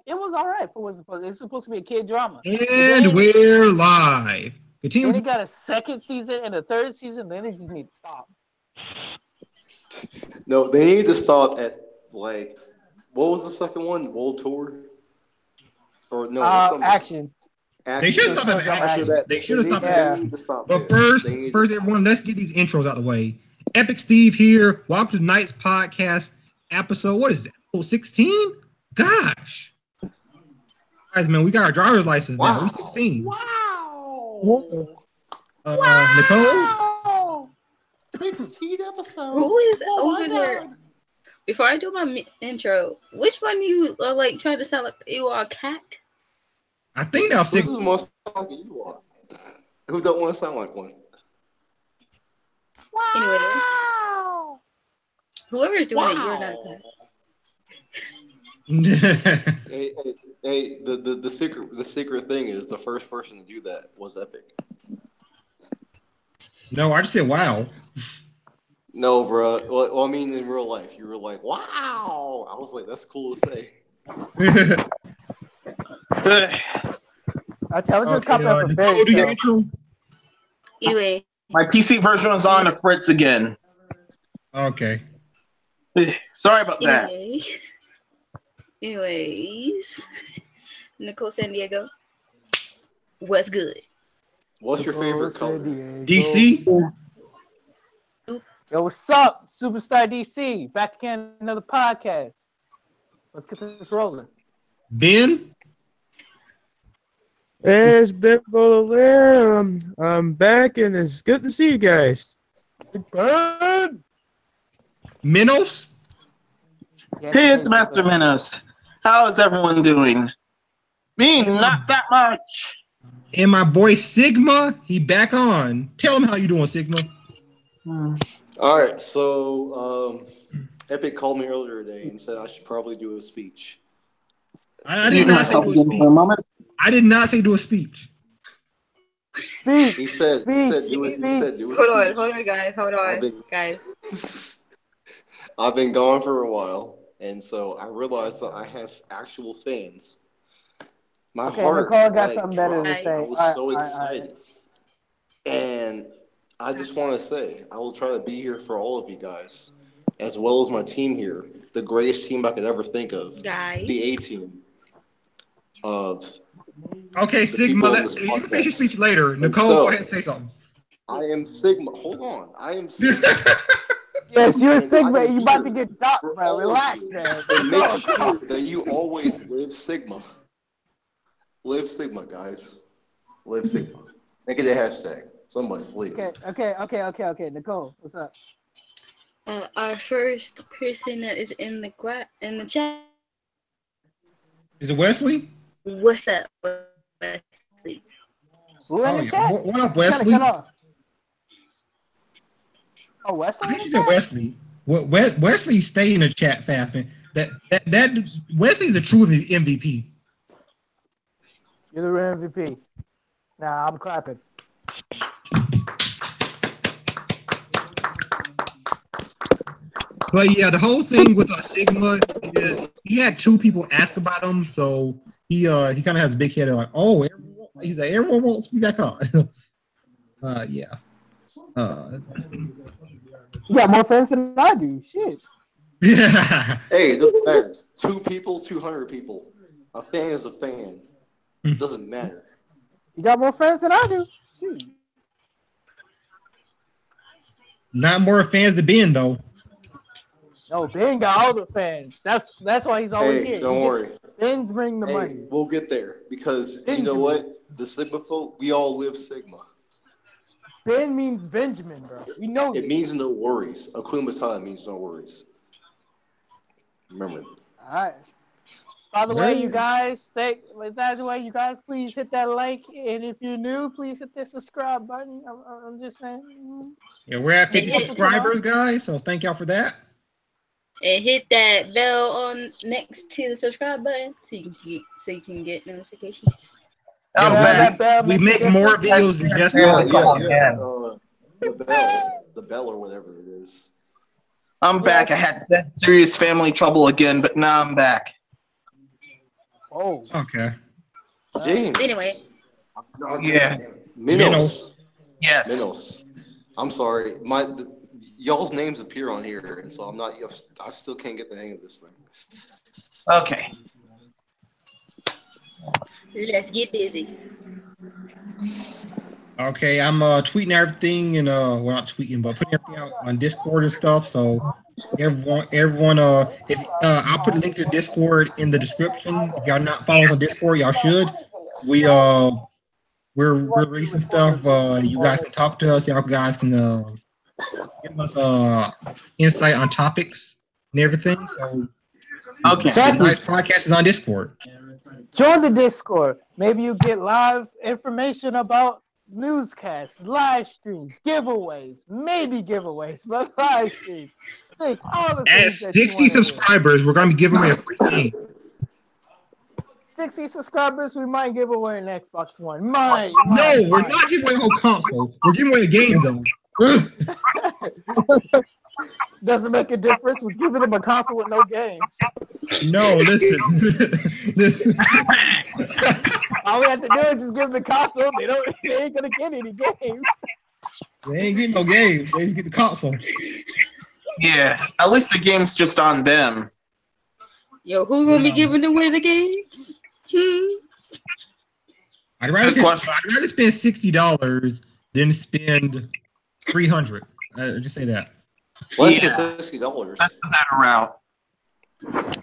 It was all right for what it's supposed to be a kid drama. And we're live. Continue. Then it got a second season and a third season. Then it just need to stop. No, they need to stop at like what was the second one? World Tour? Or no? Action. They should stop at action. They should have stopped at action. But first, everyone, let's get these intros out of the way. Epic Steve here. Welcome to tonight's podcast episode. What is it? Episode 16? Gosh. Guys, man, we got our driver's license now. We're 16. Wow. Nicole? 16 episodes. Who is over there? Before I do my intro, which one you are like trying to sound like you are a cat? I think that was Who doesn't want to sound like you are? Who don't want to sound like one? Wow. Anyway, whoever's doing it, you're not that. Hey, the secret thing is the first person to do that was Epic. No, I just said wow. No, bro. Well, I mean, in real life, you were like, wow. I was like, that's cool to say. I tell you, copy up a very Anyway, my PC version was on a Fritz again. Okay. Sorry about that. Anyways, Nicole San Diego, what's good? What's your favorite color? DC? Yo, what's up? Superstar DC. Back again, another podcast. Let's get this rolling. Ben? Hey, it's Ben Baudelaire. I'm back, and it's good to see you guys. Ben! Menos? Hey, it's Master Menos. How is everyone doing? Me, not that much. And my boy Sigma, he back on. Tell him how you doing, Sigma. All right, so Epic called me earlier today and said I should probably do a speech. I did not say do a speech. I did not say do a speech. He said do a speech. Hold on, guys. Guys. I've been gone for a while, and so I realized that I have actual fans. My heart Nicole got something better to say. I was so excited. And I just want to say, I will try to be here for all of you guys, as well as my team here, the greatest team I could ever think of, guys. The A-team of. Okay, Sigma, you can finish your speech later. Nicole, go ahead and say something. I am Sigma. Hold on. I am Sigma. Yes, you're Sigma. You about to get docked, bro. Relax, man. And make sure that you always live Sigma. Live Sigma, guys. Live Sigma. Make it a hashtag. Somebody, please. Okay. Nicole, what's up? Our first person that is in the chat. Is it Wesley? What's up, Wesley? Who in the chat? What up, Wesley? Oh, Wesley? I think she said Wesley. Wesley stayed in the chat fast, man. That Wesley's a true MVP. You're the real MVP. Nah, I'm clapping. But yeah, the whole thing with Sigma is he had two people ask about him, so he kind of has a big head of like, oh, he's like, everyone wants me back on. Yeah. You got more fans than I do. Shit. Yeah. Hey, it doesn't matter. 2 people, 200 people. A fan is a fan. It doesn't matter. You got more fans than I do. Shit. Not more fans than Ben, though. No, Ben got all the fans. That's why he's always here. Don't worry. Ben's bring the money. We'll get there because you know what? The Sigma folk, we all live Sigma. Ben means Benjamin, bro. We know it means no worries. Akuma Matata means no worries. Remember. All right. By the way, you guys, please hit that like, and if you're new, please hit the subscribe button. I'm just saying. Yeah, we're at 50 subscribers, guys. So thank y'all for that. And hit that bell on next to the subscribe button so you can get notifications. We make more videos than just the bell or whatever it is. I'm back. I had that serious family trouble again, but now I'm back. Oh. Okay. James. Anyway. Yeah. Menos. Yes. Menos. I'm sorry. Y'all's names appear on here, and so I still can't get the hang of this thing. Okay. Let's get busy. Okay, I'm tweeting everything and well, not tweeting, but putting everything out on Discord and stuff. So everyone, if I'll put a link to Discord in the description. If y'all not following us on Discord, y'all should. We're releasing stuff. You guys can talk to us. Y'all guys can give us insight on topics and everything. So okay, tonight's podcast is on Discord. Join the Discord. Maybe you get live information about newscasts, live streams, giveaways, but live streams. All the At things that 60 subscribers, we're going to be giving away a free game. 60 subscribers, we might give away an Xbox One. No, we're not giving away a whole console. We're giving away a game, though. Doesn't make a difference. We're giving them a console with no games. No, listen. All we have to do is just give them the console. They ain't gonna get any games. They ain't getting no games. They just get the console. Yeah, at least the game's just on them. Yo, who gonna be giving away the games? I'd rather spend $60 than spend $300. Just say that. Less than $60. That's the better route.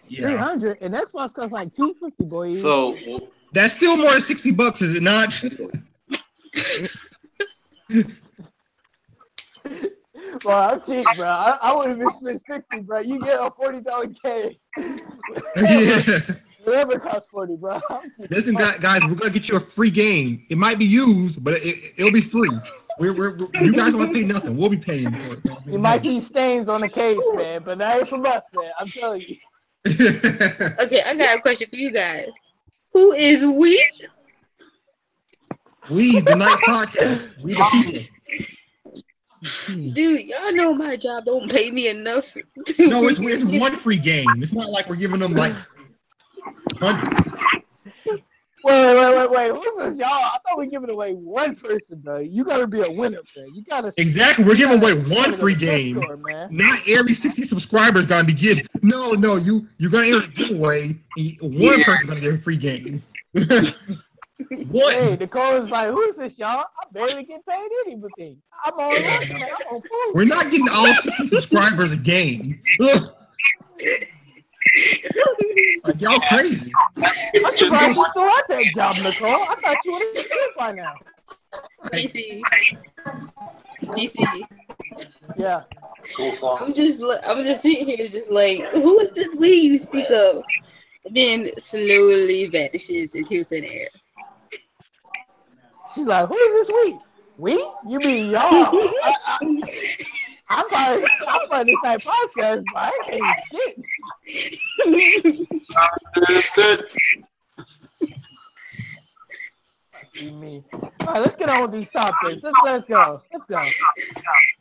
Yeah. $300 and Xbox costs like $250, boy. So that's still more than $60, is it not? Well, I'm cheap, bro. I wouldn't even spend $60, bro. You get a $40 game. Yeah. Whatever costs $40, bro. Listen, guys, we're gonna get you a free game. It might be used, but it'll be free. You guys don't have to pay nothing. We'll be paying for it. You might see stains on the case, man, but that ain't from us, man. I'm telling you. Okay, I got a question for you guys. Who is we? We, the Nice Podcast. We the people. Dude, y'all know my job don't pay me enough. No, it's one free game. It's not like we're giving them like hundreds. Wait. Who's this, y'all? I thought we were giving away one person, bro. You gotta be a winner, man. You gotta. Exactly. We're giving away one free game. Man. Not every 60 subscribers gonna be getting. No. You're gonna enter a giveaway. One person's gonna get a free game. What? Hey, Nicole is like, who's this, y'all? I barely get paid anything. I'm on lunch, man. I'm on food. We're not getting all 60 subscribers a game. Like, y'all crazy. I'm surprised you still at that job, Nicole. I thought you would have quit by now. DC. Yeah. I'm just sitting here, just like, who is this we you speak of? Then slowly vanishes into thin air. She's like, who is this we? We? You mean y'all? I'm part of this type podcast, but I ain't shit. Understood. You mean? All right, let's get on with these topics. Let's go.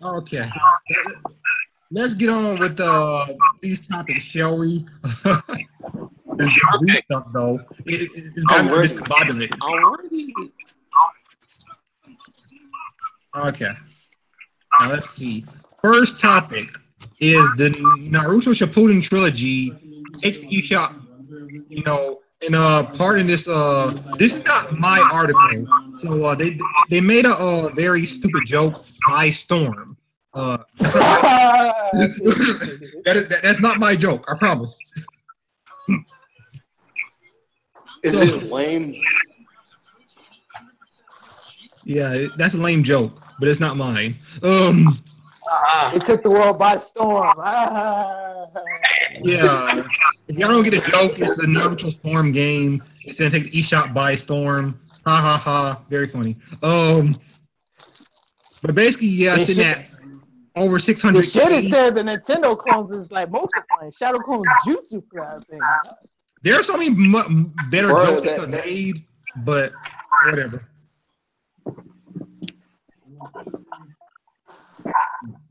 Okay. Let's get on with these topics, shall we? This weird stuff, though. It's gotten discombobulated. Okay. Now let's see. First topic is the Naruto Shippuden trilogy takes the eShop. You know, and part of this this is not my article. So they made a very stupid joke by Storm. That's not my joke. I promise. Is it lame? Yeah, that's a lame joke, but it's not mine. It took the world by storm. Yeah. If y'all don't get a joke, it's the Naruto Storm game. It's gonna take the eShop by storm. Ha ha ha. Very funny. But basically, yeah, sitting at over 600. The shit is said the Nintendo clones is like multiplying. Shadow Clone Jutsu for that thing. There are so many better jokes that are made, but whatever.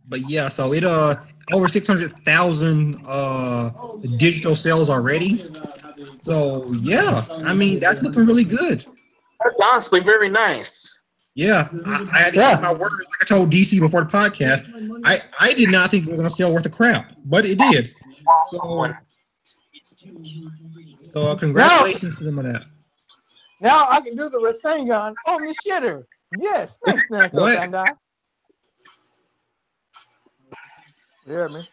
But yeah, so it over 600,000 digital sales already. So yeah, I mean that's looking really good. That's honestly very nice. Yeah, I had to eat my words. Like I told DC before the podcast, I did not think it was gonna sell worth a crap, but it did. So congratulations to them on that. Now I can do the Rasengan on the shitter. Yes, thanks, Nicole. Bandai. You hear me?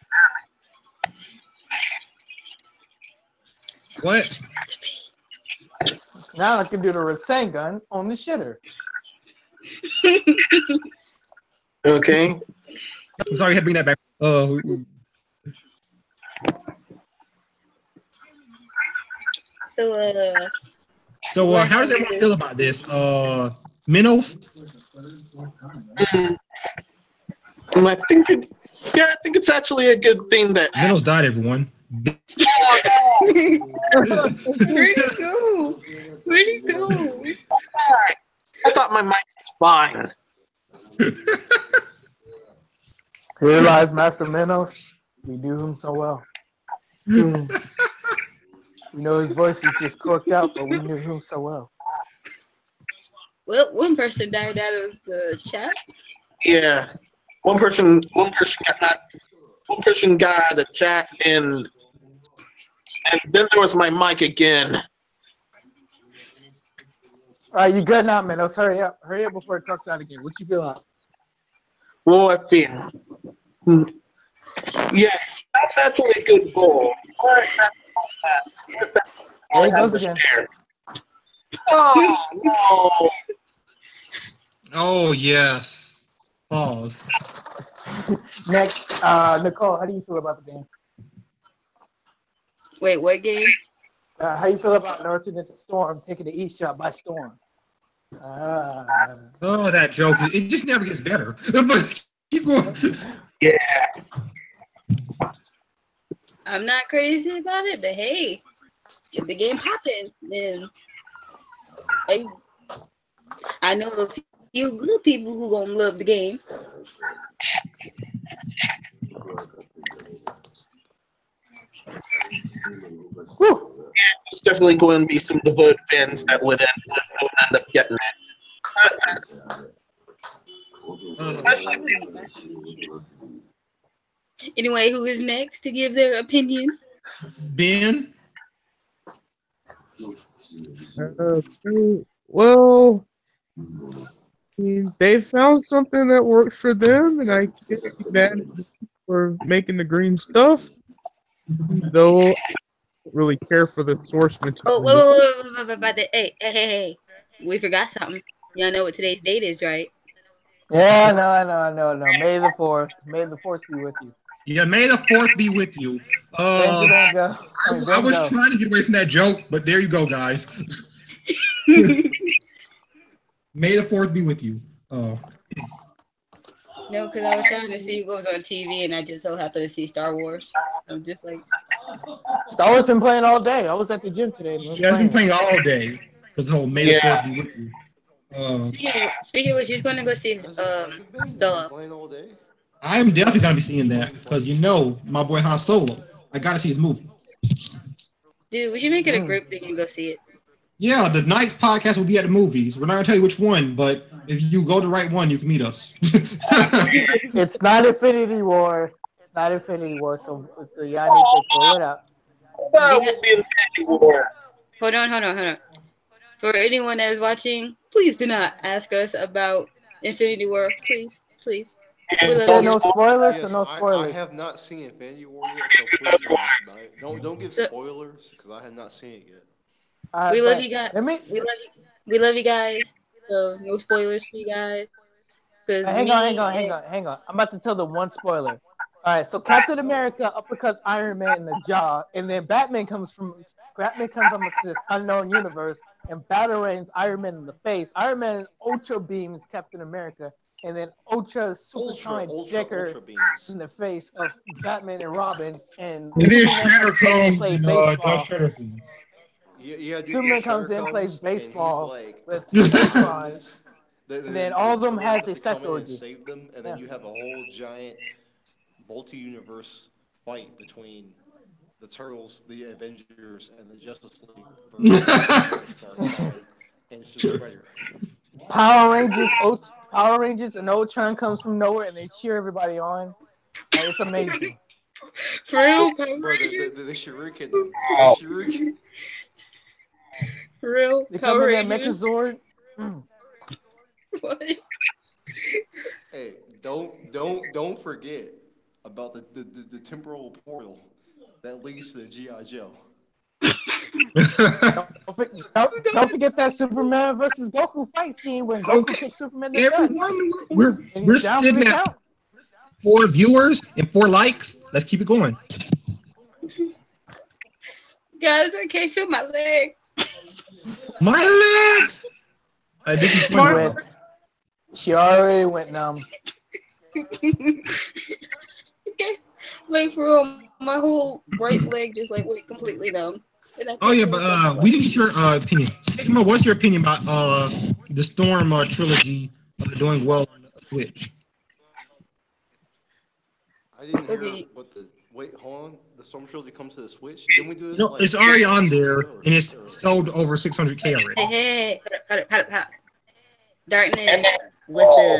What? Now I can do the Rasengan on the shitter. Okay. I'm sorry, I had to bring that back. So how does everyone feel about this? Meno? I think it's actually a good thing that Meno's died, everyone. Where'd he go? Where'd he go? I thought my mic was fine. Realize, Master Meno, we do him so well. We know his voice is just corked out, but we knew him so well. Well, one person died out of the chat. Yeah, one person got out of the chat, and then there was my mic again. All right, you good now, Meno? Hurry up before it cuts out again. What you feel like? Well, I feel. Yes, that's actually a good goal. There he goes again. Oh, no. Oh, yes. Pause. Next, Nicole, how do you feel about the game? Wait, what game? How you feel about Naruto Ninja Storm taking the eShop by storm? Oh, that joke. It just never gets better. Keep going. Yeah. I'm not crazy about it, but hey, if the game popping, then I know a few good people who gonna love the game. Whew. There's definitely going to be some devoted fans that would end up getting it. Anyway, who is next to give their opinion? Ben? Well, they found something that works for them, and I can't be mad at them for making the green stuff. Though I don't really care for the source material. Hey. We forgot something. Y'all know what today's date is, right? Yeah, I know. May the 4th. May the 4th be with you. Yeah, may the 4th be with you. I was trying to get away from that joke, but there you go, guys. May the 4th be with you. No, because I was trying to see what was on TV, and I just so happened to see Star Wars. I'm just like... Star Wars been playing all day. I was at the gym today. Yeah, it's been playing all day. Because the whole May the 4th be with you. Speaking of which, she's going to go see Solo. I am definitely going to be seeing that. Because you know my boy Han Solo. I got to see his movie. Dude, we should make it a group thing and go see it. Yeah, the Knights podcast will be at the movies. We're not going to tell you which one, but if you go to the right one, you can meet us. It's not Infinity War. So y'all need to pull it up. That would be Infinity War. Hold on. For anyone that is watching, please do not ask us about Infinity War. Please. No spoilers. Yes, No spoilers. I have not seen Infinity War yet, so please don't ask about it. Don't give spoilers because I have not seen it yet. We love you guys. We love you guys. So no spoilers for you guys. Hang on. I'm about to tell the one spoiler. All right, so Captain America uppercuts Iron Man in the jaw, and then Batman comes from this unknown universe and batarangs Iron Man in the face. Iron Man ultra beams Captain America, and then ultra supersonic Jacker in the face of Batman and Robin. And then Shredder comes and does Shredder things. Superman comes in, plays baseball with Ultron. And then all of them has a sex orgy. Save them, and then you have a whole giant multi-universe fight between the Turtles, the Avengers, and the Justice League versus and Shredder. Power Rangers, and Ultron comes from nowhere, and they cheer everybody on. It's amazing. For real, Bro, the Shuriken. Oh. The Shuriken. For real, They Power come in Rangers. that Megazord. What? Hey, don't forget about the temporal portal that leads to the G.I. Joe. Don't forget that Superman versus Goku fight scene when Goku kicks Superman in the nuts. Everyone, we're sitting at 4 viewers and 4 likes. Let's keep it going. Guys, I can't feel my leg. My legs! She already went numb. Okay. Like, for real, my whole right leg just, like, went completely numb. Oh, yeah, but we didn't get your opinion. Sigma, what's your opinion about the Storm trilogy doing well on the Switch? I didn't hear what the... Wait, hold on. The Storm trilogy comes to the Switch? Didn't we do this? No, it's already on there, and it's sold over 600K already. Hey, hold up. Darkness, what's up?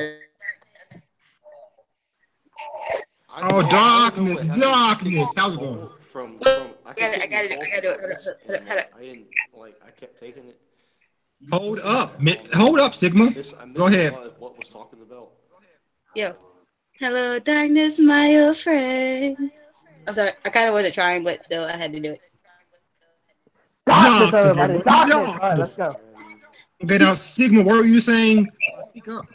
Oh, darkness. How's it going? I gotta do it. I kept taking it. Hold up, Sigma. Go ahead. What was talking about? Yo. Hello, darkness, my old friend. I'm sorry, I kind of wasn't trying, but still, I had to do it. Darkness, everybody. Darkness. All right, let's go. Okay, now, Sigma, what were you saying? Speak up.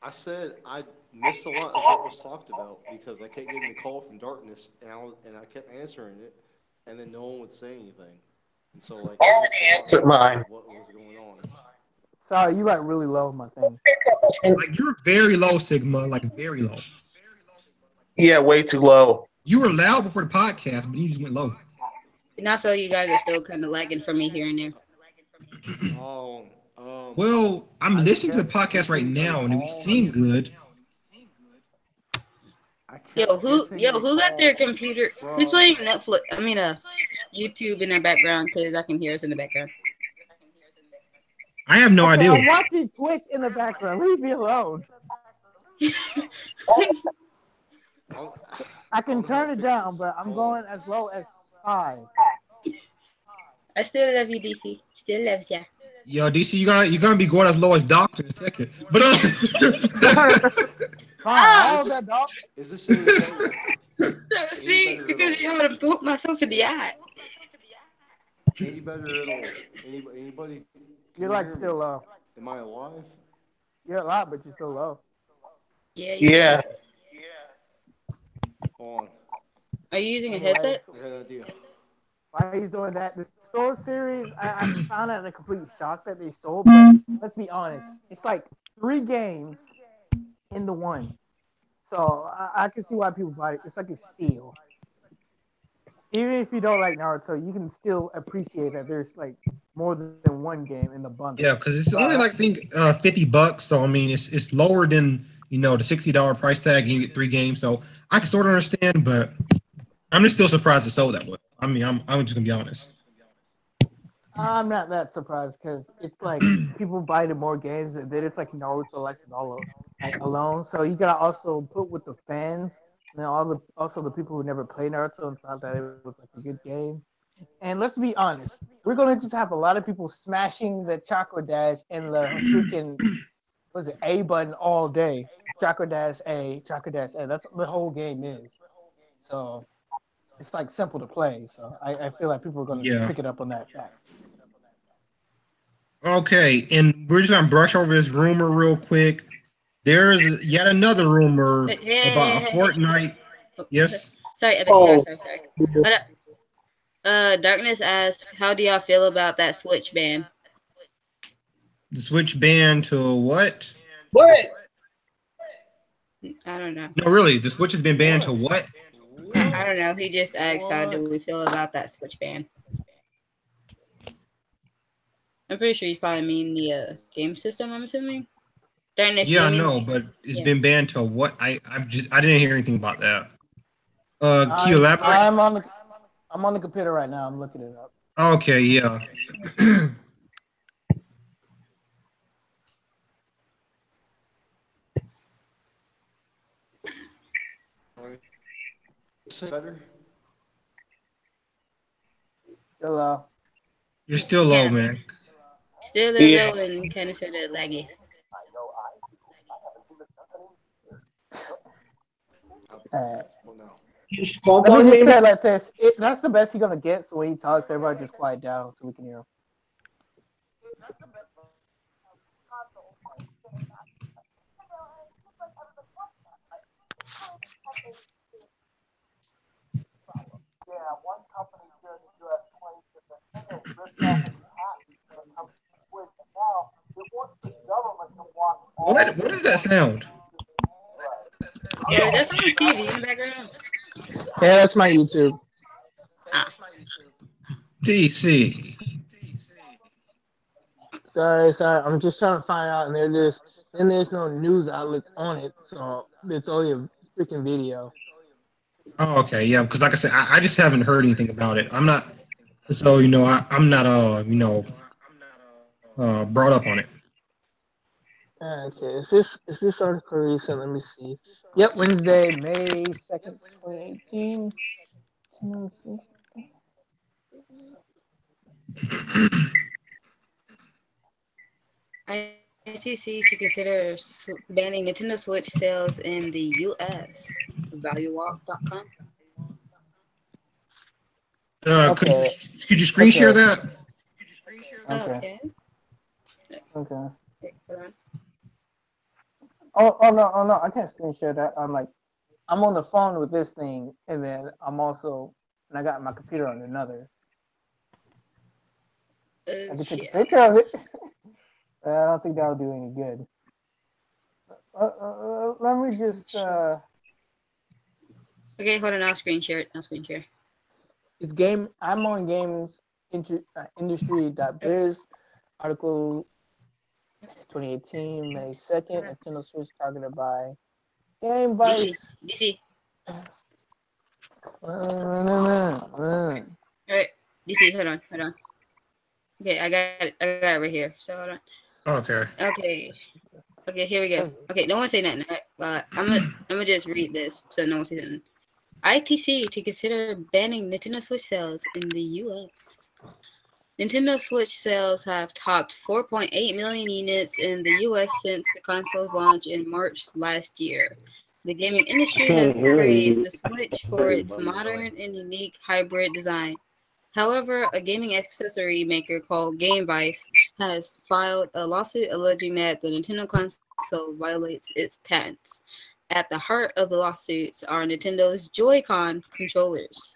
I said I missed a lot of what was talked about because I kept getting the call from Darkness, and I kept answering it, and then no one would say anything. And so, like, I answered mine. What was going on? Sorry, you like really low, my thing. Like, you're very low, Sigma. Like, very low. Yeah, way too low. You were loud before the podcast, but you just went low. And also, you guys are still kind of lagging for me here and there. Well, I'm listening to the podcast right now, and we seem good. Yo, who got their computer? Who's playing Netflix? I mean, YouTube in their background because I can hear us in the background. I have no idea. I'm watching Twitch in the background. Leave me alone. I can turn it down, but I'm going as low as 5. I still love you, DC. Still loves ya. Yo, DC, you're gonna be going as low as Doctor in a second. But all that dog. Is this see, because you want to poke myself in the eye. Any better at all? Anybody? You're like still low. Am I alive? You're alive, but you're still low. Yeah. Hold on. Are you using a headset? I got an idea. Why he's doing that? The Store series, I found out a complete shock that they sold. But let's be honest, it's like 3 games into 1. So I can see why people buy it. It's like a steal. Even if you don't like Naruto, you can still appreciate that there's like more than 1 game in the bundle. Yeah, because it's only like I think $50. So I mean, it's lower than the $60 price tag, and you get 3 games. So I can sort of understand, but I'm just still surprised it sold that way. I mean, I'm just gonna be honest. I'm not that surprised because it's like people buy the more games, and then it's like Naruto license all alone. So you gotta also put with the fans and also the people who never played Naruto and thought that it was like a good game. And let's be honest, we're gonna just have a lot of people smashing the Chakra Dash and the freaking A button all day. Chakra Dash A, Chakra Dash A. That's what the whole game is. So it's like simple to play. So I feel like people are gonna pick it up on that fact. Okay, and we're just gonna brush over this rumor real quick. There's yet another rumor about a Fortnite. Yes. Sorry, Epic. Sorry. What up? Darkness asked, "How do y'all feel about that Switch ban?" The Switch ban to what? What? I don't know. No, really, the Switch has been banned to what? I don't know. He just asked, "How do we feel about that Switch ban?" I'm pretty sure you probably mean the game system. I'm assuming. Yeah, I know, but it's been banned to what? I didn't hear anything about that. Can you elaborate? I'm on the computer right now. I'm looking it up. Okay, yeah. Better? Still low. You're still low, man. Still low and kind of sort of laggy. Let me just say it like this. That's the best he's going to get, so when he talks, everybody just quiet down so we can hear him. What is that sound? Yeah, that's someone's TV in the background. Yeah, that's my YouTube. DC. Sorry. I'm just trying to find out, and there's no news outlets on it, so it's only a freaking video. Oh, okay, yeah. Because like I said, I just haven't heard anything about it. I'm not. So I'm not brought up on it. Okay, is this article recent? Let me see. Yep, Wednesday, May 2nd, 2018. ITC to consider banning Nintendo Switch sales in the U.S. ValueWalk.com. Okay. Could you screen share that? Okay. Oh no! I can't screen share that. I'm on the phone with this thing, and then I got my computer on another. I can take a picture of it. I don't think that'll do any good. Let me just. Okay, hold on. I'll screen share it. It's game. I'm on games industry.biz article 2018 May 2nd. Nintendo Switch targeted by Game Vice. DC. All right, DC. Hold on. Okay, I got it right here. So hold on. Okay, here we go. Okay, no one say nothing. Right? I'm gonna just read this so no one says nothing. ITC to consider banning Nintendo Switch sales in the U.S. Nintendo Switch sales have topped 4.8 million units in the U.S. since the console's launch in March last year. The gaming industry has praised the Switch for its modern and unique hybrid design. However, a gaming accessory maker called Game Vice has filed a lawsuit alleging that the Nintendo console violates its patents. At the heart of the lawsuits are Nintendo's Joy-Con controllers.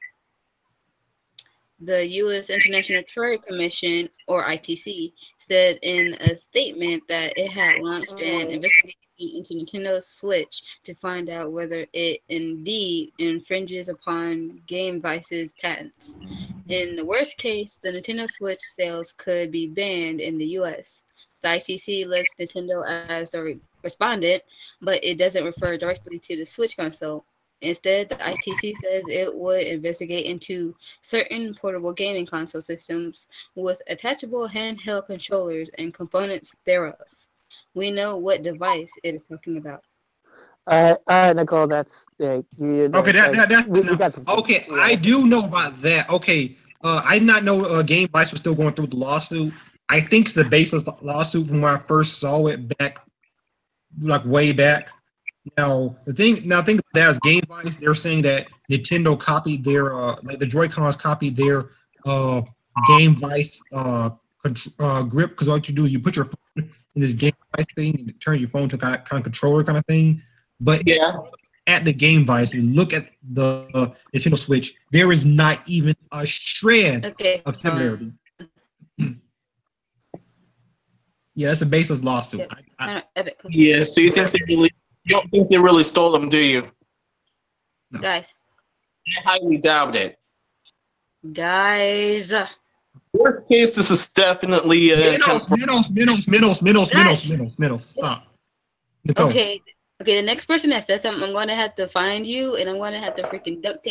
The U.S. International Trade Commission, or ITC, said in a statement that it had launched an investigation into Nintendo's Switch to find out whether it indeed infringes upon Game Vice's patents. In the worst case, the Nintendo Switch sales could be banned in the U.S. The ITC lists Nintendo as the respondent, but it doesn't refer directly to the Switch console. Instead, the ITC says it would investigate into certain portable gaming console systems with attachable handheld controllers and components thereof. We know what device it is talking about. All right, Nicole. That's okay. Okay, I do know about that. Okay, I did not know Game Vice was still going through the lawsuit. I think it's a baseless lawsuit from when I first saw it back, way back. Now think about that as Game Vice. They're saying that Nintendo copied their the Joy-Cons copied their Game Vice grip, because all you do is you put your phone in this Game Vice thing and it turns your phone to kind of controller kind of thing. But at the Game Vice, you look at the Nintendo Switch, there is not even a shred of similarity. Yeah, that's a baseless lawsuit. Yeah, so you don't think they really stole them, do you? No. Guys. I highly doubt it. Guys. Worst case, this is definitely Menos. Stop. Nicole. Okay, the next person that says something, I'm going to have to find you, and I'm going to have to freaking duct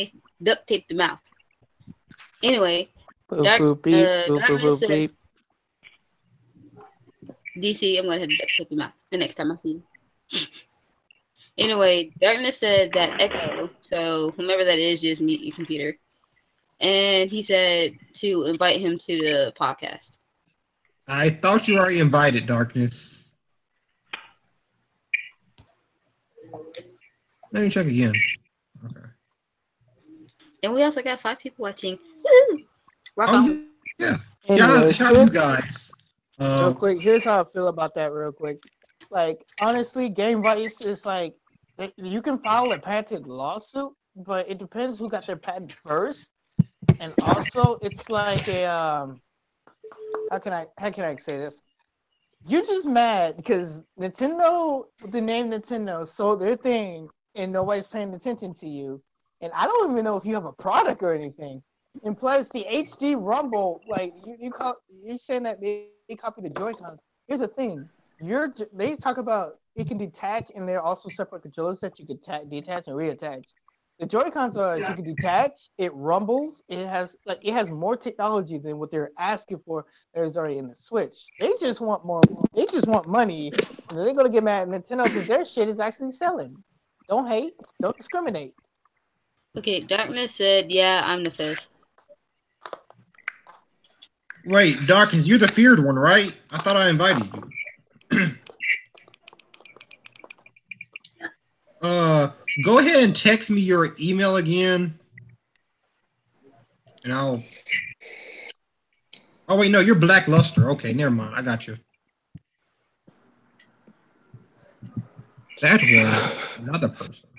tape the mouth. Anyway, Darkness said, DC, I'm going to hit the your mouth the next time I see you. Anyway, Darkness said that Echo, so whomever that is, just mute your computer. And he said to invite him to the podcast. I thought you already invited, Darkness. Let me check again. Okay. And we also got 5 people watching. Woo! Rock on. Yeah. Anyway, shout out you guys. Real quick, here's how I feel about that real quick. Like, honestly, Game Vice is like, you can file a patent lawsuit, but it depends who got their patent first. And also, it's like a, how can I say this? You're just mad because Nintendo, with the name Nintendo, sold their thing and nobody's paying attention to you. And I don't even know if you have a product or anything. And plus, the HD Rumble, like you're saying that they copy the Joy-Cons. Here's the thing: they talk about it can detach, and they're also separate controllers that you can detach and reattach. The Joy-Cons are you can detach, it rumbles, it has more technology than what they're asking for that is already in the Switch. They just want more. They just want money, and they're gonna get mad at Nintendo because their shit is actually selling. Don't hate, don't discriminate. Okay, Darkness said, "Yeah, I'm the 5th." Wait, Darkness, you're the feared one, right? I thought I invited you. Go ahead and text me your email again. And I'll... Oh, wait, no, you're Blackluster. Okay, never mind. I got you. That was another person.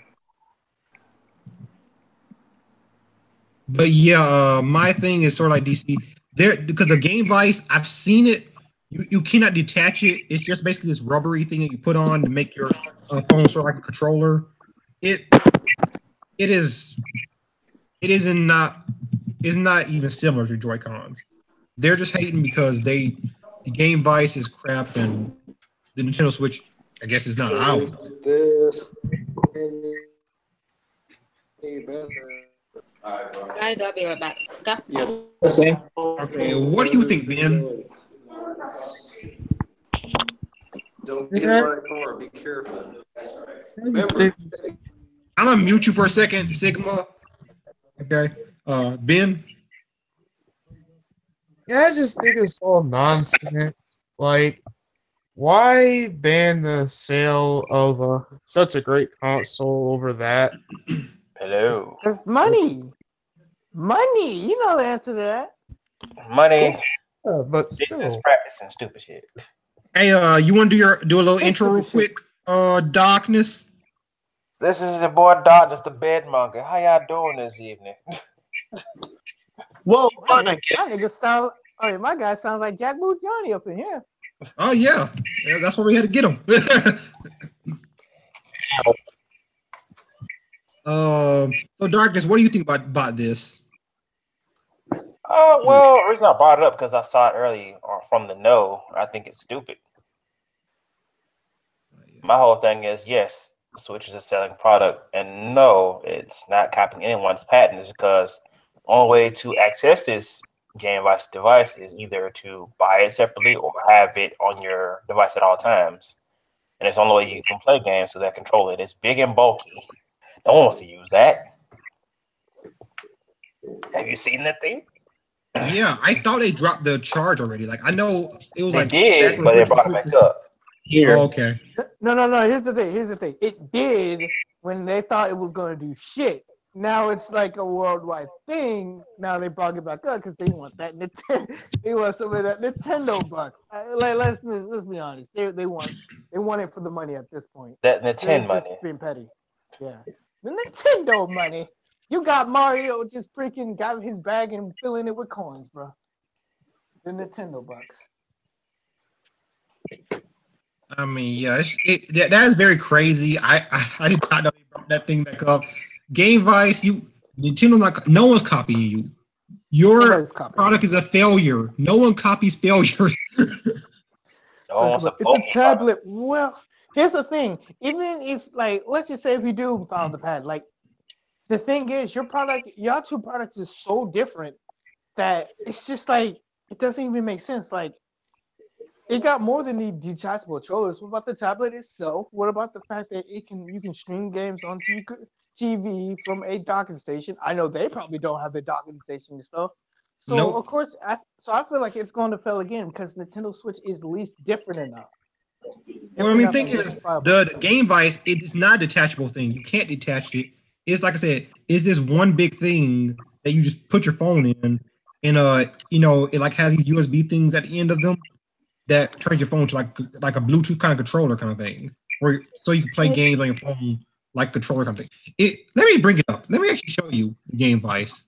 But yeah, my thing is sort of like DC. Because the Game Vice, I've seen it. You cannot detach it. It's just basically this rubbery thing that you put on to make your phone sort of like a controller. It is not even similar to Joy-Cons. They're just hating because the Game Vice is crap and the Nintendo Switch, I guess, is not out. Guys, I'll be right back. Okay. Yeah. Okay. What do you think, Ben? Don't get my car. Be careful. Remember, I'm gonna mute you for a second, Sigma. Okay. Ben. Yeah, I just think it's all nonsense. Like, why ban the sale of such a great console over that? Hello. It's money. Money. You know the answer to that. Money. Yeah, but just practicing stupid shit. Hey, you want to do a little intro real quick? Darkness. This is your boy Darkness, the Bedmonger. How y'all doing this evening? Well, my guy sounds like Jack Boot Johnny up in here. Oh yeah, that's why we had to get him. So Darkness, what do you think about this? Well, the reason I brought it up because I saw it early from the No. I think it's stupid. My whole thing is yes, Switch is a selling product, and no, it's not copying anyone's patent. It's because the only way to access this Game Vice device is either to buy it separately or have it on your device at all times. And it's the only way you can play games with that controller. It's big and bulky. No one wants to use that. Have you seen that thing? Yeah, I thought they dropped the charge already. Like I know it was they like did, but they brought it back up. Here. Oh, okay. No. Here's the thing. It did when they thought it was going to do shit. Now it's like a worldwide thing. Now they brought it back up because they want that Nintendo. They want some of that Nintendo buck. Let's be honest. They want it for the money at this point. That Nintendo money. Being petty. Yeah, the Nintendo money. You got Mario just freaking got his bag and filling it with coins, bro. The Nintendo bucks. I mean, yeah, that is very crazy. I did not know they brought that thing back up. Game Vice, Nintendo, no one's copying you. Your product is a failure. No one copies failures. It's a tablet. Well, here's the thing. Even if, like, let's just say if you do file the patent, like, the thing is, your two products is so different that it's just like it doesn't even make sense. Like it got more than the detachable controllers. What about the tablet itself? What about the fact that you can stream games onto TV from a docking station? I know they probably don't have the docking station and stuff. So of course, I feel like it's going to fail again because Nintendo Switch is at least different enough. Well, I mean, the thing is, the Game Vice, it is not a detachable thing. You can't detach it. It's like I said, it's this one big thing that you just put your phone in, and it like has these USB things at the end of them that turns your phone to like a Bluetooth kind of controller kind of thing, so you can play games on your phone like controller kind of thing. Let me bring it up. Let me actually show you Game Vice.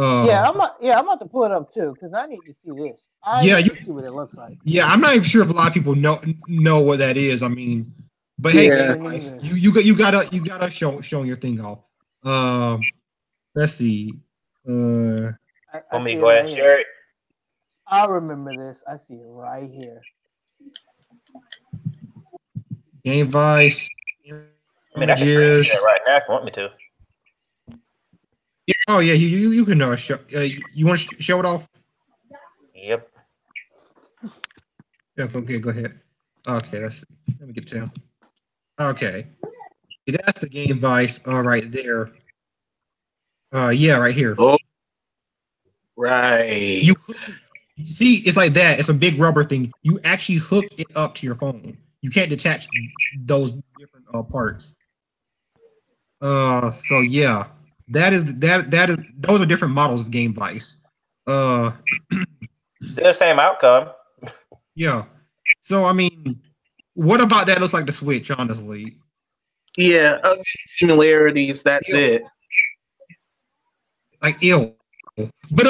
I'm about to pull it up too because I need to see this. I need to see what it looks like. Yeah, I'm not even sure if a lot of people know what that is. I mean, but hey, you gotta show your thing off. Let's see. Let me go ahead and share it. I remember this. I see it right here. Game Vice. I mean, I can share it right now if you want me to. Oh yeah, you can show. You want to show it off? Yep. Yeah, okay, go ahead. Okay, let me get to him. Okay, that's the Game Vice. Right there. Yeah, right here. Oh, right. You see, it's like that. It's a big rubber thing. You actually hook it up to your phone. You can't detach those different parts. So yeah. That is those are different models of Game Vice. Still the same outcome. Yeah. So I mean, what about that looks like the Switch, honestly? Yeah, similarities, that's it. Like ill. But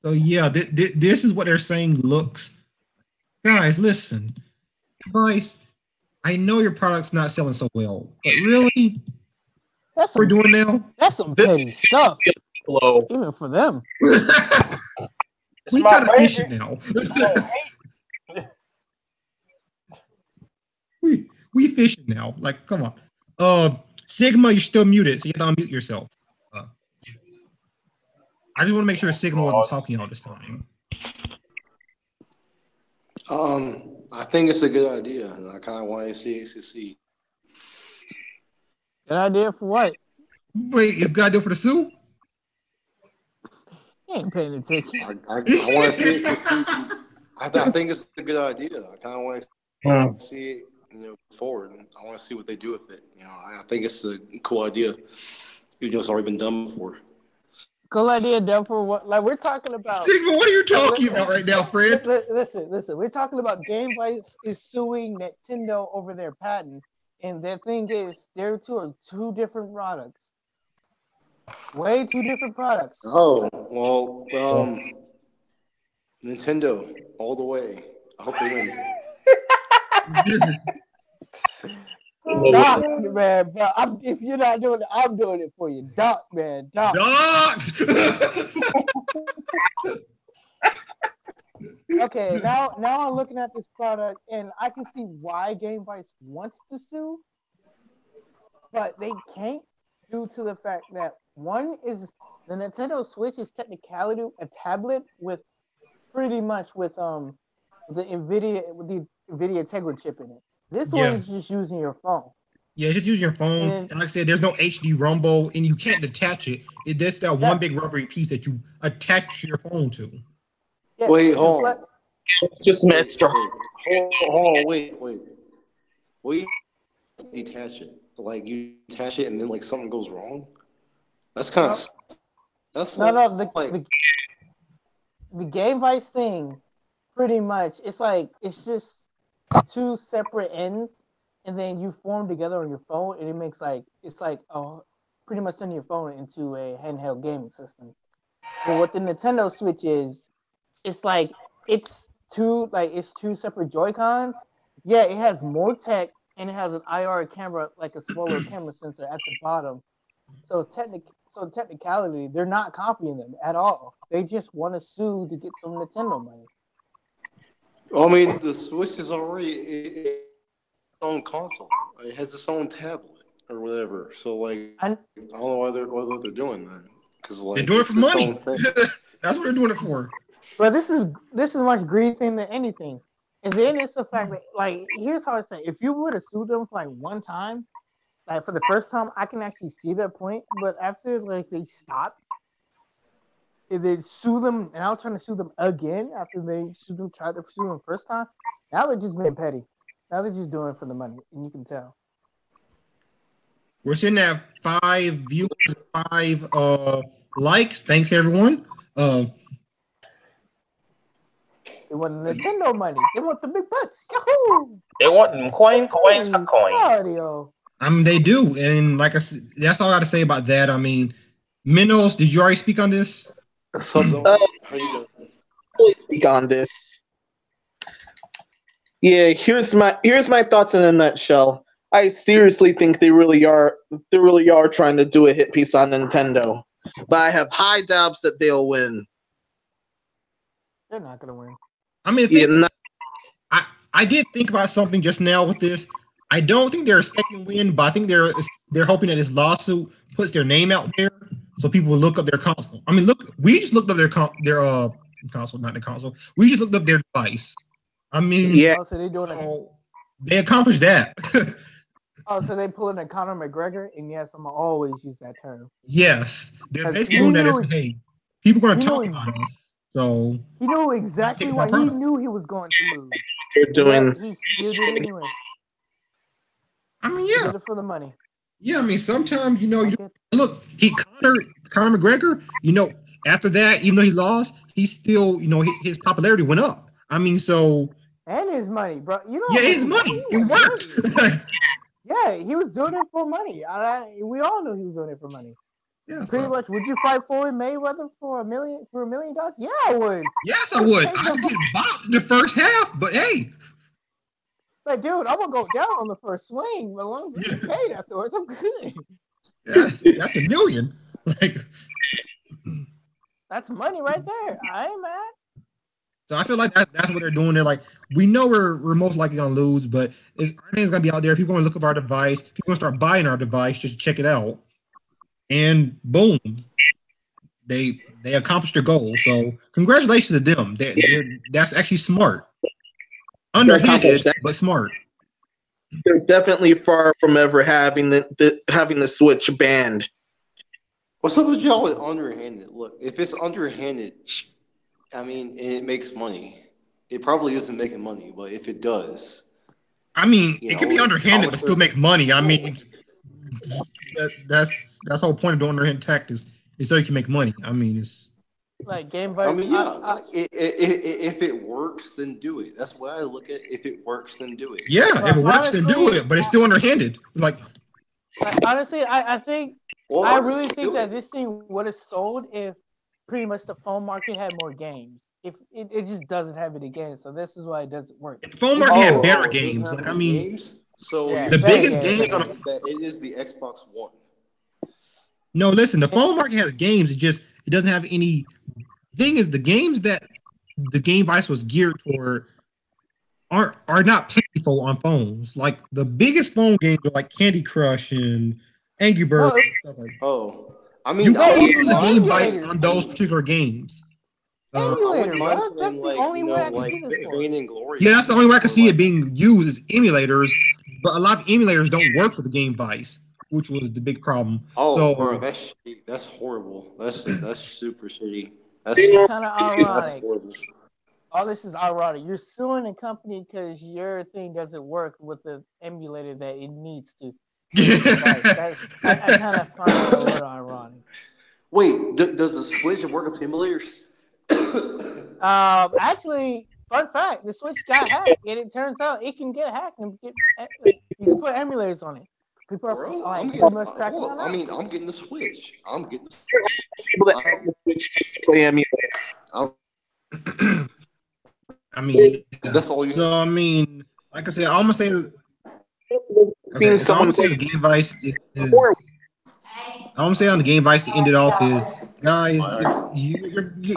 so yeah, this is what they're saying looks. Guys, listen. Vice, I know your product's not selling so well, but really, that's we're doing now. That's some petty stuff. Even for them. We kind of fishing now. we fishing now. Like, come on. Sigma, you're still muted, so you have to unmute yourself. I just want to make sure Sigma wasn't talking all this time. I think it's a good idea. I kind of want to see it succeed. Good idea for what? Wait, it's good idea for the suit? You ain't paying attention. I want to see it succeed. I think it's a good idea. I kind of want to see it, forward. I want to see what they do with it. I think it's a cool idea. It's already been done before. Cool idea done for what? Like we're talking about. Sigma, what are you talking about right now, Fred? Listen. We're talking about Game Vice is suing Nintendo over their patent, and the thing is, there are two different products. Way two different products. Oh well, Nintendo all the way. I hope they win. Doc, man, but if you're not doing it, I'm doing it for you. Doc, man. Doc. Okay, now I'm looking at this product, and I can see why Game Vice wants to sue, but they can't due to the fact that one is the Nintendo Switch is technically a tablet with pretty much with the NVIDIA Tegra chip in it. This one is just using your phone. Yeah, just use your phone. And like I said, there's no HD rumble, and you can't detach it. There's that one big rubbery piece that you attach your phone to. Yeah, wait, hold on. It's just some extra. Hold on, wait. We detach it. Like you attach it, and then like something goes wrong. That's kind of. That's no. The Game Vice thing, pretty much, it's just two separate ends, and then you form together on your phone, and it makes pretty much turning your phone into a handheld gaming system. But what the Nintendo Switch is, it's two separate Joy-Cons. Yeah, it has more tech, and it has an IR camera, like a smaller camera sensor at the bottom. So technicality, they're not copying them at all. They just want to sue to get some Nintendo money. I mean, the Switch is already its own console. It has its own tablet. or whatever. So like, I don't know what they're doing then, because like they're doing it for money. That's what they're doing it for. But this is much greed thing than anything. And then it's the fact that, like, here's how I say: if you were to sue them for like one time, like for the first time, I can actually see their point. But after like they stop, if they sue them, and I'm trying to sue them again after they tried to sue them first time, now they're just being petty. Now they're just doing it for the money, and you can tell. We're sitting at 5 viewers, 5 likes. Thanks everyone. They want Nintendo money. They want the big bucks. Yahoo! They want them coins for coins. Audio. They do, and like I said, that's all I got to say about that. I mean, Menos, did you already speak on this? How you doing? I'll speak on this. Yeah, here's my thoughts in a nutshell. I seriously think they really are trying to do a hit piece on Nintendo, but I have high doubts that they'll win. They're not gonna win. I mean, I did think about something just now with this. I don't think they're expecting to win, but I think they're hoping that this lawsuit puts their name out there so people will look up their console. I mean, look, we just looked up their console, not the console. We just looked up their device. I mean, yeah. So they accomplished that. So they pulling a Conor McGregor, and yes, I'm gonna always use that term. Yes, they're basically doing that as, hey, people are going to talk about us. So he knew exactly why. He knew he was going to lose. They're doing. He still did it anyway. I mean, yeah. He did it for the money. Yeah, I mean, sometimes look, Conor McGregor. After that, even though he lost, he still, his popularity went up. I mean, so and his money, bro. Yeah, his money. It worked. Yeah, he was doing it for money. We all knew he was doing it for money. Yeah, pretty much. Would you fight Floyd Mayweather for $1 million? Yeah, I would. Yes, I would. I could get bopped the first half, but hey. But dude, I'm gonna go down on the first swing, but as long as it's paid afterwards, I'm good. Yeah, that's $1 million. That's money right there. I ain't mad. So I feel like that's what they're doing. They're like, we know we're most likely gonna lose, but our name's gonna be out there. People gonna look up our device. People gonna start buying our device just to check it out. And boom, they accomplished their goal. So congratulations to them. That's actually smart. Underhanded, but smart. They're definitely far from ever having the Switch banned. What's up with y'all with underhanded? Look, if it's underhanded, I mean, it makes money. It probably isn't making money, but if it does, I mean, it could be underhanded but still make money. I mean, that's the whole point of doing underhanded tactics is so you can make money. I mean, it's like game. I mean, yeah. If it works, then do it. That's what I look at. If it works, then do it. Yeah, if it works, then do it. But it's still underhanded. Like honestly, I think. Well, I really think that this thing would have sold if pretty much the phone market had more games. If it just doesn't have any games, so this is why it doesn't work. The phone market had better games. Like, I mean, games? So the biggest games on it is the Xbox One. No, listen, the phone market has games. It doesn't have any. The thing is, the games that the Game Vice was geared toward are not plentiful on phones. Like the biggest phone games are like Candy Crush and Angry Birds and stuff like that. Oh, I mean, you can use the Game Vice on those particular games. Emulator, bro. That's the only way I can see this for. Yeah, that's the only way I can see it being used is emulators. But a lot of emulators don't work with the Game Vice, which was the big problem. Oh, so, bro, that's horrible. That's super shitty. That's kind of ironic. All this is ironic. You're suing a company because your thing doesn't work with the emulator that it needs to. I kind of find it a little ironic. Wait, does the Switch work with emulators? Actually, fun fact: the Switch got hacked, and it turns out it can get hacked and you can put emulators on it. People are I'm getting the Switch. I'm getting the Switch just to play emulators. I mean, that's all you. So I mean, like I said, I'm gonna say. Okay, so I'm gonna say the Game Vice is. I'm gonna say on the Game Vice to end it off is, guys,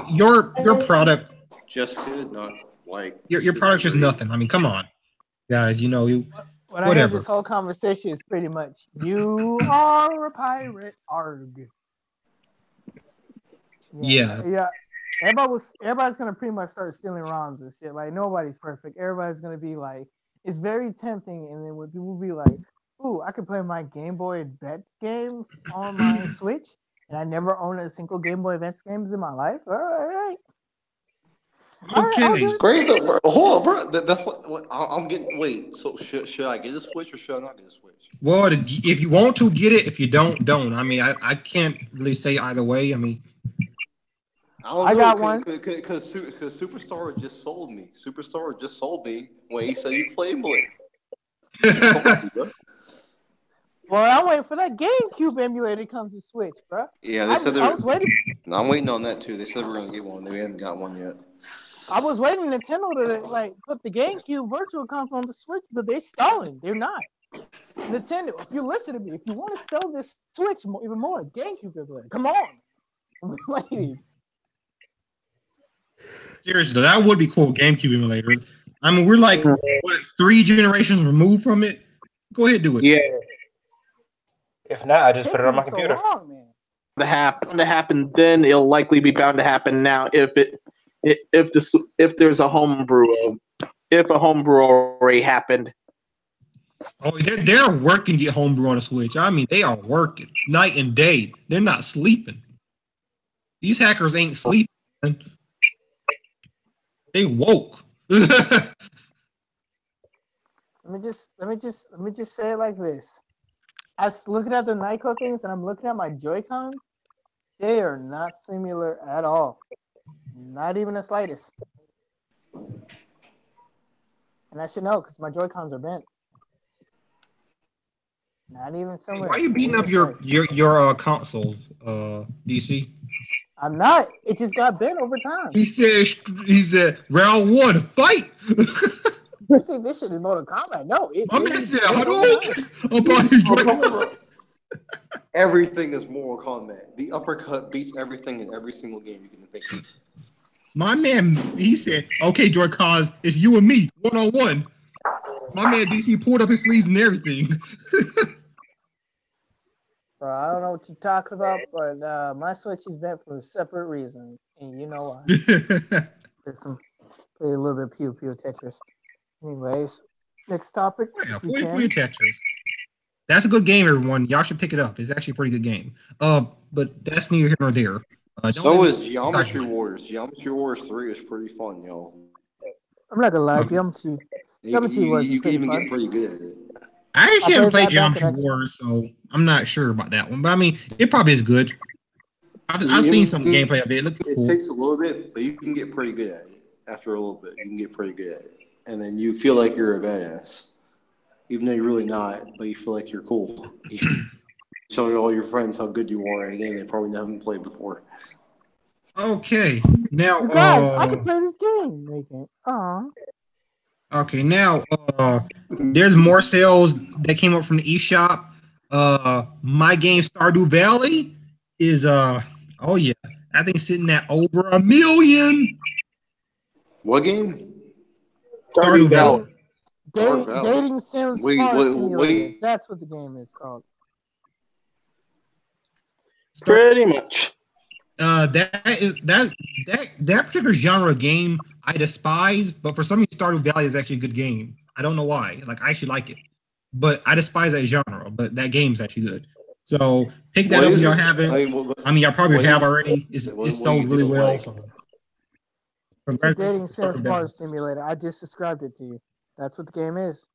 your product just good, not like your product's just nothing. I mean, come on, guys. What I heard this whole conversation is pretty much, you are a pirate, arg. Yeah. Everybody's gonna pretty much start stealing ROMs and shit. Like nobody's perfect. Everybody's gonna be like, it's very tempting, and then when people be like, "Ooh, I could play my Game Boy Advance games on my Switch," and I never owned a single Game Boy Advance games in my life. All right. Okay, great though, bro. Hold on, bro. That's what I'm getting. Wait, so should I get a Switch or should I not get a Switch? Well, if you want to get it, if you don't. I mean, I can't really say either way. I mean, I got one. Because Superstar just sold me. Superstar just sold me when he said you play Blade. Well, I'm waiting for that GameCube emulator to come to Switch, bro. Yeah, they said they were. Waiting. No, I'm waiting on that too. They said we're gonna get one. We haven't got one yet. I was waiting Nintendo to put the GameCube Virtual Console on the Switch, but they're stalling. They're not. Nintendo, if you listen to me, if you want to sell this Switch even more, GameCube emulator, come on. I'm waiting. Seriously, that would be cool. GameCube emulator. I mean, we're like 3 generations removed from it. Go ahead, do it. Yeah. If not, I just put it on my computer. Long, to happen, then it'll likely be bound to happen now. If there's a homebrew, if a homebrew already happened. Oh, they're working to get homebrew on the Switch. I mean, they are working night and day. They're not sleeping. These hackers ain't sleeping. They woke. Let me just say it like this. I was looking at the Nyko things and I'm looking at my Joy-Cons. They are not similar at all. Not even the slightest. And I should know because my Joy-Cons are bent. Not even similar. Why are you beating up your consoles, DC? I'm not. It just got bent over time. He said round 1, fight. This shit is Mortal Kombat. No, my man said, Hadouken! Everything is Mortal Kombat. The uppercut beats everything in every single game you can think of. My man, he said, okay, Joy-Cons, it's you and me, 1-on-1. My man DC pulled up his sleeves and everything. Bro, I don't know what you're talking about, but my Switch is bent for separate reasons, and you know why. There's play a little bit of Pew Pew Tetris. Anyways, next topic. Yeah, Pew Tetris. That's a good game, everyone. Y'all should pick it up. It's actually a pretty good game. But that's neither here nor there. So is Geometry Wars. Geometry Wars 3 is pretty fun, yo. I'm not gonna lie, Geometry Wars you can even get pretty good at it. I actually haven't played Geometry Wars, so I'm not sure about that one. But I mean, it probably is good. I've seen some gameplay of it. It looks cool. It takes a little bit, but you can get pretty good at it. After a little bit, you can get pretty good at it. And then you feel like you're a badass. Even though you're really not, but you feel like you're cool. You show all your friends how good you are in a game they probably haven't played before. Okay, now I can play this game. Okay, now there's more sales that came up from the eShop. My game Stardew Valley is I think sitting at over 1 million. What game? Stardew Valley. Dating Sims. Wait. That's what the game is called. Pretty much. That particular genre of game I despise, but for some reason Stardew Valley is actually a good game. I don't know why. Like I actually like it, but I despise that genre. But that game's actually good. So pick that up if y'all haven't. I mean, y'all probably have already. It's sold really well. So. It's a dating Sims simulator. I just described it to you. That's what the game is.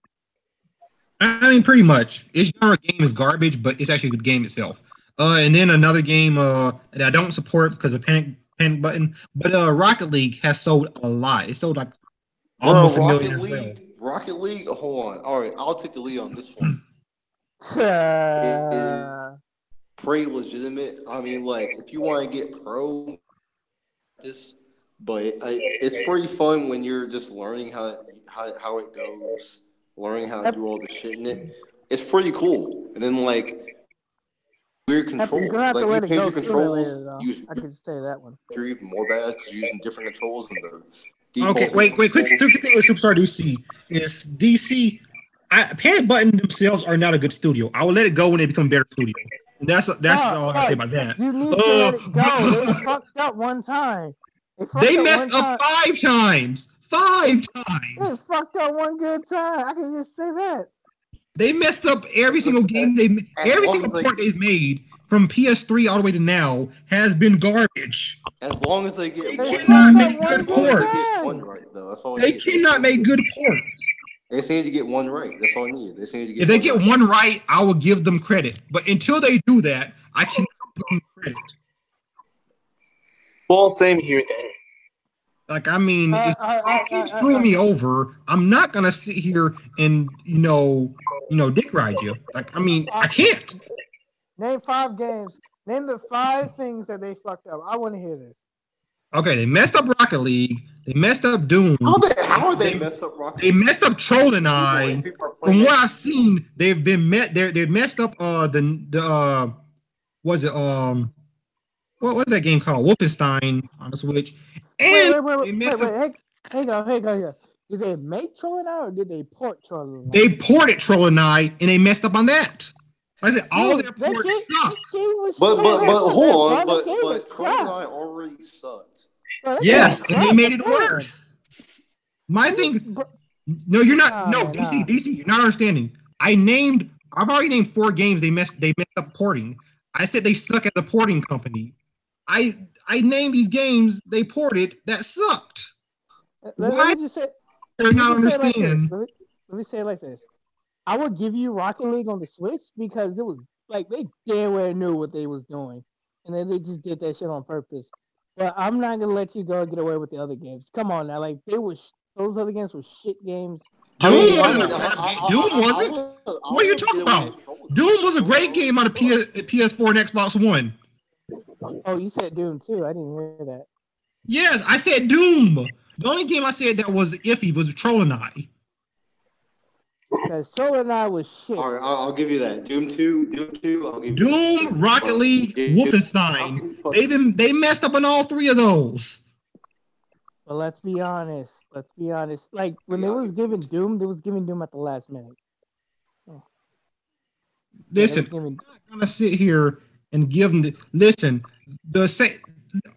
I mean, pretty much. Its genre game is garbage, but it's actually a good game itself. And then another game that I don't support because of panic button, but Rocket League has sold a lot. It sold like almost 1 million. Rocket League. Hold on. All right, I'll take the lead on this one. Pretty legitimate. I mean, like if you want to get pro, but it's pretty fun when you're just learning how it goes, learning how to do all the shit in it. It's pretty cool. And then like weird controls. You're gonna have to let it go controls. I can say that one. You're even more bad because you're using different controls than the. Okay, wait. Quick thing with SuperStar DC is DC Panic Button themselves are not a good studio. I will let it go when they become a better studio. That's all I gotta say about that. You need to let it go. They fucked up one time. They messed up 5 times. 5 times. They fucked up one good time. I can just say that. They messed up every single game every single port they've made from PS3 all the way to now has been garbage. As long as they get they cannot make good ports. They cannot make good ports. They just need to get one right. That's all I need. They just need to get. If they get one right, I will give them credit. But until they do that, I cannot give them credit. Well, same here then. Like, I mean, if it keeps screwing me over, I'm not gonna sit here and dick ride you. Like, I mean, I can't. Name 5 games. Name the 5 things that they fucked up. I want to hear this. Okay, they messed up Rocket League. They messed up Doom. How are they messed up Rocket League? They messed up Troll and I. From what I've seen, they've been they've messed up what was that game called? Wolfenstein on the Switch. And wait. Hang on here. Did they make Troll and I or did they port Troll and I? They ported Troll and I, and they messed up on that. I said all their ports suck. But hold on, but Troll and I already sucked. Yes, and they made it worse. My thing, no, you're not. No, DC, you're not understanding. I've already named 4 games they messed up porting. I said they suck as a porting company. I named these games they ported that sucked. Why? They're not understand. Let me say it like this. I would give you Rocket League on the Switch because it was like they damn well knew what they was doing, and then they just did that shit on purpose. But I'm not gonna let you go and get away with the other games. Come on now, like those other games were shit games. Doom wasn't. What are you talking about? Doom was a great game on the PS4 and Xbox One. Oh, you said Doom too. I didn't hear that. Yes, I said Doom. The only game I said that was iffy was Troll and I. Because Troll and I was shit. All right, I'll give you that. Doom 2. I'll give you Doom, Rocket League, Wolfenstein. They messed up on all 3 of those. But let's be honest. Like when they was giving Doom, they was giving Doom at the last minute. Listen, I'm not gonna sit here and give them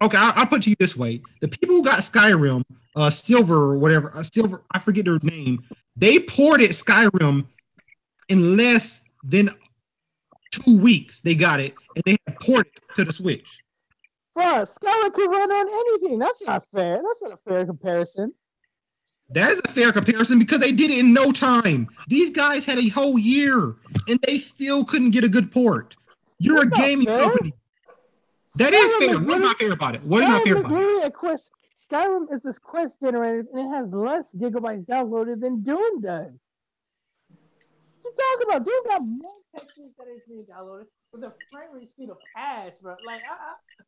okay, I'll put it to you this way: the people who got Skyrim, Silver or whatever, Silver, I forget their name. They ported Skyrim in less than 2 weeks. They got it, and they had ported it to the Switch. Bro, Skyrim could run on anything. That's not fair. That's not a fair comparison. That is a fair comparison because they did it in no time. These guys had a whole year, and they still couldn't get a good port. You're a gaming company. That is fair. What's not fair about it? What is not fair about it? Skyrim is this quest generator, and it has less gigabytes downloaded than Doom does. What you talking about? Doom got more textures that is being downloaded with a frame rate speed of ass, bro. Like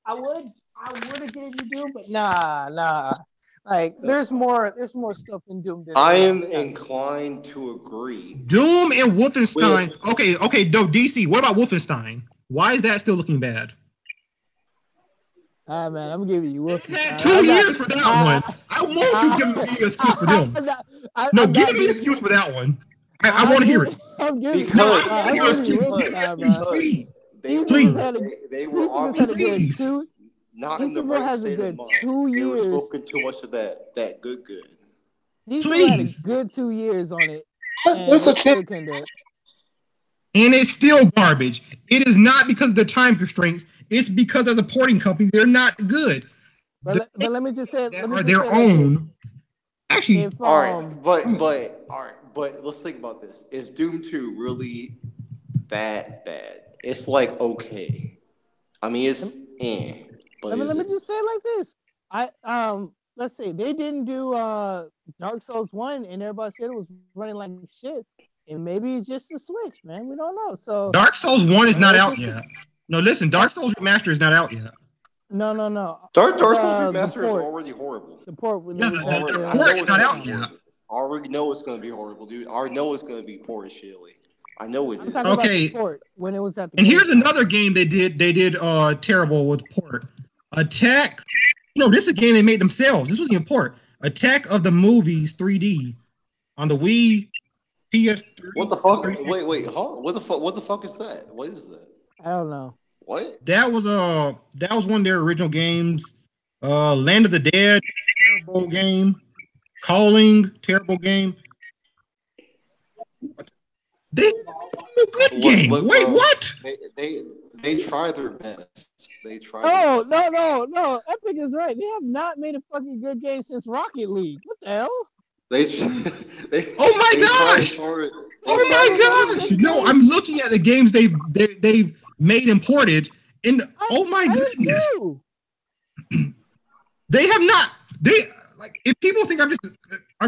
I would have given you Doom, but nah. Like there's more stuff in Doom. I am inclined to agree. Doom and Wolfenstein. Okay, DC. What about Wolfenstein? Why is that still looking bad? All right, man, I'm giving you Wolfenstein. They had 2 years for that one. I want you to give me an excuse for them. No, give me an excuse for that one. I want to hear it. Because they were obviously not in the right state of mind. They were smoking too much of that good. Please. Had a good 2 years on it. There's a chance. And it's still garbage. It is not because of the time constraints. It's because as a porting company, they're not good. But let me just say, their own. Actually, all right, but let's think about this. Is Doom 2 really that bad? It's like okay. I mean, it's But let me just say it like this. Let's say they didn't do Dark Souls 1, and everybody said it was running like shit. And maybe it's just a Switch, man. We don't know. So Dark Souls 1 is not out yet. No, listen, Dark Souls Remaster is not out yet. No. Dark Souls Remaster is already horrible. The port is not out yet. I already know it's going to be horrible, dude. I already know it's going to be poor as shit. I know it is. Okay. When it was at the and here's another game they did terrible with port. Attack. No, this is a game they made themselves. This wasn't a port. Attack of the Movies 3D on the Wii, PS3. What the fuck? Wait, huh? What the fuck is that? What is that? I don't know. What? That was one of their original games. Land of the Dead, terrible game. Calling, terrible game. They a good game. Wait, what? They try their best. They try. No. Epic is right. They have not made a fucking good game since Rocket League. What the hell? Oh my gosh! Oh my gosh! No, I'm looking at the games they've made and ported, and oh my goodness, they have not. They like if people think I'm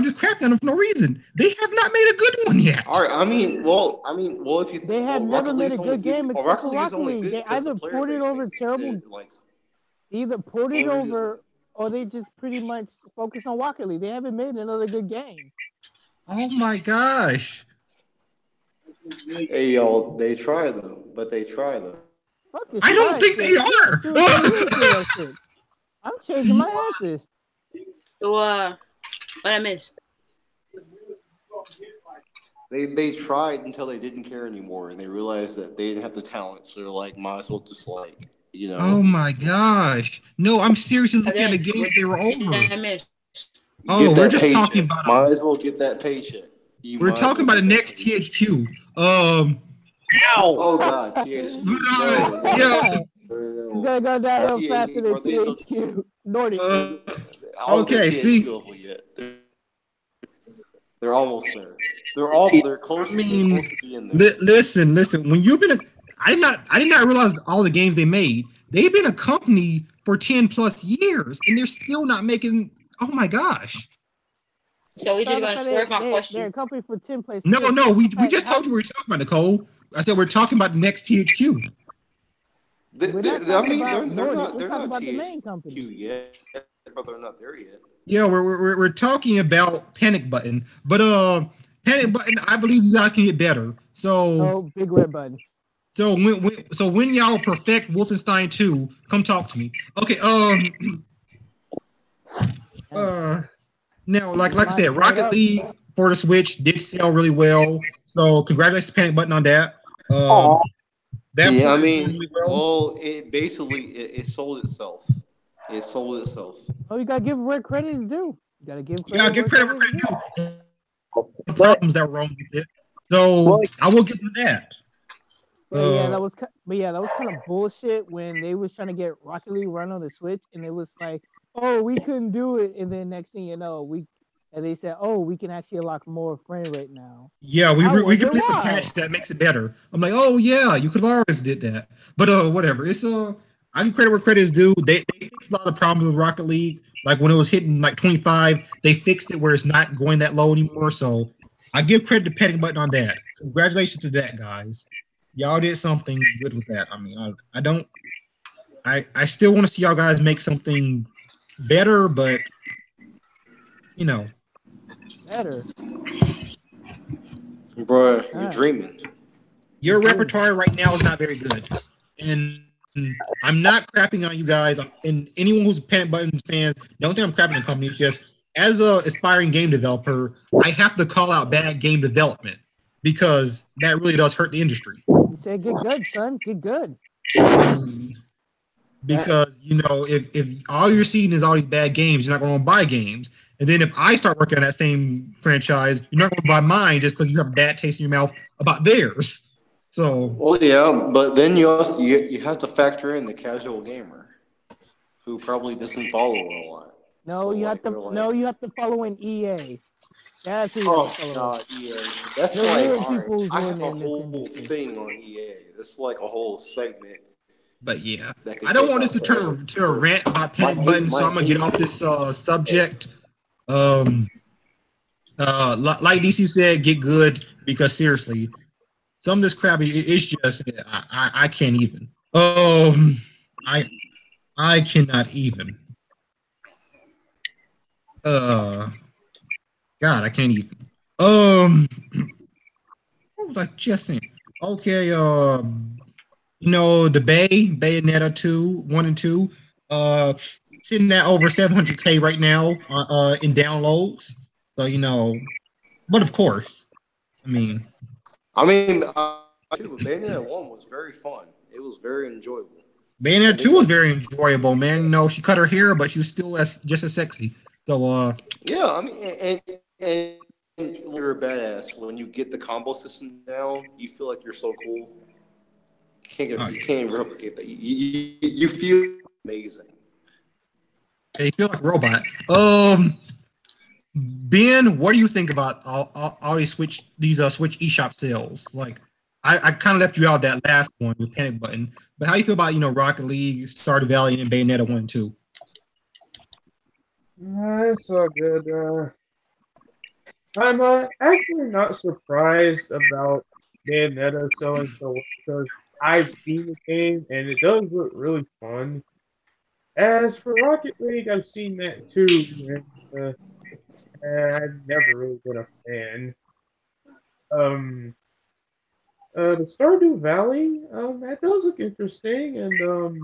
just crapping on them for no reason. They have not made a good one yet. All right, I mean, if you they have never made a good game except for Rocket League. They either ported over terrible, either ported over, or they just pretty much focus on Rocket League. They haven't made another good game. Oh my gosh! Hey yo, they try them, but they try them. I don't think they are. I'm changing my answers. So, what I missed? They tried until they didn't care anymore, and they realized that they didn't have the talent, so they're like, might as well just like, you know. Oh my gosh! No, I'm seriously looking at the games they were over. Oh, we're just talking about. Might as well get that paycheck. We're talking about the next THQ. Ow! Oh god, THQ. Yeah. It's gonna go downhill faster than THQ. Nordic. Okay, see. They're almost there. They're close. I mean, they're close to being there. Listen. When you've been, I did not realize all the games they made. They've been a company for 10 plus years, and they're still not making. Oh my gosh! So we just gonna swerve my question. They're a company for 10 plus. No. We just told you we were talking about, Nicole. I said we're talking about the next THQ. They're not the main company yet, but they're not there yet. Yeah, we're talking about Panic Button, but Panic Button, I believe you guys can get better. So Big Red Button. So when y'all perfect Wolfenstein 2, come talk to me. Okay. Now, like I said, Rocket League for the Switch did sell really well. So congratulations to Panic Button on that. Yeah, I mean, really well, it basically it sold itself. It sold itself. Oh, you gotta give where credit is due. You gotta give credit. Yeah, give credit where credit is due. The problems that were wrong with it. So I will give them that. That was kind of bullshit when they was trying to get Rocket League run on the Switch, and it was like, oh, we couldn't do it, and then next thing you know, they said, oh, we can actually unlock more frame rate now. Yeah, we can put some patch that makes it better. I'm like, oh yeah, you could have always did that. But whatever. It's I give credit where credit is due. They fixed a lot of problems with Rocket League. Like when it was hitting like 25, they fixed it where it's not going that low anymore. So I give credit to Panic Button on that. Congratulations to that, guys. Y'all did something good with that. I mean, I still want to see y'all guys make something better, but you know. Better. Bro, you're dreaming. Your repertoire right now is not very good. And I'm not crapping on you guys. And anyone who's a Panic Buttons fan, don't think I'm crapping on the company. It's just, as an aspiring game developer, I have to call out bad game development because that really does hurt the industry. You said get good, son. Get good. Because, you know, if all you're seeing is all these bad games, you're not going to buy games. And then if I start working on that same franchise, you're not going to buy mine just because you have a bad taste in your mouth about theirs. So, well, yeah, but then you also you have to factor in the casual gamer who probably doesn't follow it a lot. No, so you have to follow in EA. That's who God, EA. That's like I have a whole thing on EA. It's like a whole segment. But yeah, I don't want this to turn to a rant about Panic Buttons, so I'm gonna get off this subject. Like DC said, get good, because seriously, some of this crap it's just I can't even. I cannot even. God, I can't even. What was I just saying? Okay, you know, the Bayonetta 1 and 2, sitting at over 700K right now in downloads. So, you know, but of course, mean, Bayonetta 1 was very fun. It was very enjoyable. Bayonetta 2 was very enjoyable, man. No, she cut her hair, but she was still just as sexy. So, yeah, I mean, and you're a badass when you get the combo system down. You feel like you're so cool. You can't replicate that. You feel amazing. You feel like a robot. Ben, what do you think about all these Switch eShop sales? Like, I kind of left you out that last one with Panic Button, but how do you feel about Rocket League, Stardew Valley, and Bayonetta 1 and 2? That's all good. I'm actually not surprised about Bayonetta selling so well because I've seen the game and it does look really fun. As for Rocket League, I've seen that too, and I've never really been a fan. The Stardew Valley, that does look interesting, and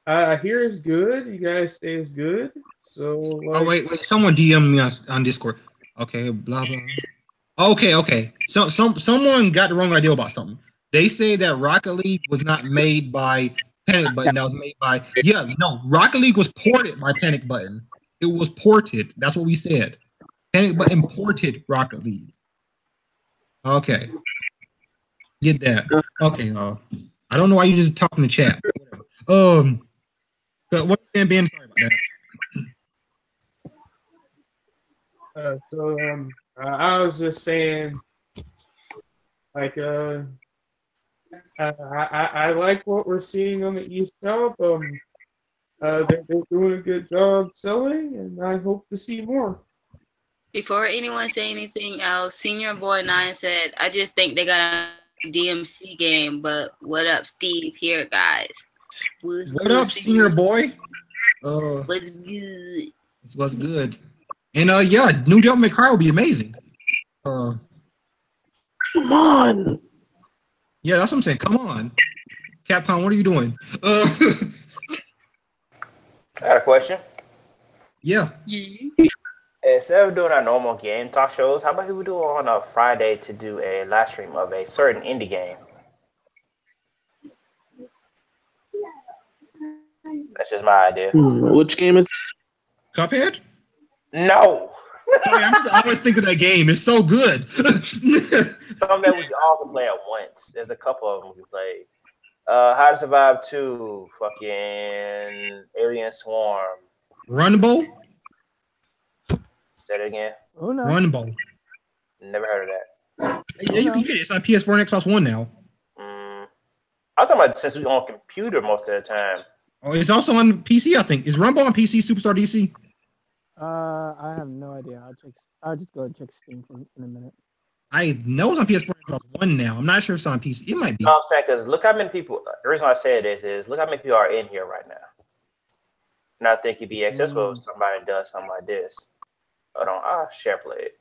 I hear it's good. You guys say it's good, so. Wait! Someone DM me on Discord. Okay, blah blah. Okay. So someone got the wrong idea about something. They say that Rocket League was not made by Panic Button. That was made by Rocket League was ported by Panic Button. It was ported. That's what we said. Panic Button ported Rocket League. Okay. Get that. Okay. I don't know why you just talking in the chat. But what Ben? Sorry about that. I was just saying, like, I like what we're seeing on the eShop. They're doing a good job selling, and I hope to see more. Before anyone say anything else, Senior Boy 9 said, I just think they got a DMC game, but what up, Steve? Here, guys. What up, Senior Boy? What's good? What's good? And new Devil May Cry will be amazing. Come on. Yeah, that's what I'm saying. Come on. Capcom, what are you doing? I got a question. Yeah. Instead of doing our normal game talk shows, how about we do on a Friday to do a live stream of a certain indie game? That's just my idea. Which game is Cuphead? No. Sorry, I'm just always thinking of that game. It's so good. Something that we all can play at once. There's a couple of them we played. How to Survive 2, fucking Alien Swarm. Runbow? Say it again. Oh no. Runbow. Never heard of that. Yeah, you can get it. It's on PS4 and Xbox One now. I'm talking about since we on computer most of the time. Oh, it's also on PC, I think. Is Runbow on PC, Superstar DC? I have no idea. I'll just go and check Steam in a minute. I know it's on PS4 and Xbox One now. I'm not sure if it's on PC. It might be. No, I'm saying because look how many people. The reason I say this is look how many people are in here right now. And I think it'd be accessible if somebody does something like this. Hold on, I'll share play it.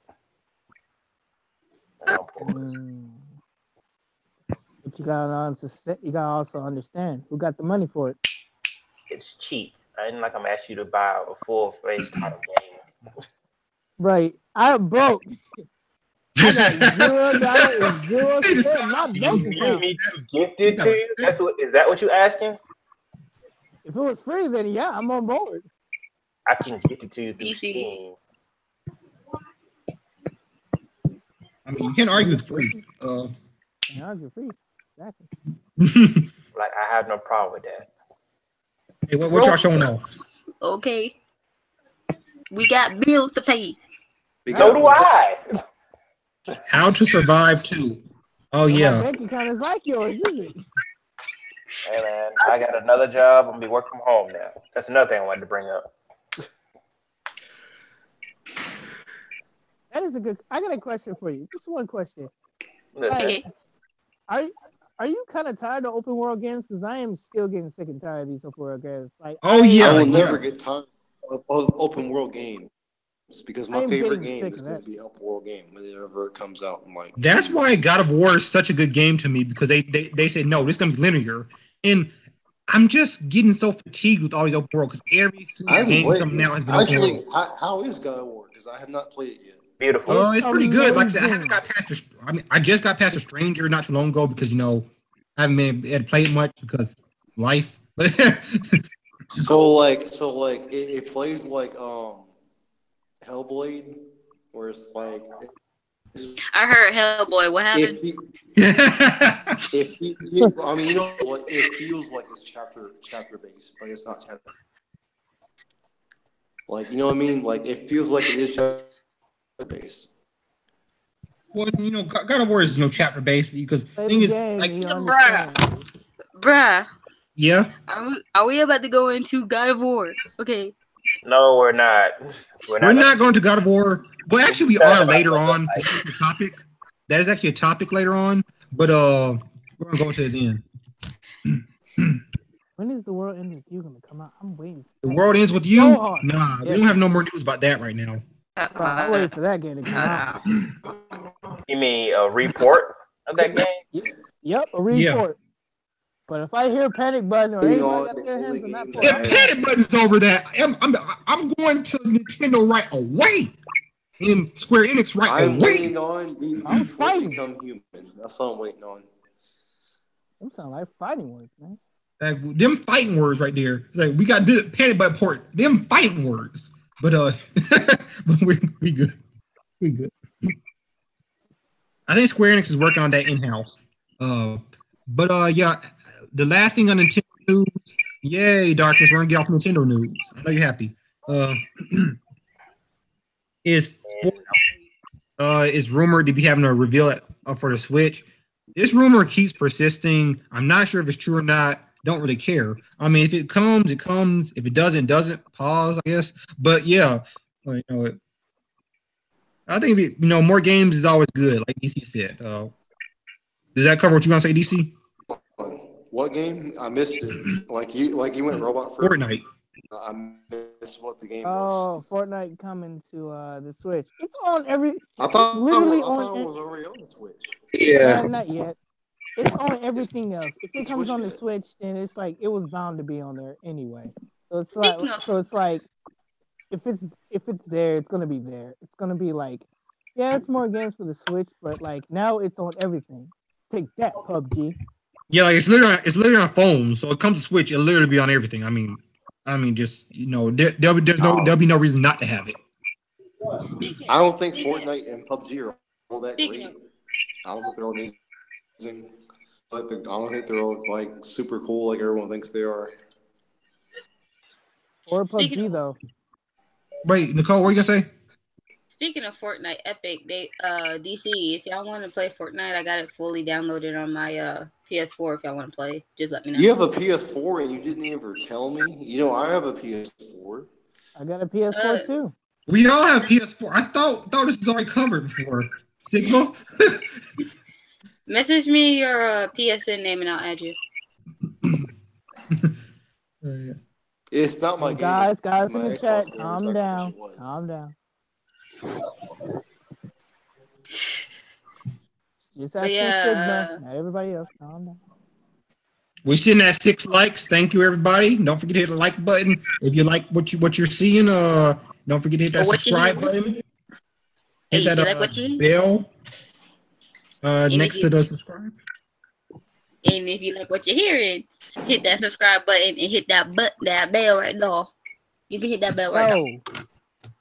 But you gotta also understand who got the money for it. It's cheap. I didn't like I'm asking you to buy a full-fledged title game. Right. I'm broke. I got $0 in my bank account. You need to gift it to you? Is that what you're asking? If it was free, then yeah, I'm on board. I can gift it to you through Steam. I mean, you can't argue with free. Can't argue free. Exactly. Like, I have no problem with that. Hey, what y'all showing off? Okay. We got bills to pay. So do I. How to Survive 2. Oh, yeah. My bank account is like yours, isn't it? Hey, man, I got another job. I'm going to be working from home now. That's another thing I wanted to bring up. That is a good. I got a question for you. Just one question. Like, are you kind of tired of open world games? Because I am still getting sick and tired of these open world games. Like, I will never get tired of open world games because my favorite game is going to be an open world game whenever it comes out. I'm like, that's why God of War is such a good game to me because they said no, this is going to be linear, and I'm just getting so fatigued with all these open world because every single game coming out has been open world. How is God of War? Because I have not played it yet. Beautiful. Oh, it's pretty good. Like I said, I just got past a stranger not too long ago because I haven't been able to play it much because life. So it plays like Hellblade, where it's like. I heard Hellboy. What happened? It feels like it's chapter based, but it's not chapter. Like, you know what I mean? Like, it feels like it is chapter based. Well, God of War is chapter based because the thing is like, bruh. Yeah. Are we about to go into God of War? Okay. No, we're not. We're not going to God of War. Well, actually, we are later on. The topic. That is actually a topic later on, but we're gonna go to it then. When is The World Ends With You gonna come out? I'm waiting. The World Ends With You? Nah, we don't have no more news about that right now. I'm waiting for that game to come out. You mean a report of that game? Yep, a report. Yeah. But if I hear Panic Button or anybody got their hands on that port, if Panic Button's over that, I'm going to Nintendo right away. And Square Enix right away. I'm waiting on Detroit to become human. That's all I'm waiting on. Them sound like fighting words, man. Like, them fighting words right there. It's like, we got the Panic Button port. Them fighting words. But but we good. We good. I think Square Enix is working on that in-house. Yeah, the last thing on Nintendo news. Yay, Darkness, we're gonna get off Nintendo news. I know you're happy. Is rumored to be having a reveal for the Switch. This rumor keeps persisting. I'm not sure if it's true or not. Don't really care. I mean, if it comes, it comes. If it doesn't, pause, I guess. But yeah, I think more games is always good, like DC said. Does that cover what you want to say, DC? What game? I missed it. Like you went robot for Fortnite. I missed what the game was. Oh, Fortnite coming to the Switch. It's on every. I thought it was already on the Switch. Yeah. Not yet. It's on everything else. If it comes on the Switch, then it's like it was bound to be on there anyway. So it's like if it's there, it's gonna be there. It's gonna be like, yeah, it's more games for the Switch, but like now it's on everything. Take that, PUBG. Yeah, like it's literally on phone, so it comes to Switch. It'll literally be on everything. I mean, just there'll be no reason not to have it. I don't think Fortnite and PUBG are all that great. I don't think they're all amazing. I don't think they're all like super cool like everyone thinks they are. Or PUBG though. Wait, Nicole, what are you gonna say? Speaking of Fortnite, Epic, DC, if y'all want to play Fortnite, I got it fully downloaded on my PS4. If y'all want to play, just let me know. You have a PS4 and you didn't even tell me? I have a PS4. I got a PS4 too. We all have PS4. I thought this was already covered before. Sigma? Message me your PSN name and I'll add you. It's not my game. Guys in the chat, calm down. Just asking Sigma, not everybody else. Calm down. We're sitting at 6 likes. Thank you, everybody. Don't forget to hit the like button if you like what you're seeing. Don't forget to hit that subscribe button. Hit that bell next to the subscribe. And if you like what you're hearing, hit that subscribe button and hit that bell right now. You can hit that bell right now.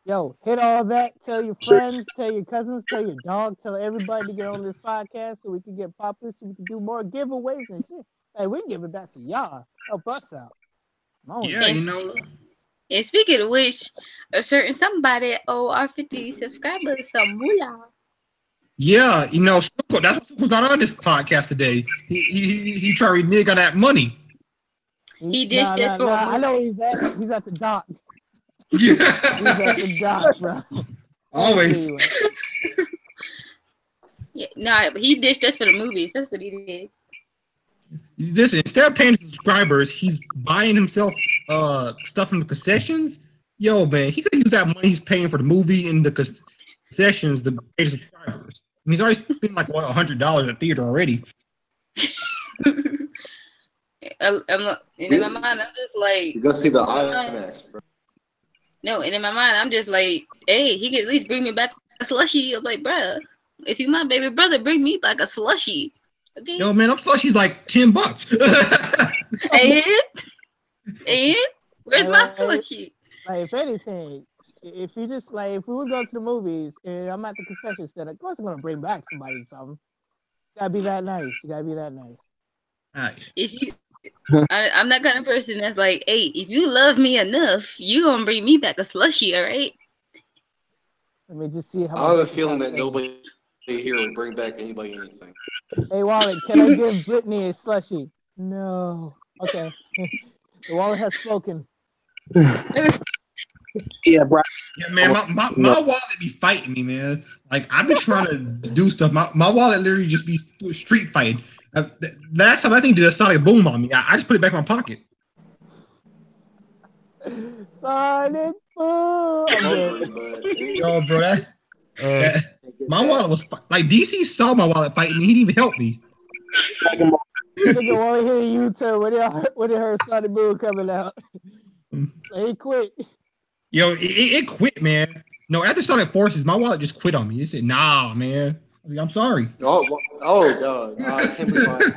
Yo, hit all that. Tell your friends, tell your cousins, tell your dog, tell everybody to get on this podcast so we can get popular, so we can do more giveaways and shit. Hey, we can give it back to y'all. Help us out. And speaking of which, a certain somebody owe our 50 subscribers some moolah. Yeah, that's what's not on this podcast today. He tried to renege on that money. He dished this for I know he's at. He's at the dock. Yeah. He's at the dock, bro. Always. Yeah, but he dished us for the movies. That's what he did. Listen, instead of paying subscribers, he's buying himself stuff from the concessions. Yo, man, he could use that money he's paying for the movie and the concessions to pay the subscribers. I mean, he's already spent like $100 at the theater already. In my mind, I'm just like, you go see the IMAX, bro. No, and in my mind, I'm just like, hey, he could at least bring me back slushie. I'm like, bruh, if you my baby brother, bring me back a slushie. Okay. Yo, man, I'm slushie's like $10. And where's my slushie? Like, if anything, if you just like, if we would go to the movies and I'm at the concession stand, of course I'm gonna bring back somebody or something. You gotta be that nice. You gotta be that nice. Right. If you, I'm that kind of person that's like, hey, if you love me enough, you gonna bring me back a slushie, all right? Let me just see how. I have a feeling that nobody here would bring back anybody anything. Hey, Wallet, can I give Brittany a slushie? No. Okay. The Wallet has spoken. Yeah, bro. Yeah, man, my wallet be fighting me, man. Like, I be trying to do stuff. My wallet literally just be street fighting. Last time I think did a sonic boom on me. I just put it back in my pocket. Sonic boom. Yo, bro, that my wallet was like DC saw my wallet fighting me. He didn't even help me. Nigga won't hear you turn when they heard Sonic boom coming out. He quit. Yo, it quit, man. No, after Sonic Forces, my wallet just quit on me. It said, "Nah, man. I'm sorry." God! I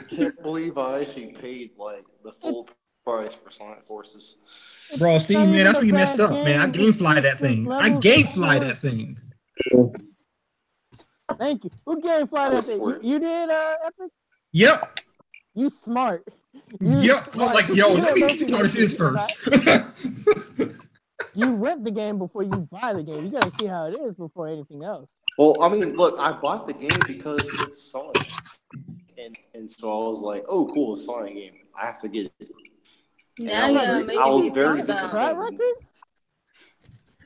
can't believe I actually paid like the full price for Sonic Forces. Bro, see, man, that's where you messed up, man. I gamefly that thing. Thank you. Who gamefly that thing? You did, Epic? Yep. You smart. Yep. I'm like, yo, let me see how this is first. You rent the game before you buy the game. You gotta see how it is before anything else. Well, I mean, look, I bought the game because it's Sonic, and so I was like, "Oh, cool, it's a Sonic game. I have to get it." Now I was very disappointed.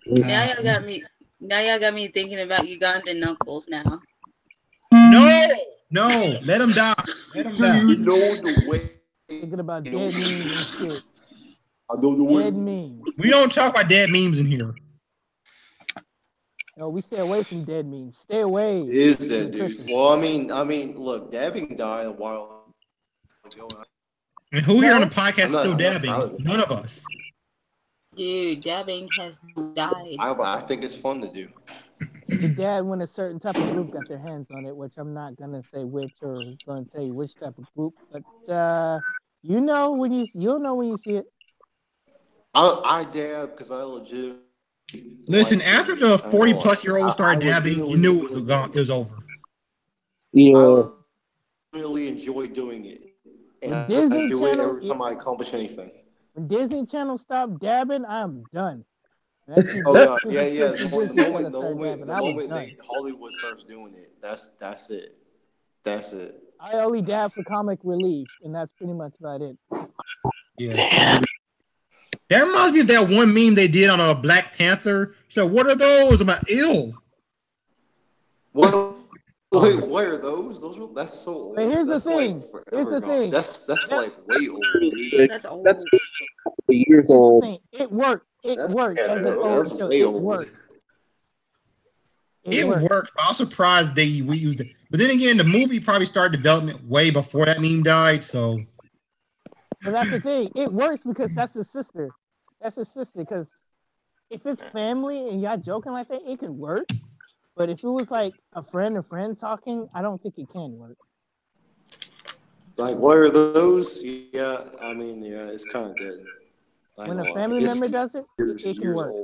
Now y'all got me thinking about Ugandan Knuckles now. No, let him die. Let him die. You know the way. Thinking about dead memes and shit. I know the way. Dead memes. We don't talk about dead memes in here. No, we stay away from dead memes. Stay away. Is that dude? Well, I mean, look, dabbing died a while ago. And who here on the podcast is still dabbing? None of us. Dude, dabbing has died. I think it's fun to do. The dad when a certain type of group got their hands on it, which I'm not gonna say which or gonna tell you which type of group, but you'll know when you see it. I dab because I legit. Listen, after the 40-plus-year-old started dabbing, you knew it was over. Yeah. I really enjoy doing it, and I do it every time I accomplish anything. When Disney Channel stopped dabbing, I'm done. Yeah. The moment Hollywood starts doing it, that's it. That's it. I only dab for comic relief, and that's pretty much about it. Yeah. Damn. That reminds me of that one meme they did on a Black Panther. So what are those? I'm ill. Wait, what are those? That's so old. But here's the thing. That's like way old. That's old. That's years old. It worked. It worked. It worked. I'm surprised we used it. But then again, the movie probably started development way before that meme died. So. But that's the thing. It works because that's his sister. Because if it's family and y'all joking like that, it can work. But if it was like a friend talking, I don't think it can work. Like, what are those? Yeah, I mean, it's kind of dead. When a family member does it, it can work.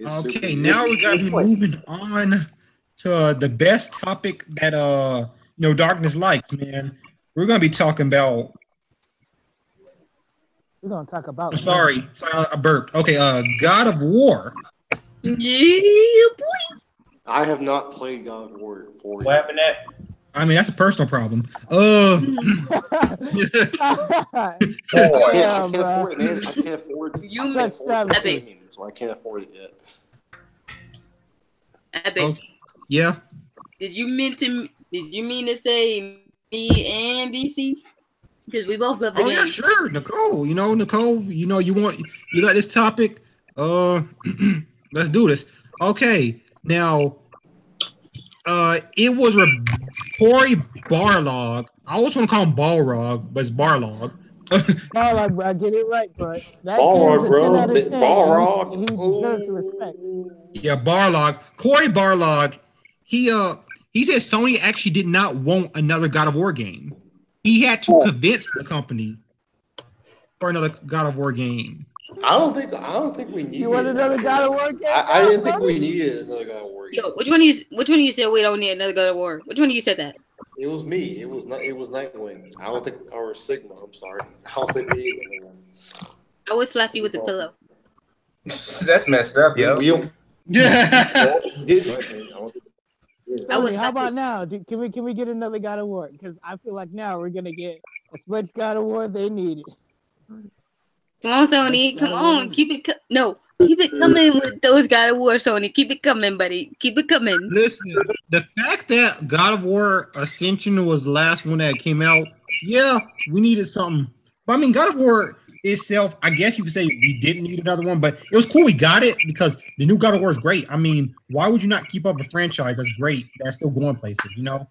Okay, now we got to be moving on to the best topic that Darkness likes, man. We're gonna be talking about. We're gonna talk about. Sorry, I burped. Okay, God of War. Yeah, boy. I have not played God of War 4 What happened at? I mean, that's a personal problem. I can't afford it, man. I can't afford it. So I can't afford it yet. Epic. Oh, yeah. Did you mean to say me and DC? Because we both love the game. Yeah, sure, Nicole. You got this topic. Let's do this. Okay, now, it was Corey Barlog. I always want to call him Balrog, but it's Barlog. Balrog, I get it right, but that Balrog, bro. Balrog. He deserves the respect. Yeah, Barlog. Corey Barlog. he said Sony actually did not want another God of War game. He had to convince the company for another God of War game. I don't think we need. You want another God of War game? I didn't think we needed another God of War game. Yo, which one you said we don't need another God of War? Which one of you said that? It was me. It was Nightwing. I don't think, or Sigma. I'm sorry. I don't think we need another one. I would slap you with the pillow. That's messed up, yo. Yeah. How about now? Can we get another God of War? Because I feel like now we're gonna get as much God of War they needed. Come on, Sony. Come on. Keep it coming with those God of War, Sony. Keep it coming, buddy. Keep it coming. Listen, the fact that God of War Ascension was the last one that came out, yeah, we needed something. But I mean, God of War itself, I guess you could say we didn't need another one, but it was cool we got it because the new God of War is great. I mean, why would you not keep up a franchise that's great, that's still going places, you know?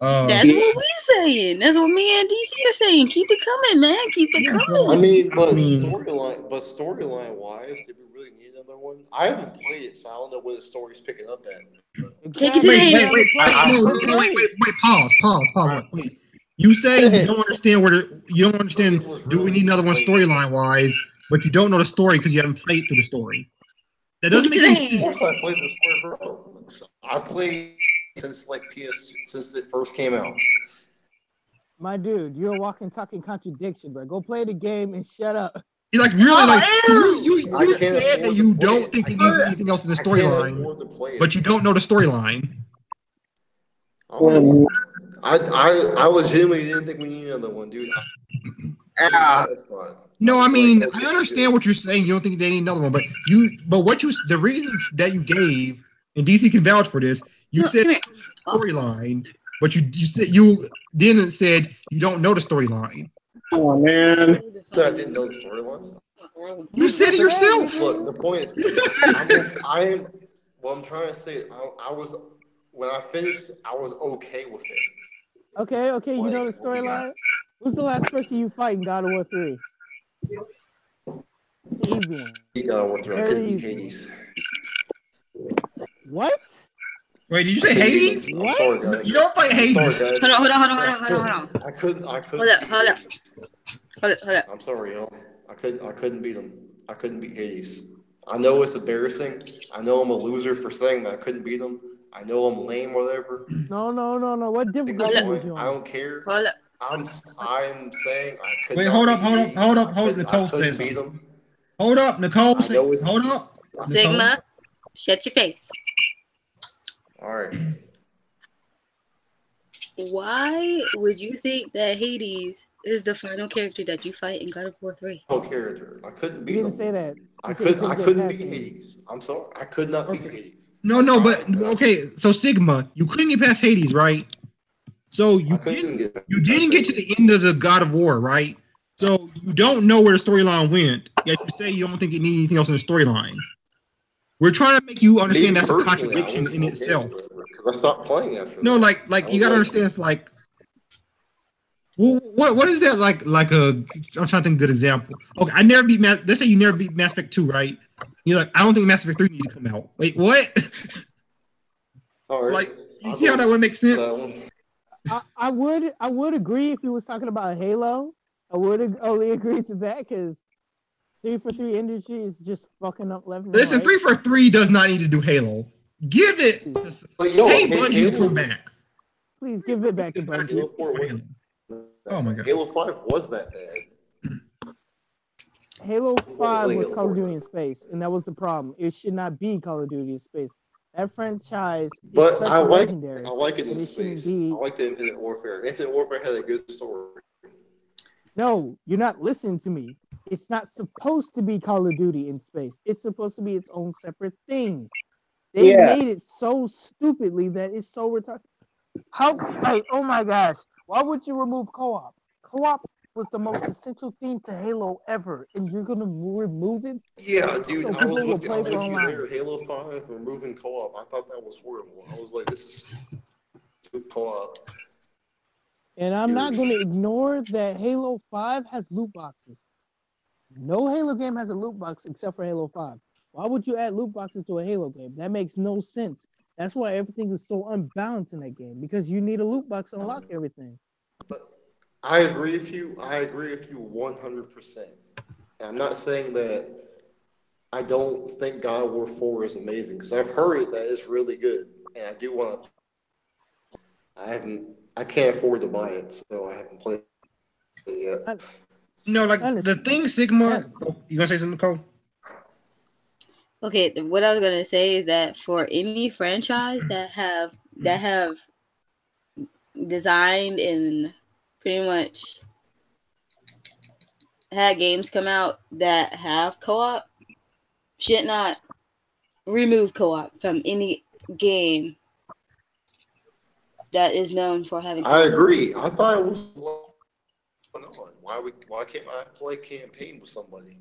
That's what we're saying. That's what me and DC are saying. Keep it coming, man. Keep it coming. I mean, storyline wise, did we really need another one? I haven't played it, so I don't know where the story's picking up at. Take it to the hand. Wait, pause. Wait. You say you don't understand do we need another one storyline wise, but you don't know the story because you haven't played through the story. That doesn't make any sense. Of course I played the story, bro. I played since since it first came out. My dude, you're a walking, talking contradiction, bro. Go play the game and shut up. You're like, really? Like, you said that you don't think it needs anything else in the storyline, but you don't know the storyline. I legitimately didn't think we needed another one, dude. No, I mean, I understand what you're saying. You don't think they need another one, but the reason that you gave, and DC can vouch for this, you said storyline, but you didn't said you don't know the storyline. Oh man! So I didn't know the storyline. You said it yourself. Look, the point is, what I'm trying to say, I was when I finished, I was okay with it. Okay, you know the storyline? Who's the last person you fight in God of War 3? Easy one. God of War 3, I couldn't beat Hades. What? Wait, did you say Hades? What? I'm sorry, guys. You don't fight Hades. Hold on. I couldn't. Hold up. I'm sorry, yo. I couldn't beat him. I couldn't beat Hades. I know it's embarrassing. I know I'm a loser for saying that I couldn't beat him. I know I'm lame or whatever. No. What difficulty was you on? I don't care. Hold up. I'm saying I couldn't. Wait, hold up. Nicole said beat him. Hold up, Nicole. Hold up. Sigma, shut your face. All right. Why would you think that Hades is the final character that you fight in God of War 3? No character. I couldn't beat him. You didn't say that. I couldn't beat Hades. I'm sorry. I could not beat Hades. No, but okay. So Sigma, you couldn't get past Hades, right? So you didn't get to the end of the God of War, right? So you don't know where the storyline went. Yet you say you don't think it needs anything else in the storyline. We're trying to make you understand that's a contradiction in itself. Because I stopped playing after. No, like you gotta understand. It's like, well, what is that like? Like I'm trying to think of a good example. Okay, I never beat Let's say you never beat Mass Effect 2, right? You're like, I don't think Mass Effect 3 needs to come out. Wait, what? All right. Like, you see how that would make sense? I would agree if he was talking about Halo. I would only agree to that because 343 Industry is just fucking up left. Listen, right. 343 does not need to do Halo. Give it. Hey, Bungie, come back. Please give it back to Bungie. Oh my god. Halo 5 was that bad. Halo 5 was Call of Duty in space, and that was the problem. It should not be Call of Duty in space. That franchise is such legendary. I like it in space. I like the Infinite Warfare. Infinite Warfare had a good story. No, you're not listening to me. It's not supposed to be Call of Duty in space. It's supposed to be its own separate thing. They made it so stupidly that it's so retarded. Oh my gosh. Why would you remove co-op? Co-op was the most essential thing to Halo ever, and you're gonna remove it? Yeah, dude, so I was with you there. Halo 5 removing co-op. I thought that was horrible. I was like, this is co-op. And I'm not gonna ignore that Halo 5 has loot boxes. No Halo game has a loot box except for Halo 5. Why would you add loot boxes to a Halo game? That makes no sense. That's why everything is so unbalanced in that game, because you need a loot box to unlock everything. But I agree with you. I agree with you 100%. I'm not saying that I don't think God of War 4 is amazing, because I've heard that it's really good, and I do want to. I can't afford to buy it, so I haven't played it yet. No, like the thing, Sigma. You gonna say something, Nicole? Okay, what I was gonna say is that for any franchise that have designed and pretty much had games come out that have co-op, should not remove co-op from any game that is known for having co-op. I agree. I thought it was why can't I play campaign with somebody?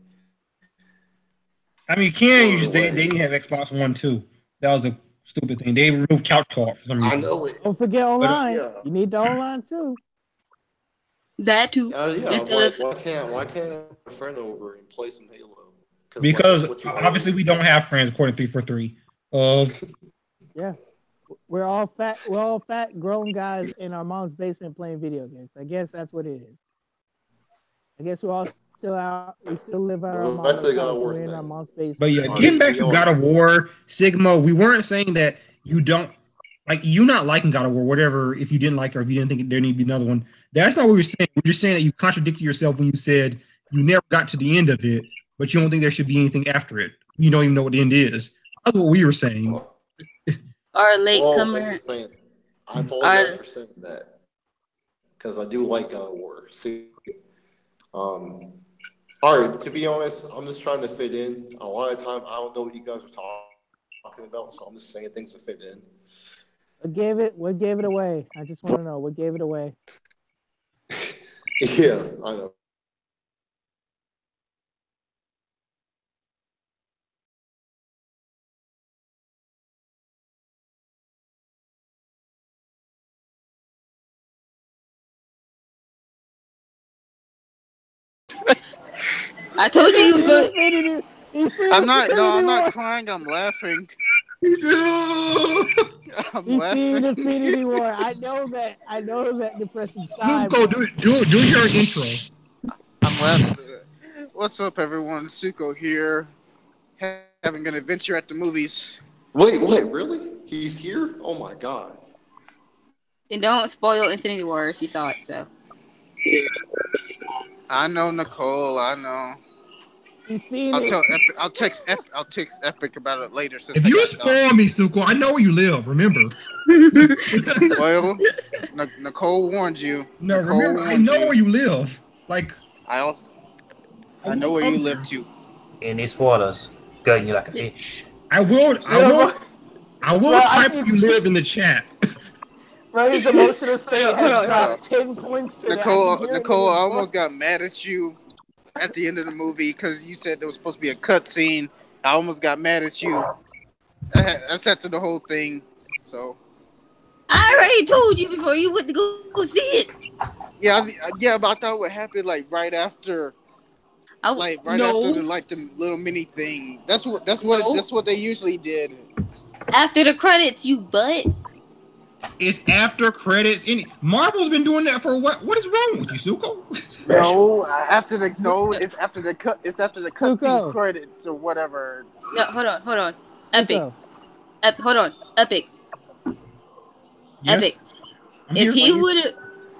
I mean, you can. They didn't have Xbox One too. That was a stupid thing. They removed couch co-op for some reason. I know it. Don't forget online. You need the online too. That too. Why can't a friend over and play some Halo? Because obviously we don't have friends, according to 343. Yeah, we're all fat grown guys in our mom's basement playing video games. I guess that's what it is. I guess we're all still out. We still live in our mom's house. We're in our mom's basement. But yeah, getting back to God of War, Sigma, we weren't saying that you don't like you not liking God of War, whatever. If you didn't like or if you didn't think there needed to be another one, that's not what we were saying. We're just saying that you contradicted yourself when you said you never got to the end of it, but you don't think there should be anything after it. You don't even know what the end is. That's what we were saying. Our latecomer. I apologize for saying that because I do like God of War. See, all right. To be honest, I'm just trying to fit in. A lot of time, I don't know what you guys are talking about, so I'm just saying things to fit in. What gave it away? I just want to know what gave it away. Yeah, I know. I told you was good. I'm not crying. I'm laughing. I'm laughing. Infinity War. I know that depressing side. Suko, do your intro. I'm laughing. What's up, everyone? Suko here, having an adventure at the movies. Wait, really? He's here? Oh my god! And don't spoil Infinity War if you saw it. So. I know, Nicole. I know. I'll text Epic about it later. If you spoil me, Suko, I know where you live. Remember. Well, Nicole warned you. No, remember, I know where you live. Like I know where you live too. In these waters, gutting you like a fish. I will type where you live in the chat. Right, his emotional state has dropped 10 points to Nicole, I almost got mad at you at the end of the movie because you said there was supposed to be a cut scene. I almost got mad at you. I sat through the whole thing, so. I already told you before you went to go see it. Yeah, but I thought it would happen like right after. After the little mini thing. That's what they usually did. After the credits, you butt. It's after credits. Marvel's been doing that for what? What is wrong with you, Suko? It's after the cut. It's after the cutscene credits or whatever. No, hold on. Epic. Hold on. Epic. Yes? Epic.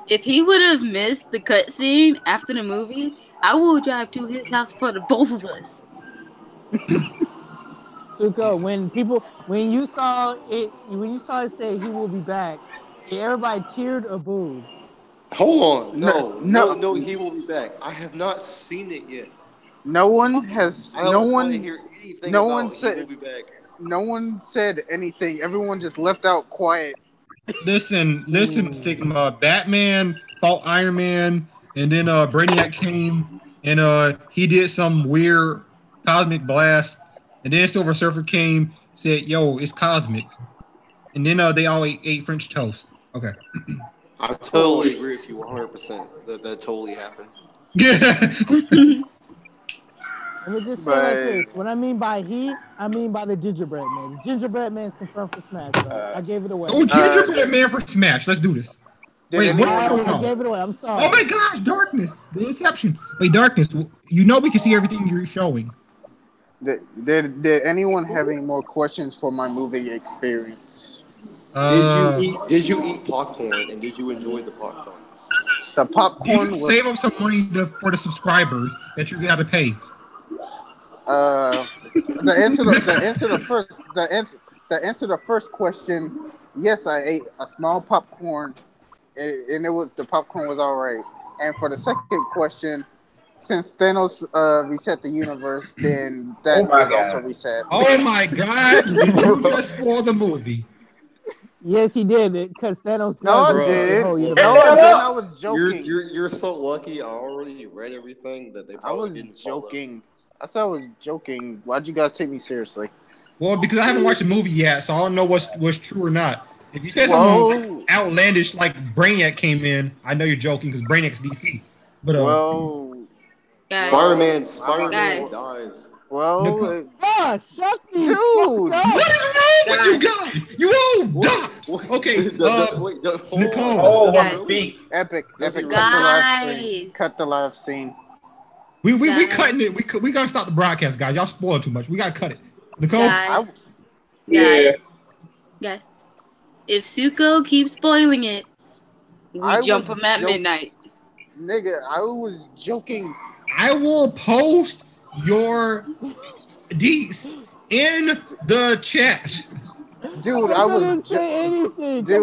If he would have missed the cutscene after the movie, I will drive to his house for the both of us. Suko, when you saw it say he will be back, everybody cheered or booed? Hold on, no, he will be back. I have not seen it yet. No one said he will be back. No one said anything. Everyone just left out quiet. Listen, Sigma. Batman fought Iron Man, and then Brainiac came, and he did some weird cosmic blast. And then Silver Surfer came, said, "Yo, it's cosmic." And then they all ate French toast. Okay. I totally agree with you 100%. That totally happened. Yeah. Let me just say like this. What I mean by heat, I mean by the gingerbread man. The gingerbread man's confirmed for Smash, so I gave it away. Oh, gingerbread man for Smash. Let's do this. Wait, what are you showing I gave it away. I'm sorry. Oh my gosh, darkness. The Inception. Wait, darkness. You know we can see everything you're showing. Did anyone have any more questions for my movie experience? Did you eat popcorn and did you enjoy the popcorn? The popcorn was... save up some money for the subscribers that you're gonna have to pay. The answer to the first question, yes, I ate a small popcorn, and the popcorn was all right. And for the second question, since Thanos reset the universe, then that was also reset. Oh my God! You just spoiled the movie. Yes, he did it because Thanos. No, I didn't. No, I didn't. I was joking. You're so lucky. I already read everything that they probably didn't. Joking. I said I was joking. Why'd you guys take me seriously? Well, because I haven't watched the movie yet, so I don't know what's true or not. If you said something outlandish like Brainiac came in, I know you're joking because Brainiac's DC. But Spider-Man dies. Well, shut the dude, what is wrong with you guys? You all die. Okay, Nicole, speak. Epic, cut the live scene. We cutting it. We gotta stop the broadcast, guys. Y'all spoiled too much. We gotta cut it. Nicole, guys. If Suko keeps spoiling it, we jump him at midnight. Nigga, I was joking. I will post your deets in the chat. Dude, I was say anything. Dude,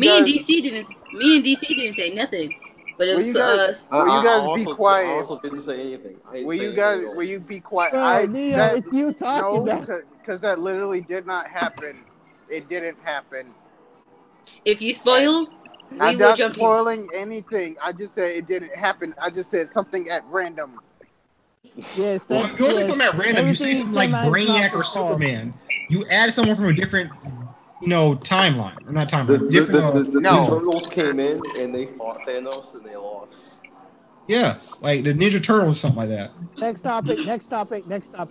me and DC didn't say nothing. But it was for us. Will you guys be quiet? I also didn't say anything. Will you be quiet? It's you talking. No, because that literally did not happen. It didn't happen. If you spoil, I'm not spoiling anything. I just said it didn't happen. I just said something at random. Yes. You don't say something at random. You say something like Brainiac or Superman. You add someone from a different, timeline or not timeline. The Turtles came in and they fought Thanos and they lost. Yes, like the Ninja Turtles or something like that. Next topic. Next topic. Thank you,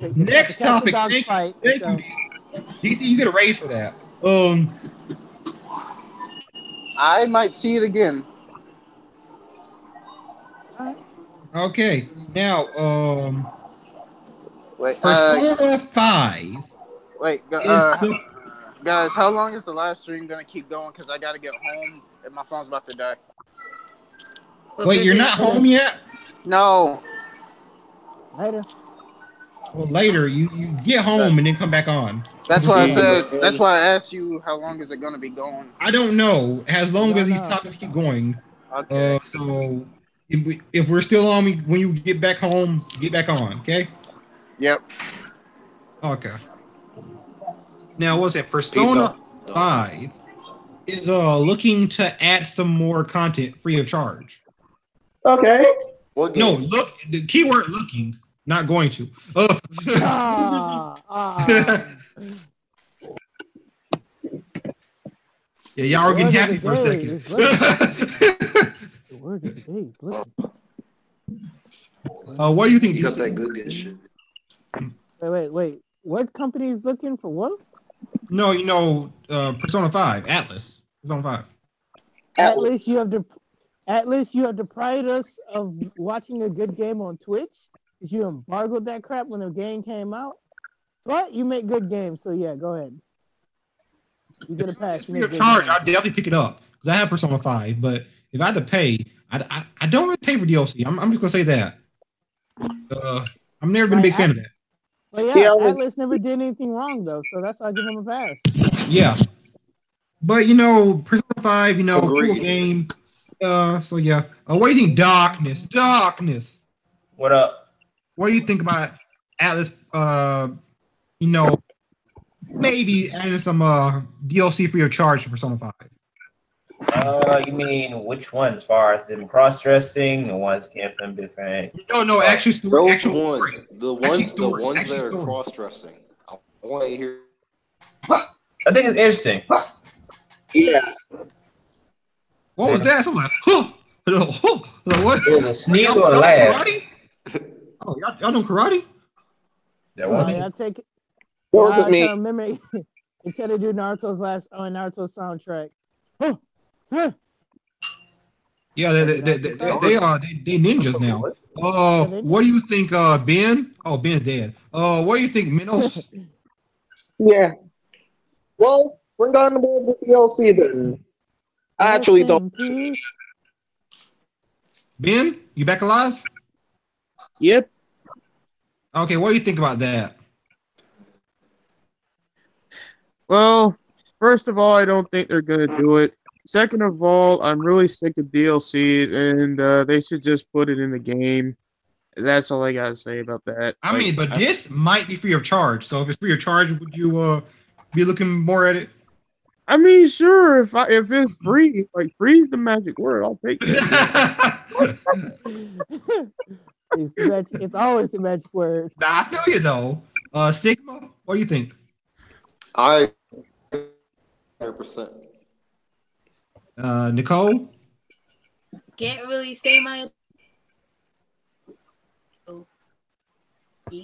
DC. You get a raise for that. I might see it again. Okay, now wait, Persona 5. Wait, guys, how long is the live stream gonna keep going? Because I gotta get home and my phone's about to die. Wait, you're not home yet? No. Later. Well, later you get home and then come back on. That's why I said. That's why I asked you how long is it gonna be going. I don't know. As long as these topics keep going. Okay. So if we're still on, when you get back home, get back on. Okay. Yep. Okay. Now, what's that? Persona 5 is looking to add some more content free of charge. Okay. No, look. The keyword looking. Not going to. Yeah, y'all are getting happy for a second. The word of the day is looking. What do you think? You got that good shit. Wait. What company is looking for what? No, Persona 5, Atlas. Persona 5. Atlas, you have deprived us of watching a good game on Twitch. Because you embargoed that crap when the game came out. But you make good games, so yeah, go ahead. You get a pass. Free of charge, I'll definitely pick it up. Because I have Persona 5, but if I had to pay, I don't really pay for DLC. I'm just going to say that. I've never been a big fan of that. Well, yeah, Atlas never did anything wrong, though, so that's why I give him a pass. Yeah. But, Persona 5, cool game. So, yeah. What do you think, Darkness? What up? What do you think about Atlas, maybe adding some DLC free of charge for Persona 5? You mean which one? As far as them cross-dressing, the ones came from different... No, actually, the ones that are cross-dressing. I want to hear... I think it's interesting. Yeah. What was that? I'm like, what? It was a sneeze or a laugh. Oh, y'all know karate? That was I take it. That wasn't me. I remember they tried to do Naruto's Naruto's soundtrack. Yeah, they are ninjas now. What do you think, Ben? Oh, Ben's dead. What do you think, Minos? Yeah. Well, bring on the board with DLC then. I actually don't. Ben, you back alive? Yep. Okay, what do you think about that? Well, first of all, I don't think they're gonna do it. Second of all, I'm really sick of DLC, and they should just put it in the game. That's all I gotta say about that. I mean, but this might be free of charge. So if it's free of charge, would you be looking more at it? I mean, sure. If it's free, like free's the magic word. I'll take it. It's always the magic word. Nah, I feel you though. Sigma, what do you think? I 100%. Nicole? Can't really say my.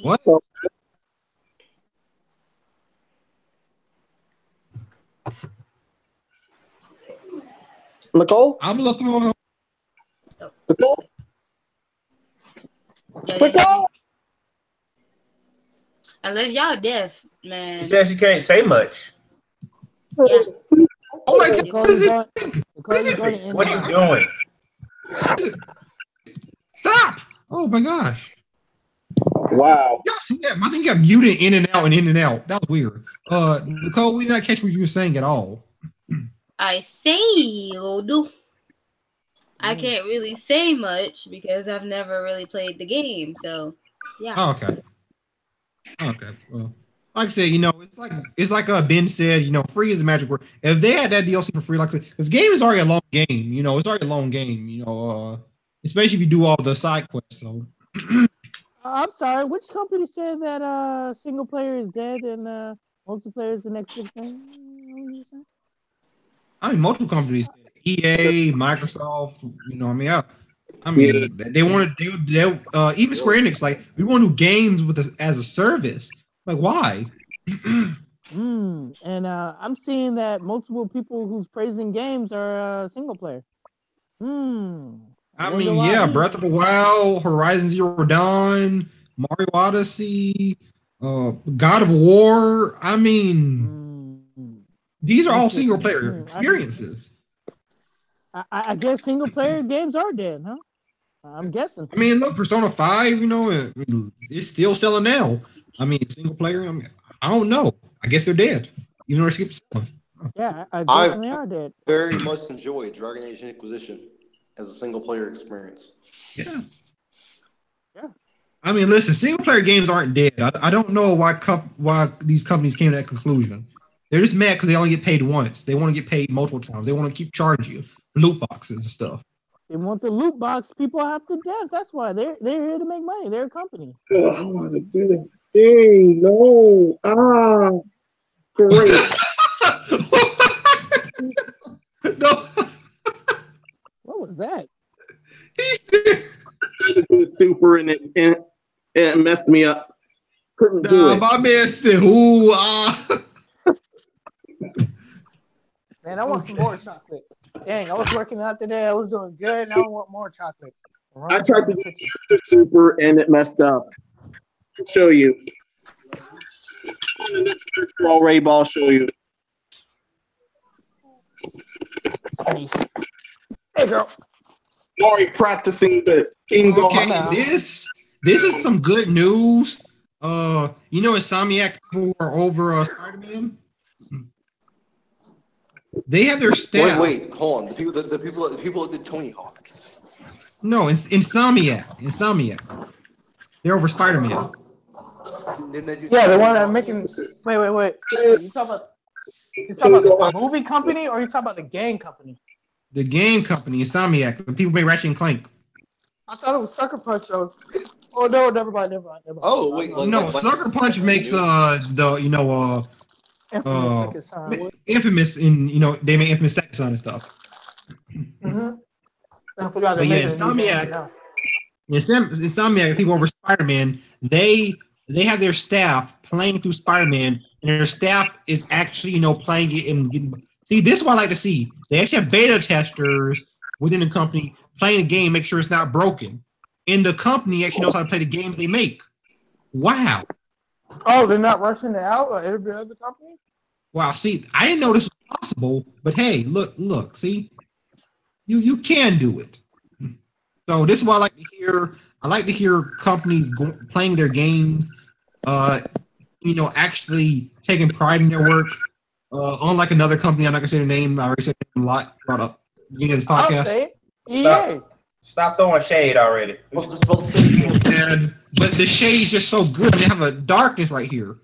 What? Nicole? I'm looking on. Nicole? Nicole? Unless y'all deaf, man. She says she can't say much. Yeah. Oh my God! What are you doing? Stop! Oh my gosh! Wow. Y'all see that? I think you got muted in and out and in and out. That was weird. Nicole, we did not catch what you were saying at all. I say, I can't really say much because I've never really played the game. So, yeah. Oh, okay. Well, like I said, it's like Ben said, free is the magic word. If they had that DLC for free, like this game is already a long game. It's already a long game. Especially if you do all the side quests. So. I'm sorry. Which company said that single player is dead and multiplayer is the next big thing? I mean, multiple companies, EA, Microsoft. They wanted even Square Enix. Like, we want to do games as a service. Like, why? And I'm seeing that multiple people who's praising games are single player. I mean, yeah, Breath of the Wild, Horizon Zero Dawn, Mario Odyssey, God of War. I mean, these are all single player experiences. I guess single player games are dead, huh? I'm guessing. I mean, look, Persona 5, it's still selling now. I mean, single player, I don't know. I guess they're dead. Even though they keep selling. Yeah, I definitely are dead. Very much enjoyed Dragon Age Inquisition as a single player experience. Yeah. I mean, listen, single player games aren't dead. I don't know why these companies came to that conclusion. They're just mad because they only get paid once. They want to get paid multiple times. They want to keep charging you for loot boxes and stuff. They want the loot box. People have to death. That's why they're here to make money. They're a company. Oh, I want to do this thing. No. Great. No. What was that? I tried to do super and it messed me up. Couldn't do it. My man said, "Ooh, Man, I want some more chocolate. Dang, I was working out today. I was doing good. Now I want more chocolate. I tried to do the super and it messed up. I'll show you. On the next character already, I'll show you. Nice. Hey, girl. Already practicing the team. Okay, this is some good news. Insomniac who are over Spider-Man. They have their staff. Wait, hold on. The people that did Tony Hawk. No, it's Insomniac. They're over Spider-Man. Yeah, the one that making. Wait. You talking about the movie company, or you talking about the game company? The game company, Insomniac. The people make Ratchet and Clank. I thought it was Sucker Punch. Oh no, never mind. Oh wait, Sucker Punch makes Infamous they make Infamous Second Son and stuff. Mm-hmm. But yeah, Insomniac. Insomniac, people over Spider-Man, they have their staff playing through Spider-Man, and their staff is actually, playing it and getting. See, this is what I like to see. They actually have beta testers within the company playing the game, make sure it's not broken. And the company actually knows how to play the games they make. Wow. Oh, they're not rushing it out like every other company? Wow, see, I didn't know this was possible, but hey, look, see, you can do it. So this is what I like to hear. I like to hear companies playing their games, actually taking pride in their work. Unlike another company, I'm not gonna say the name. I already said it a lot about up beginning of this podcast. I'll say it. EA. Stop throwing shade already. What's supposed to say? But the shade's just so good. They have a darkness right here.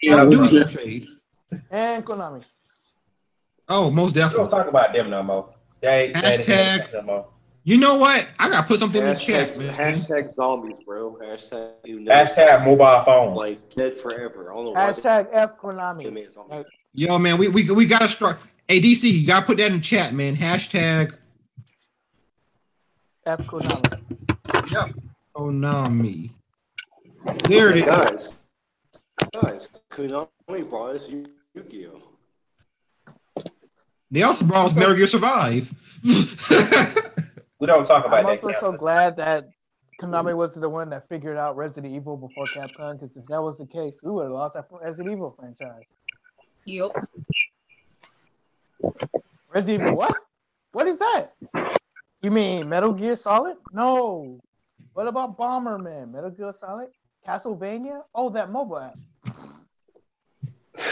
Yeah, do some shade. And Konami. Oh, most definitely. Don't talk about them no more. Hashtag. No more. You know what? I gotta put something in the chat, man. Hashtag zombies, bro. Hashtag mobile phone. Like dead forever. I don't know hashtag F Konami. Yo, man, we gotta start. Hey, DC, you gotta put that in the chat, man. Hashtag F Konami. Yep. Konami. There it is. Guys, Konami brought us Yu-Gi-Oh! They also brought us Metal Gear Survive. We don't talk about I'm that. I'm also so glad that Konami was the one that figured out Resident Evil before Capcom, because if that was the case, we would have lost that Resident Evil franchise. Yep. Resident Evil what? What is that? You mean Metal Gear Solid? No. What about Bomberman? Metal Gear Solid? Castlevania? Oh, that mobile app.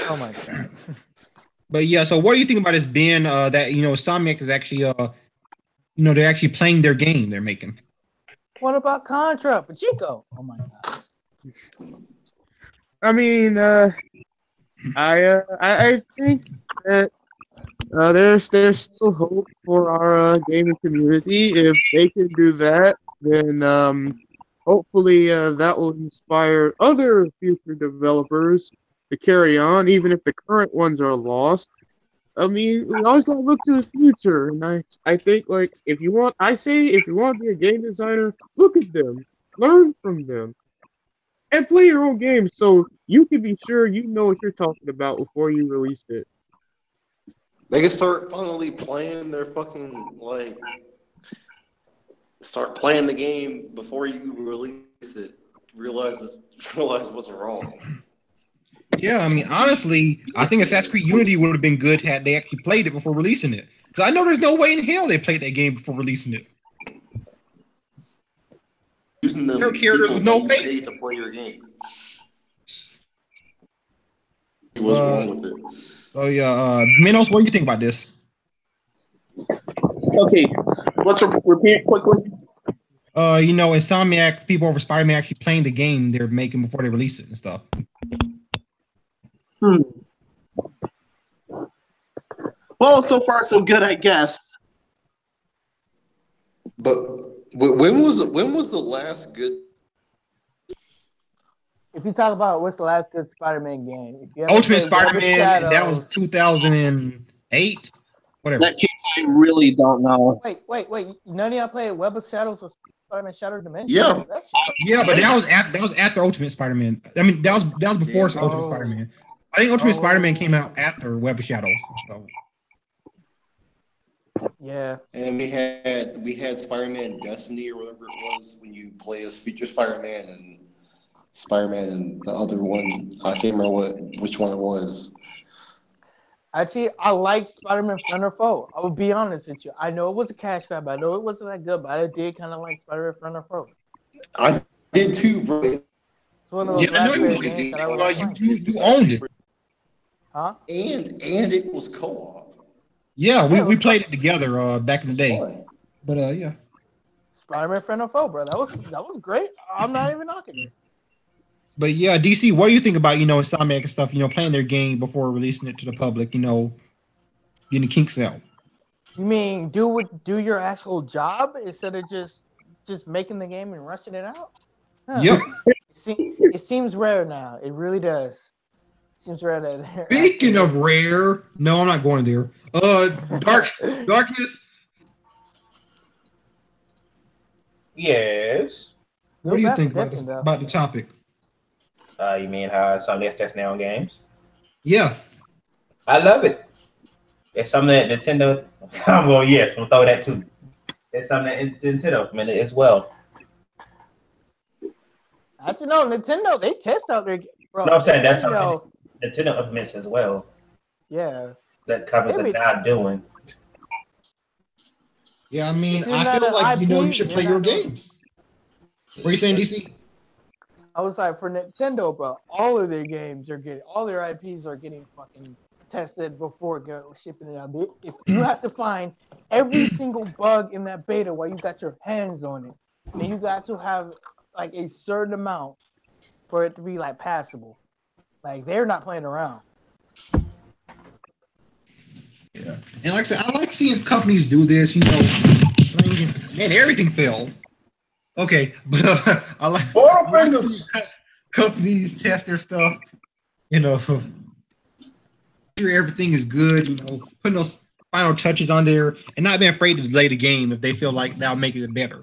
Oh my god. But yeah, so what do you think about this, Ben? That Insomniac is actually they're actually playing their game they're making. What about Contra? Pachinko? Oh my god. I mean, I think that there's still hope for our gaming community. If they can do that, then hopefully that will inspire other future developers to carry on, even if the current ones are lost. I mean, we always gotta look to the future, and I think if you want to be a game designer, look at them, learn from them, and play your own game so you can be sure you know what you're talking about before you release it. They can start finally playing their fucking start playing the game before you release it. Realize what's wrong. Yeah, I mean, honestly, I think Assassin's Creed Unity would have been good had they actually played it before releasing it. Because I know there's no way in hell they played that game before releasing it. Using the characters with no face to play your game. What's wrong with it? Oh yeah, Menos, what do you think about this? Okay, let's repeat quickly. Insomniac, people over Spider-Man actually playing the game they're making before they release it and stuff. Well, so far so good, I guess. But when was the last good? If you talk about what's the last good Spider-Man game, Ultimate Spider-Man, that was 2008, whatever. That case, I really don't know. Wait! None of y'all played Web of Shadows or Spider-Man Shattered Dimension? Yeah, but that was after Ultimate Spider-Man. I mean, that was before Ultimate Spider-Man. I think Ultimate Spider-Man came out after Web of Shadows. So. Yeah. And we had Spider-Man Destiny or whatever it was when you play as Future Spider-Man and Spider-Man and the other one. I can't remember which one it was. Actually, I like Spider-Man Friend or Foe. I will be honest with you. I know it was a cash grab. I know it wasn't that good, but I did kind of like Spider-Man Friend or Foe. I did too, bro. It's one of those games that I was you owned it. Huh? And it was co-op. Yeah, we played it together back in the day. But yeah. Spider-Man Friend or Foe, bro. That was great. I'm not even knocking it. But yeah, DC, what do you think about, Insomniac and stuff, playing their game before releasing it to the public, getting the kinks out? You mean do your actual job instead of just making the game and rushing it out? Huh. Yep. It seems rare now. It really does. Seems rare that. Speaking of rare, no, I'm not going there. Darkness. Yes. What do you think about the topic? You mean how something gets testing their own games? Yeah. I love it. It's something that Nintendo. I'm going, yes, we'll throw that too. It's something that Nintendo implemented as well. Actually, no, Nintendo, they test out their. Bro, no, I'm saying that's something Nintendo implements as well. Yeah. That companies are not doing. Yeah, I mean, I feel like IP, you should play your games. What are you saying, DC? I was like, for Nintendo, bro, all of their games are getting, all their IPs are getting fucking tested before shipping it out. If you have to find every single bug in that beta while you got your hands on it, then you got to have like a certain amount for it to be like passable. Like they're not playing around. Yeah, and like I said, I like seeing companies do this. You know, man, everything failed. Okay, but I like seeing companies test their stuff. You know, sure everything is good. You know, putting those final touches on there and not being afraid to delay the game if they feel like that'll make it better.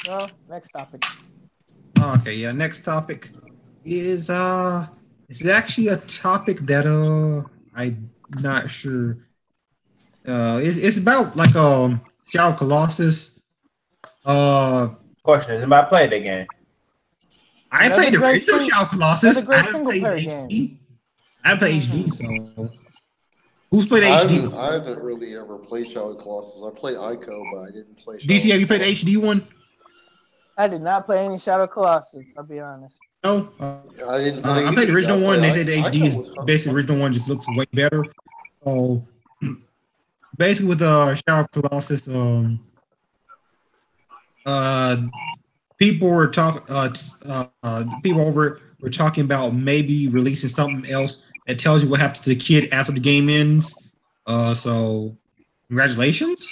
Well, next topic. Okay, yeah. Next topic is it's actually a topic that I'm not sure. It's about like Shadow Colossus. Question is, about playing the game? I played the original Shadow Colossus. I haven't played the HD. I played HD, so who's played HD? I haven't really ever played Shadow Colossus. I played Ico, but I didn't play Shadow DC, have you played the HD one? I did not play any Shadow Colossus, I'll be honest. No, I didn't. I played the original one. They said the HD is basically the original one, just looks way better. So basically, with Shadow Colossus, people were people over it were talking about maybe releasing something else that tells you what happens to the kid after the game ends. So congratulations.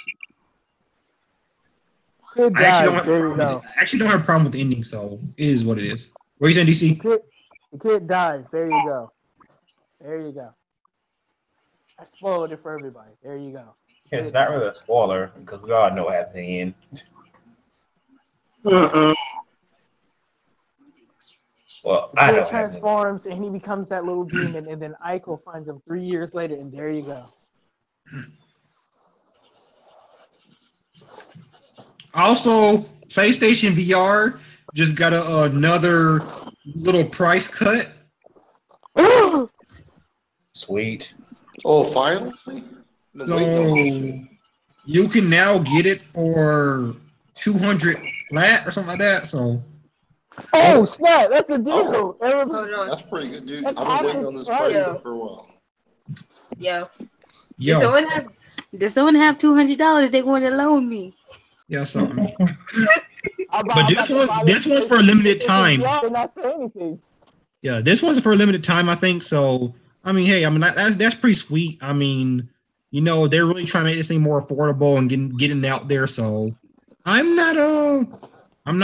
I actually don't have a problem with the ending, so it is what it is. What are you saying, DC? The kid dies. There you go. There you go. I spoiled it for everybody. There you go. Yeah, it's not really a spoiler because we all know what happened in the end. Well, the kid transforms and he becomes that little demon, and then Ico finds him 3 years later, and there you go. Also, PlayStation VR just got another little price cut. Sweet. Oh, finally? So you can now get it for $200 flat or something like that. So. Oh snap! That's a deal. That's pretty good, dude. I've been waiting on this price cut for a while. Yo. Does someone have $200 they want to loan me? Yeah, so but this one's for a limited time. Yeah, this one's for a limited time, I think. So I mean, hey, I mean that's pretty sweet. I mean, you know, they're really trying to make this thing more affordable and getting it out there. So I'm not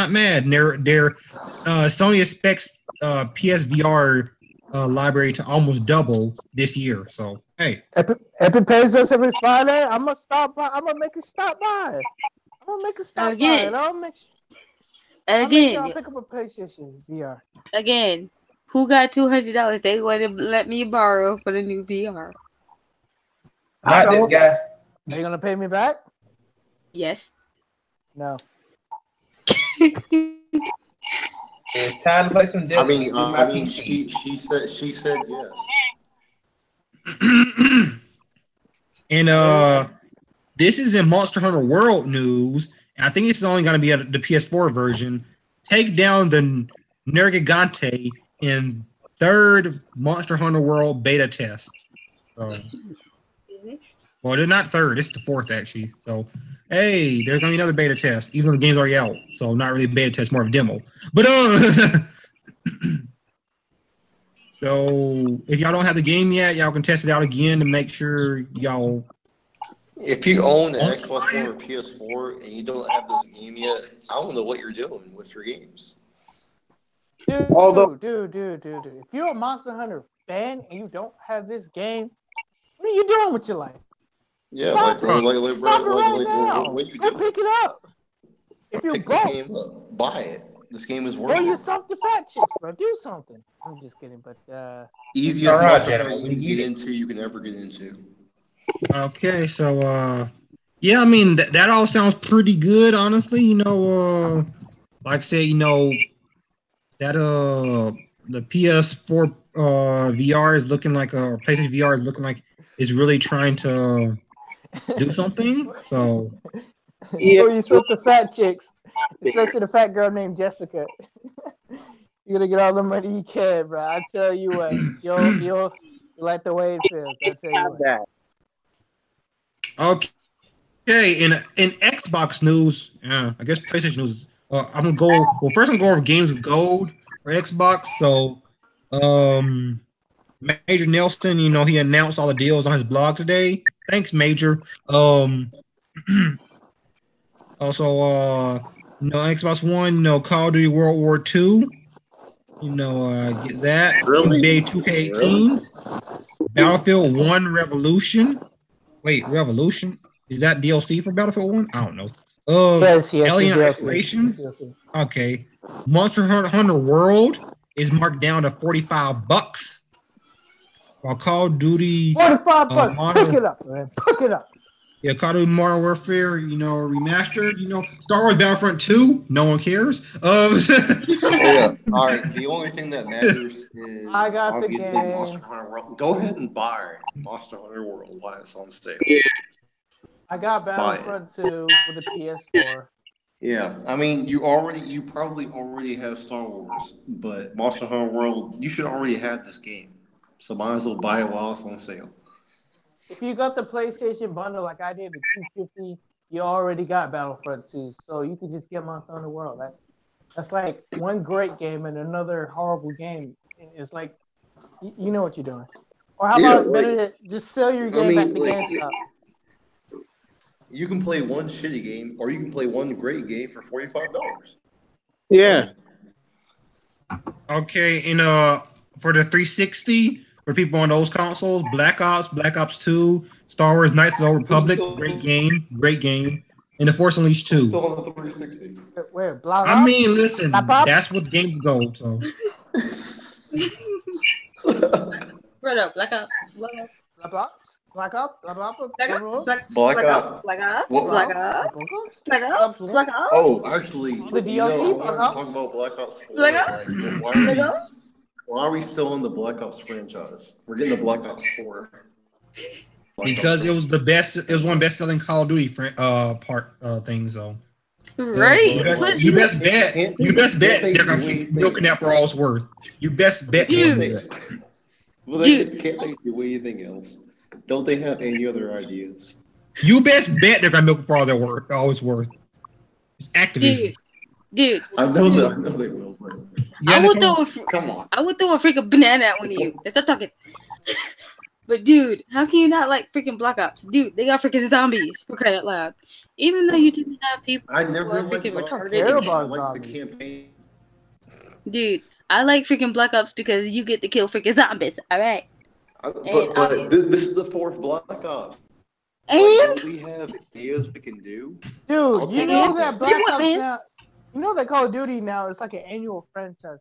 mad. Sony expects PSVR library to almost double this year. So hey, Epic pays us every Friday. I'm gonna stop by. I'm gonna make a stop by. I'm gonna make a stop again. by. I'll pick up a PlayStation VR. Again, who got $200 they want to let me borrow for the new VR? Not this guy. Are you gonna pay me back? Yes. No. It's time to play some Disney. I mean, she said yes. And this is in Monster Hunter World news. And I think it's only going to be the PS4 version. Take down the Nergigante in third Monster Hunter World beta test. Well, they're not third. It's the fourth, actually. So, hey, there's going to be another beta test, even though the game's already out. So, not really a beta test, more of a demo. But, so, if y'all don't have the game yet, y'all can test it out again to make sure y'all... If you own an Xbox One or PS4 and you don't have this game yet, I don't know what you're doing with your games. Dude. If you're a Monster Hunter fan and you don't have this game, What are you doing with your life? Yeah, stop it right now. What you Go pick it up. If you're pick broke, this game up, buy it. This game is worth or it. you suck the fat chicks, bro. Do something. I'm just kidding, but easiest monster hunter you can get into, you can ever get into. Okay, so yeah, I mean that all sounds pretty good, honestly. You know, like I said, you know that the PS4 VR is looking like PlayStation VR is looking like it's really trying to do something. So yeah, you suck the fat chicks, especially the fat girl named Jessica. You're gonna get all the money you can, bro. I tell you what, you'll like the way it feels. I tell you what. Okay, in Xbox news, I guess PlayStation news. I'm gonna go. Well, first I'm gonna go over games with gold for Xbox. So, Major Nelson, you know, he announced all the deals on his blog today. Thanks, Major. Also, you know, Xbox One, you know, Call of Duty World War II. You know, get that. Really? NBA 2K18. Really? Battlefield 1 Revolution. Wait, Revolution? Is that DLC for Battlefield 1? I don't know. Yes, Alien Isolation. Okay. Monster Hunter World is marked down to $45. While Call of Duty $45. Pick it up, man. Pick it up. Yeah, Call of Duty Modern Warfare, you know, remastered. You know, Star Wars Battlefront 2. No one cares. Yeah. All right. The only thing that matters is I got obviously the game. Monster Hunter World. Go ahead and buy Monster Hunter World while it's on sale. Yeah. I got Battlefront 2 for the PS4. Yeah, I mean, you probably already have Star Wars, but Monster Hunter World, you should already have this game. So might as well buy it while it's on sale. If you got the PlayStation bundle like I did, the $250, you already got Battlefront 2, so you could just get Monster Hunter World. That's like one great game and another horrible game. It's like, you know what you're doing. Or how about better to just sell your game back to GameStop? You can play one shitty game, or you can play one great game for $45. Yeah. Okay, and for the 360, for people on those consoles, Black Ops 2, Star Wars Knights of the Old Republic, great game. And The Force Unleashed 2. Still on the 360. Where? Black Ops? I mean, listen, that's what games go. So. Right up, Black Ops. Oh, actually, the DLC. I want to talk about Black Ops 4. Why are we still in the Black Ops franchise? We're getting the Black Ops 4. Because it was the best. It was one best-selling Call of Duty thing. So. Right. You best bet. They're gonna keep milking that for all it's worth. You best bet. Well, can't they do anything else? Don't they have any other ideas? You best bet they're gonna milk it for all it's worth. It's Activision. Dude. I know they will. But... Yeah, come on. I would throw a freaking banana at one of you. Let's stop talking. But dude, how can you not like freaking Black Ops? Dude, they got freaking zombies for crying out loud. Even though you didn't have people who are freaking retarded. I like the campaign. Dude, I like freaking Black Ops because you get to kill freaking zombies. All right. But this is the fourth Black Ops. And we have ideas we can do. Dude, you know that Black Ops now. You know that Call of Duty now is like an annual franchise.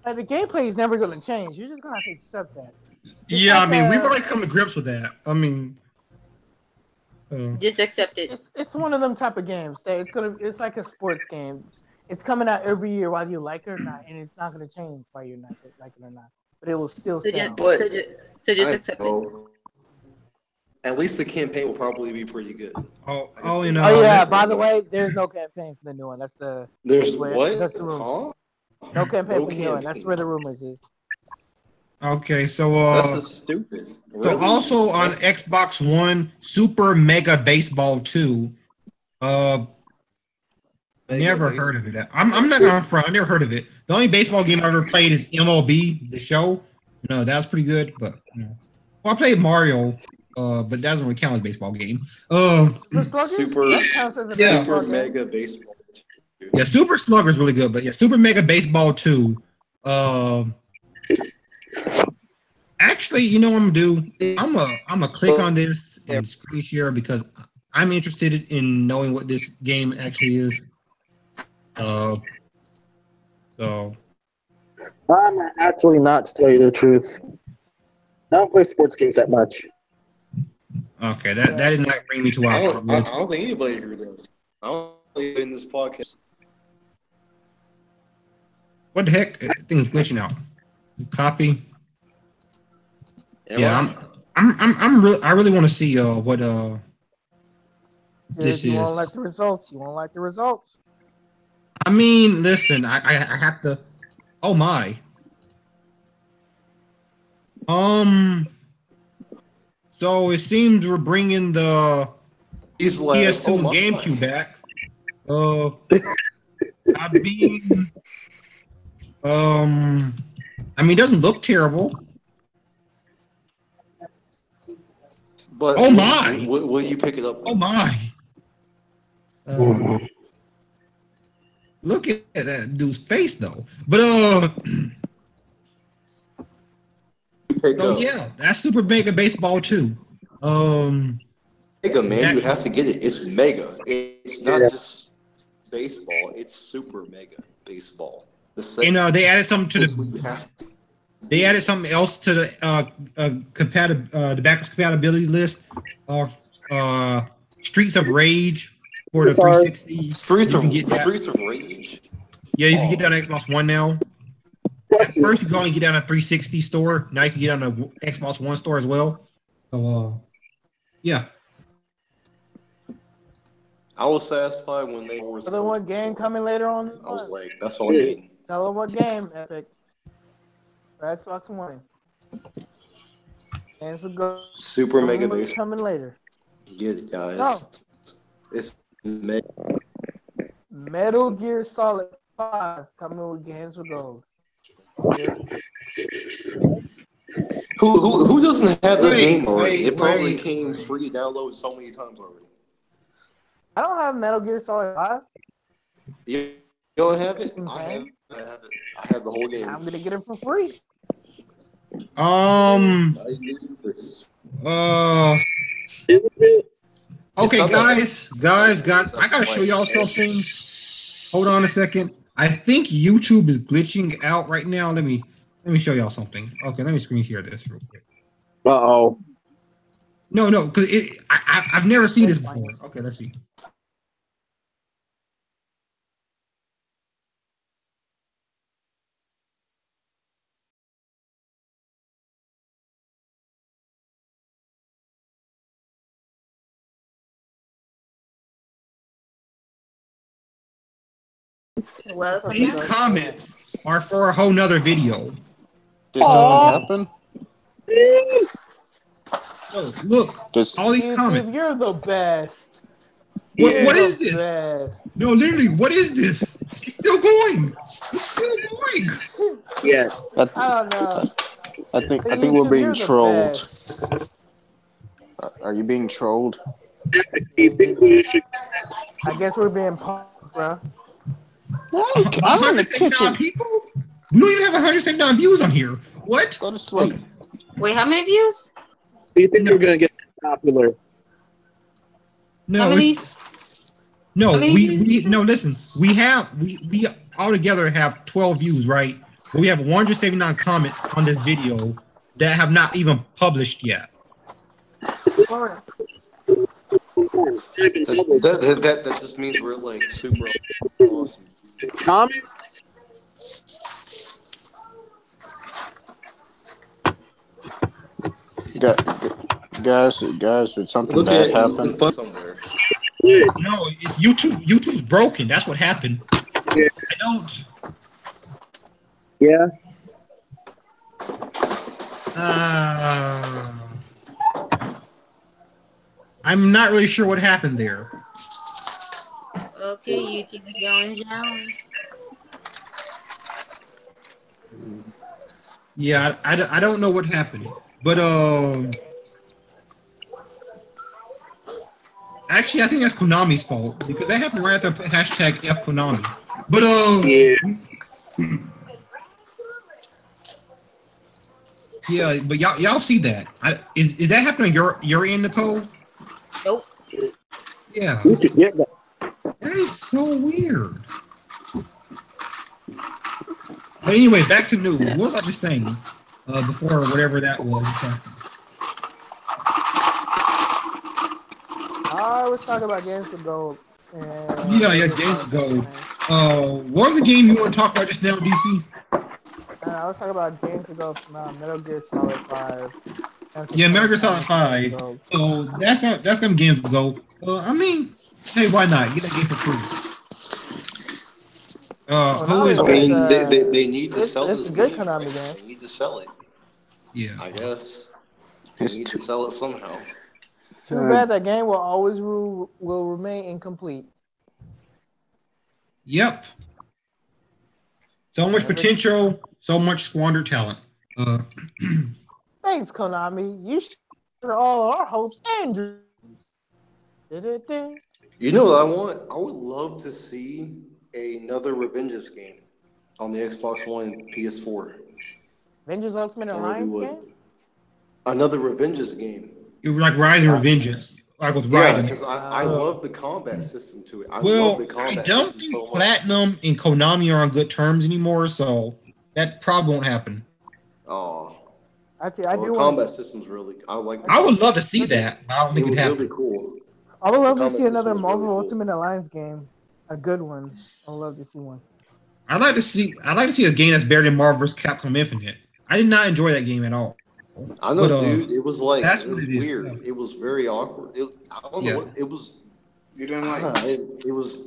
Like the gameplay is never going to change. You're just going to have to accept that. Yeah, I mean, we've already come to grips with that. I mean, just accept it. It's one of them type of games that it's like a sports game. It's coming out every year, whether you like it or not, and it's not going to change whether you like it or not. But it will still sell. So just accept it. At least the campaign will probably be pretty good. You know. Oh yeah. By the way, there's no campaign for the new one. That's the. There's what? That's the rumor. Huh? No campaign for the new one. That's where the rumors is. Okay, so that's stupid. Really? So also on Xbox One, Super Mega Baseball 2. Never heard of it. I'm not gonna front. I never heard of it. The only baseball game I ever played is MLB, the show. No, that was pretty good, but well, I played Mario, but that doesn't really count as a baseball game. Super Mega Baseball 2. Yeah, Super Slugger is really good, but yeah, Super Mega Baseball 2. Actually, you know what I'm gonna do? I'm gonna click on this and screen share because I'm interested in knowing what this game actually is. So I'm actually not, to tell you the truth. I don't play sports games that much. Okay, that did not bring me to our. I don't think anybody here does. I don't think in this podcast. What the heck? I think it's glitching out. Copy. Yeah, I really want to see what this you is. won't like the results. You won't like the results. I mean, listen, I have to. Oh my. So it seems we're bringing the PS2 and GameCube back. I mean, it doesn't look terrible. But oh my! Will you pick it up? Oh my! Look at that dude's face, though. But so yeah, that's Super Mega Baseball 2. Mega, man, you have to get it. It's mega. It's not just baseball. It's Super Mega Baseball. And they added something to the. They added something else to the the backwards compatibility list of Streets of Rage for the 360. Streets of Rage. Yeah, you can get that on Xbox One now. At first, you could only get that on a 360 store. Now you can get on the Xbox One store as well. So, yeah. I was satisfied when they were. Other one game coming later on. I was like, that's all I need. Tell them what game, Epic. For Xbox One. And so go. Super Mega Baseball coming later. Get it, guys. It's mega. Metal Gear Solid 5 coming with games for gold. Who doesn't have this game already? It probably came free to download so many times already. I don't have Metal Gear Solid 5. You don't have it? I have it. I have the whole game. I'm gonna get it for free. Okay, guys, I gotta show y'all something. Hold on a second. I think YouTube is glitching out right now. Let me show y'all something. Okay, let me screen share this real quick. Uh-oh. No, because I've never seen this before. Okay, let's see. These comments are for a whole nother video. Did something happen? Look, all these comments. You're the best. What is this? Best. No, literally, what is this? It's still going. It's still going. Yeah. I don't know. I think we're being trolled. Are you being trolled? I guess we're being punked, bro. No, I'm in the kitchen. People? We don't even have 179 views on here. What? Go to sleep. Okay. Wait, how many views? Do you think you're gonna get popular? No, listen. We all together have 12 views, right? But we have 179 comments on this video that have not even published yet. That just means we're like super awesome. Comments? Guys, did something bad happen? Somewhere. No, it's YouTube. YouTube's broken. That's what happened. Yeah. I don't. Yeah. I'm not really sure what happened there. Okay, YouTube is going down. Yeah, I don't know what happened, but actually I think that's Konami's fault because that happened right after hashtag #FKonami. But yeah. Yeah, but y'all see that? Is that happening on your end, Nicole? Nope. Yeah. We should get that. That is so weird. But anyway, back to news. What was I just saying before whatever that was? I was talking about games to go. Yeah, games to go. What was the game you want to talk about just now, DC? I was talking about games to go from Metal Gear Solid 5. Yeah, Metal Gear Solid 5. So that's gonna games to go. I mean, hey, why not? Get that game for free. They need to sell this game. They need to sell it. Yeah, I guess they need to sell it somehow. Too bad that game will always will remain incomplete. Yep. So much potential, so much squandered talent. Thanks, Konami. You share all our hopes and dreams. You know what I want? I would love to see another Revengeance game on the Xbox One and PS4. Avengers Ultimate Alliance game? Another Revengeance game. You were like Rise and Revengeance. Like with Raiden. Because I love the combat system to it. I don't think Platinum and Konami are on good terms anymore, so that probably won't happen. Oh. Actually, I do combat system's really. I would love to see that. I don't think it'd happen. Really cool. I would love to see another Marvel Ultimate Alliance game, a good one. I would love to see one. I'd like to see a game that's better than Marvel vs. Capcom Infinite. I did not enjoy that game at all. I know, dude. It was like that's it was weird. Yeah. It was very awkward. I don't know what it was. You didn't like it? It was.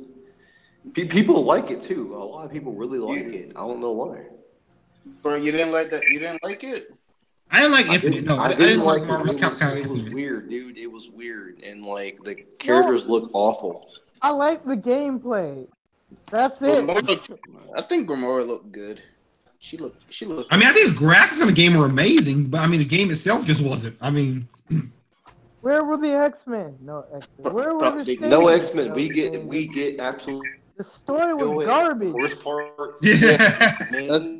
People like it too. A lot of people really like it. I don't know why. Bro, you didn't like that? You didn't like it? I didn't like Infinite. No, I didn't like Marvel vs. Capcom. It was weird, dude. It was weird, and like the characters look awful. I like the gameplay. That's it. I think Gamora looked good. She looked. I mean, I think the graphics on the game were amazing, but I mean, the game itself just wasn't. I mean, where were the X-Men? No X-Men. Where were the no X-Men? We get absolutely. The story was garbage. Worst part. Yeah.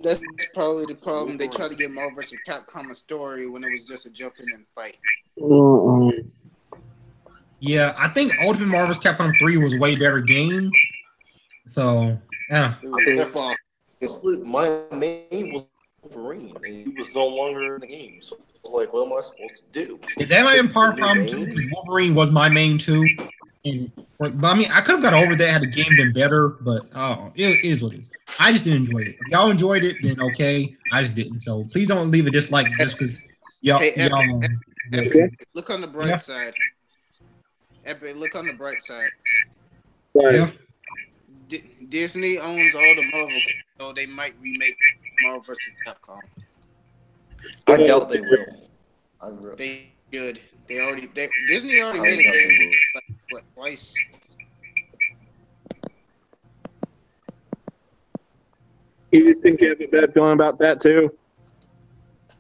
That's probably the problem. They tried to get Marvel vs. Capcom a story when it was just a jump in and fight. Yeah, I think Ultimate Marvel vs. Capcom 3 was a way better game. So yeah. My main was Wolverine, and he was no longer in the game. So I was like, what am I supposed to do? Yeah, that might have been part of the problem too, because Wolverine was my main too. But I mean, I could have got over that had the game been better, but it is what it is. I just didn't enjoy it. If y'all enjoyed it, then okay. I just didn't. So please don't leave a dislike just because y'all. Epic, look on the bright side. Epic, look on the bright side. Yeah. Disney owns all the Marvel, so they might remake Marvel vs. Capcom. I doubt they will. They should. Disney already made a game twice. You think you have a bad feeling about that too?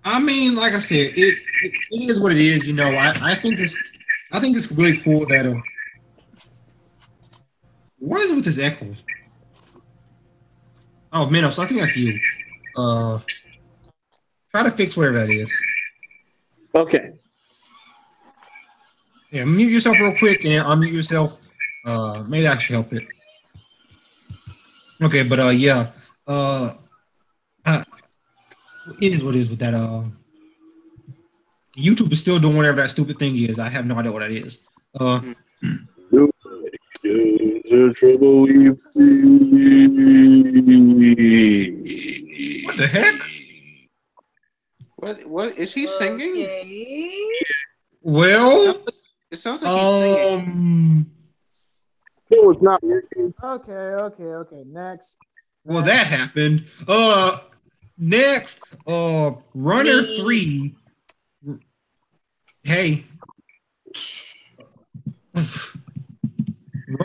I mean, like I said, it is what it is. You know, I think it's really cool that what is it with this echo? Oh, Meno, so I think that's you. Try to fix whatever that is. Okay. Yeah, mute yourself real quick and then unmute yourself. Maybe that should help it. Okay, but yeah. It is what it is with that. YouTube is still doing whatever that stupid thing is. I have no idea what that is. The trouble we've seen. What the heck? What is he singing? Okay. Well, it sounds like he's singing. No, it's not working. Okay. Next. Well, that happened. Next, Runner 3. Hey.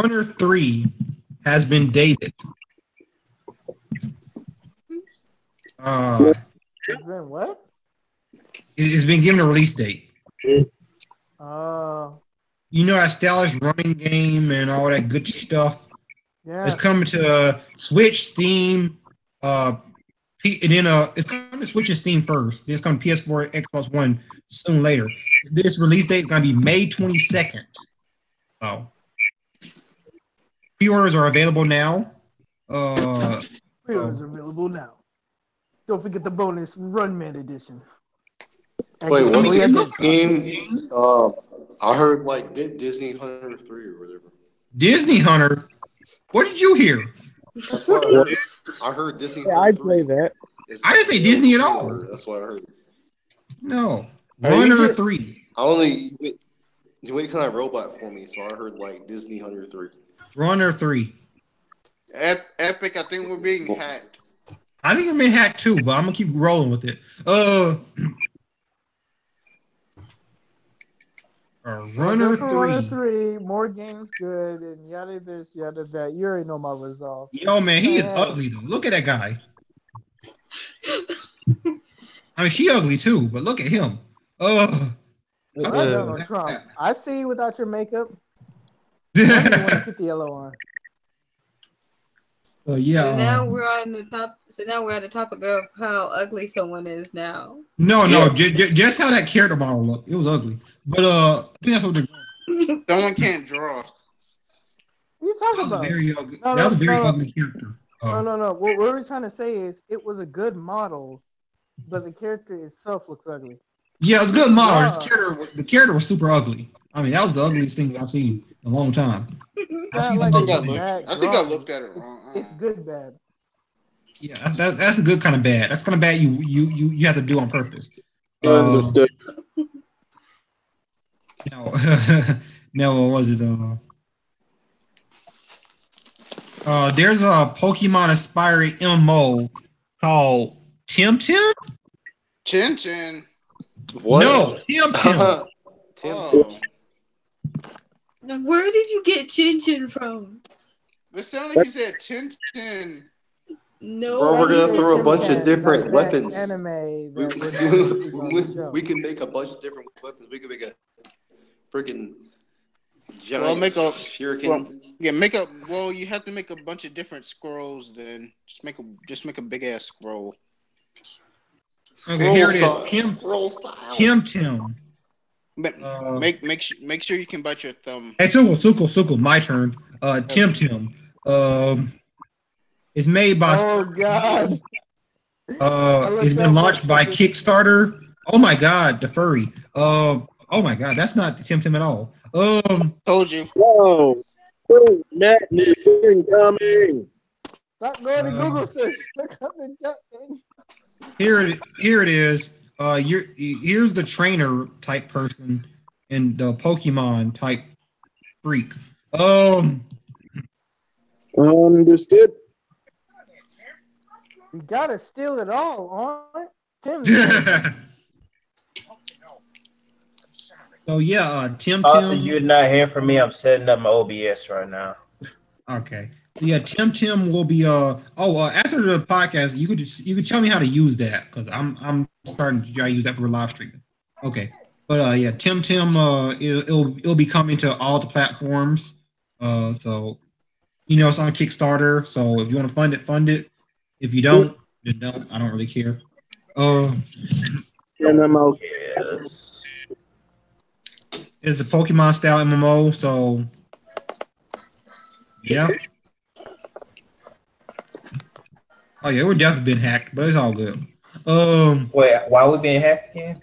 Runner 3 has been dated. It's been what? It's been given a release date. Oh. You know that stylish running game and all that good stuff? Yeah. It's coming to Switch, Steam, And then it's coming to Switch and Steam first. Then it's coming to PS4 and Xbox One soon later. This release date is going to be May 22nd. Oh. Pre-orders are available now. Pre-orders are available now. Don't forget the bonus Runman edition. Wait, what's the game? I heard like Disney Hunter 3 or whatever. Disney Hunter? What did you hear? That's what I heard. I heard Disney Hunter 3. I play that. I didn't say Disney at all. That's what I heard. No. Runner 3. You wait kind of robot for me, so I heard like Disney Hunter 3. Runner 3. Epic, I think we're being hacked. I think we're being hacked too, but I'm gonna keep rolling with it. Runner 3. Runner 3, more games good, and yada this, yada that. You already know my resolve. Yo, man, he is ugly though. Look at that guy. I mean, she ugly too, but look at him. Donald Trump. I see you without your makeup. I don't want to put the yellow on. Yeah. So now we're on the top. So now we're on the topic of how ugly someone is now. No, just how that character model looked. It was ugly, but I think that's what they're. Someone can't draw. What are you talking about? Very ugly. That was a very ugly character. No. What we're trying to say is it was a good model, but the character itself looks ugly. Yeah, it was a good model. The character was super ugly. I mean, that was the ugliest thing I've seen in a long time. I think I looked at it wrong. It's good bad. Yeah, that's a good kind of bad. That's kind of bad you have to do on purpose. Understood. No, what was it? There's a Pokemon inspired MMO called Tim Tim. Chin Chin. What? No, Tim Tim. Oh. Where did you get Chin Chin from? It sounded like you said Chin Chin. No. Bro, we're gonna throw a bunch of different weapons. We can make a bunch of different weapons. We can make a freaking giant shuriken. Well, you have to make a bunch of different scrolls. Then just make a big ass scroll. Okay, here it is. Tim Tim. Make sure you can bite your thumb. Hey, Suko, my turn. Tim Tim. It's made by. Oh God. It's been launched by Kickstarter. Oh my God, the furry. Oh my God, that's not Tim Tim at all. Told you. Whoa. Madness incoming. Stop going to Google search. Look up the junk thing. Here it is. Here's the trainer type person and the Pokemon type freak. Understood. You gotta steal it all, on Tim. So yeah, Tim. You're not hearing from me. I'm setting up my OBS right now. Okay. Yeah, Tim will be after the podcast, you could tell me how to use that because I'm starting to try to use that for live streaming. Okay. But yeah, Tim it'll be coming to all the platforms. So it's on Kickstarter. So if you want to fund it. If you don't, then don't. I don't really care. MMO. Yes. It's a Pokemon style MMO, so yeah. Oh yeah, we're definitely been hacked, but it's all good. Wait, why we being hacked again?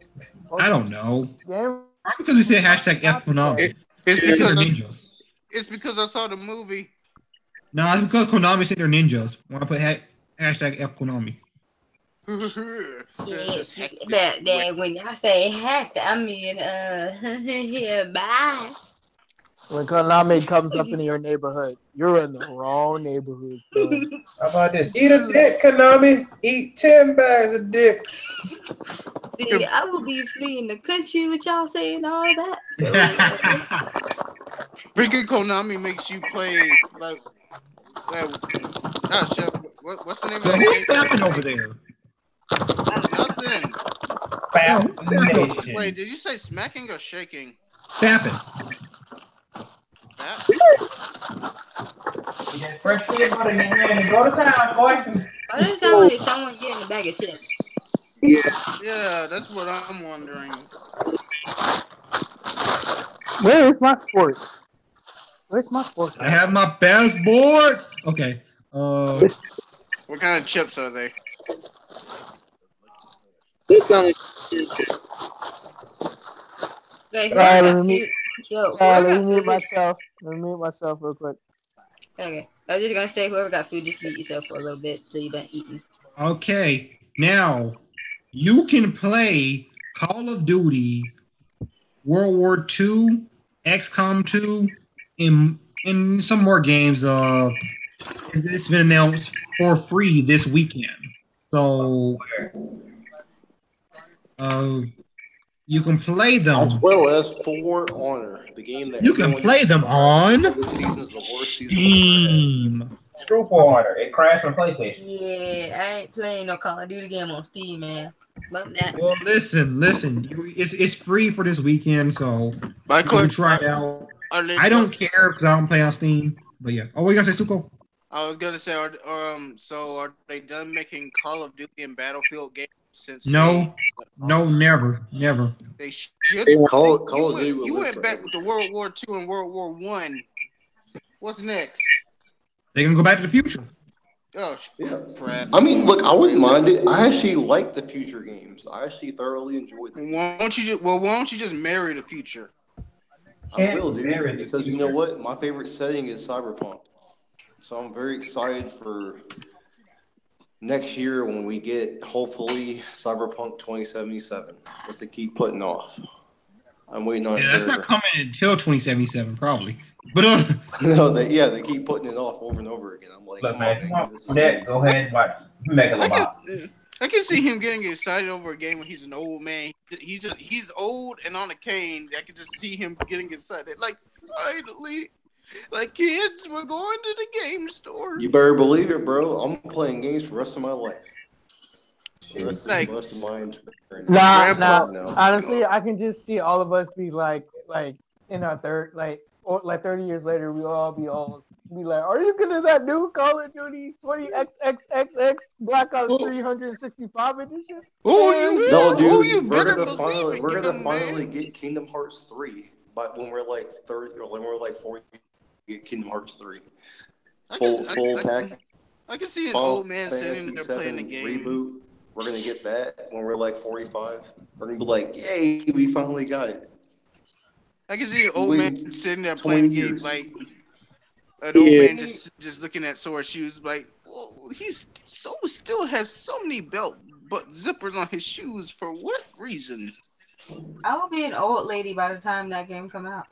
I don't know. Probably because we said #FKonami. It's because I saw the movie. No, it's because Konami said they're ninjas. When I put #FKonami. Yes, but then when I say hacked, I mean yeah, bye. When Konami comes up in your neighborhood, you're in the wrong neighborhood. How about this? Eat a dick, Konami. Eat 10 bags of dick. See, I will be fleeing the country with y'all saying all that. Freaking Konami makes you play like what's the name of that? Who's tapping over there? Nothing. Nation. Wait, did you say smacking or shaking? Tapping. You get fresh shit out of your hand and go to town, boy. Why does it sound like someone getting a bag of chips? Yeah, that's what I'm wondering. Where's my fork? Where's my fork? I have my best board. Okay. What kind of chips are they? They sound like. Okay, let me mute myself. Let me mute myself real quick. Okay, I was just gonna say, whoever got food, just mute yourself for a little bit till you're done eating. Okay, now you can play Call of Duty, World War II, XCOM 2, in some more games. It's been announced for free this weekend. So, you can play them as well as For Honor, the game that you can play them on this season's the worst season. Steam. True For Honor. It crashed on PlayStation. Yeah, I ain't playing no Call of Duty game on Steam, man. Well, listen. It's free for this weekend, so you can try it out. I don't care because I don't play on Steam. But yeah. Oh, what you gonna say, Suko? I was gonna say, so are they done making Call of Duty and Battlefield games since? No, never. They should. Call of Duty. You went back with the World War II and World War I. What's next? They can go back to the future. Oh, yeah. Crap. I mean, look, I wouldn't mind it. I actually like the future games. I actually thoroughly enjoy them. Why don't you just marry the future? I will, dude, because you know what? My favorite setting is Cyberpunk. So I'm very excited for next year when we get, hopefully, Cyberpunk 2077. What's they keep putting off? I'm waiting on it. Yeah, that's not coming until 2077, probably. But no, they keep putting it off over and over again. I'm like, look, man, go ahead and watch Megalobot. I can see him getting excited over a game when he's an old man. He's old and on a cane. I can just see him getting excited. Like, finally, like kids, we're going to the game store. You better believe it, bro. I'm playing games for the rest of my life. The rest of my Nah. Honestly, I can just see all of us be like in our 30 years later, we all be like, are you gonna that new Call of Duty 20XXXX Black Ops 365 edition? We're gonna finally get Kingdom Hearts 3, but when we're like 30 or when we're like 40, get Kingdom Hearts 3. Full pack. I can see an old man sitting there playing the game. Reboot. We're gonna get that when we're like 45. We're gonna be like, yay, we finally got it. I can see an old man sitting there playing games, like an old man just looking at Sora's shoes, like, well, still has so many belt zippers on his shoes. For what reason? I will be an old lady by the time that game come out.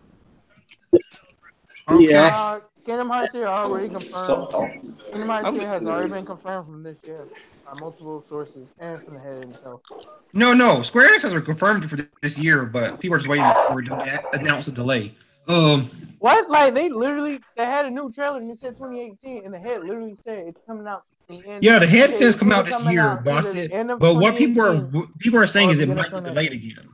Okay. Yeah. Kingdom Hearts here already confirmed. Kingdom Hearts here has already been confirmed from this year. Multiple sources and from the head himself. No. Square Enix has confirmed it for this year, but people are just waiting for it to announce a delay. What? Like they had a new trailer and it said 2018, and the head literally said it's coming out. Yeah, the head says come out this year, but what people are saying is it might be delayed again.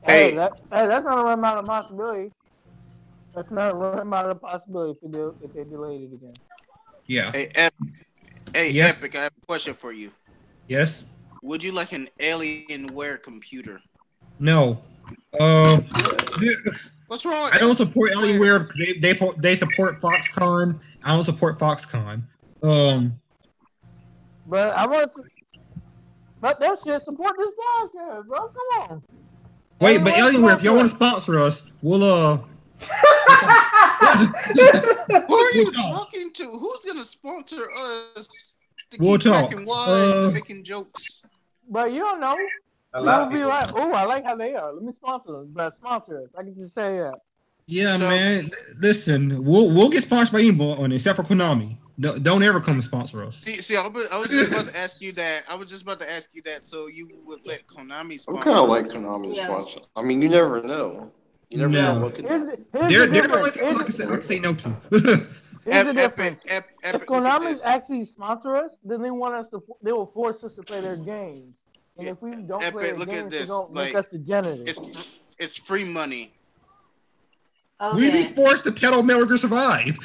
Hey, that's not a run out of possibility. That's not a run out of possibility if they delayed it again. Yeah. Yes. Epic, I have a question for you. Yes. Would you like an Alienware computer? No. What's wrong? I don't support Alienware because they support Foxconn. I don't support Foxconn. But that shit support this podcast, bro. Come on. Wait, but Alienware, if y'all want to sponsor us, we'll Who are you talking to? Who's gonna sponsor us? We'll talk. Making jokes. But you don't know. You'll be like, oh, I like how they are. Let me sponsor them. But sponsor us. I can just say that. Yeah, man. Listen, we'll get sponsored by anyone except for Konami. Don't ever come and sponsor us. See, I was just about to ask you that. So you would let Konami sponsor. I'm kind of like Konami sponsor. I mean, you never know. You never know what could happen. They're like I can say no to. Here's the difference. If Konami actually sponsor us, then they will force us to play their games. And if we don't play their games, they don't make us degenerates. It's free money. Okay. We'd be forced to pedal Metal Gear Survive.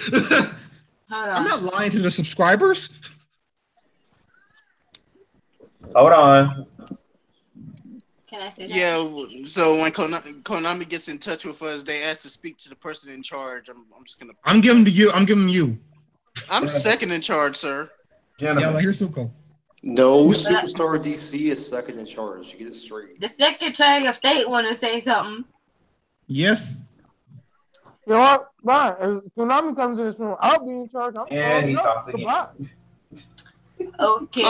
I'm not lying to the subscribers. Hold on. Can I say that? Yeah, so when Konami gets in touch with us, they ask to speak to the person in charge. I'm just gonna. I'm giving you. I'm second in charge, sir. Gentlemen. Yeah, well, here's Suko. No, Superstar DC is second in charge. You get it straight. The Secretary of State want to say something. Yes. You know what? Fine. If Konami comes in this room, I'll be in charge. He talks again. Okay,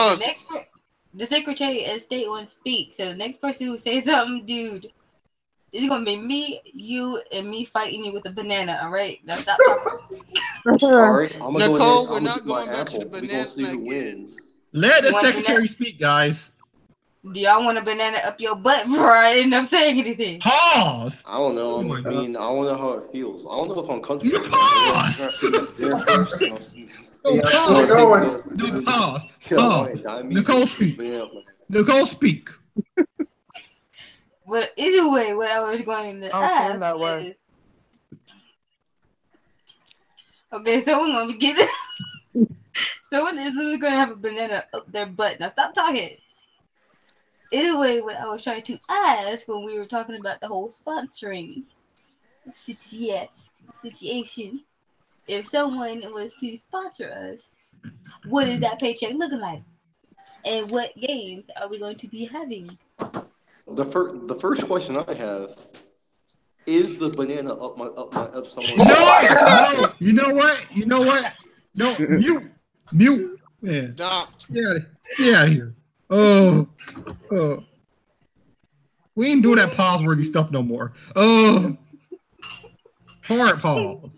the Secretary of State wants to speak. So the next person who says something, dude, it's gonna be me, you, and me fighting you with a banana. All right, now stop talking. Sorry, Nicole, we're not going back to the banana. We're gonna see who wins. Let the Secretary speak, guys. Do y'all want a banana up your butt before I end up saying anything? Pause. I don't know. I mean, I don't know how it feels. I don't know if I'm comfortable. You pause. Pause. Nicole speak. Nicole speak. Well, anyway, what I was going to ask that way. is, okay, someone gonna be getting. Someone is literally gonna have a banana up their butt. Now stop talking. Anyway, what I was trying to ask when we were talking about the whole sponsoring situation, if someone was to sponsor us, what is that paycheck looking like? And what games are we going to be having? The first question I have is the banana up someone's No, you know what? No, mute. Man. Get out of here. Oh, we ain't doing that pause-worthy stuff no more. Hard pause.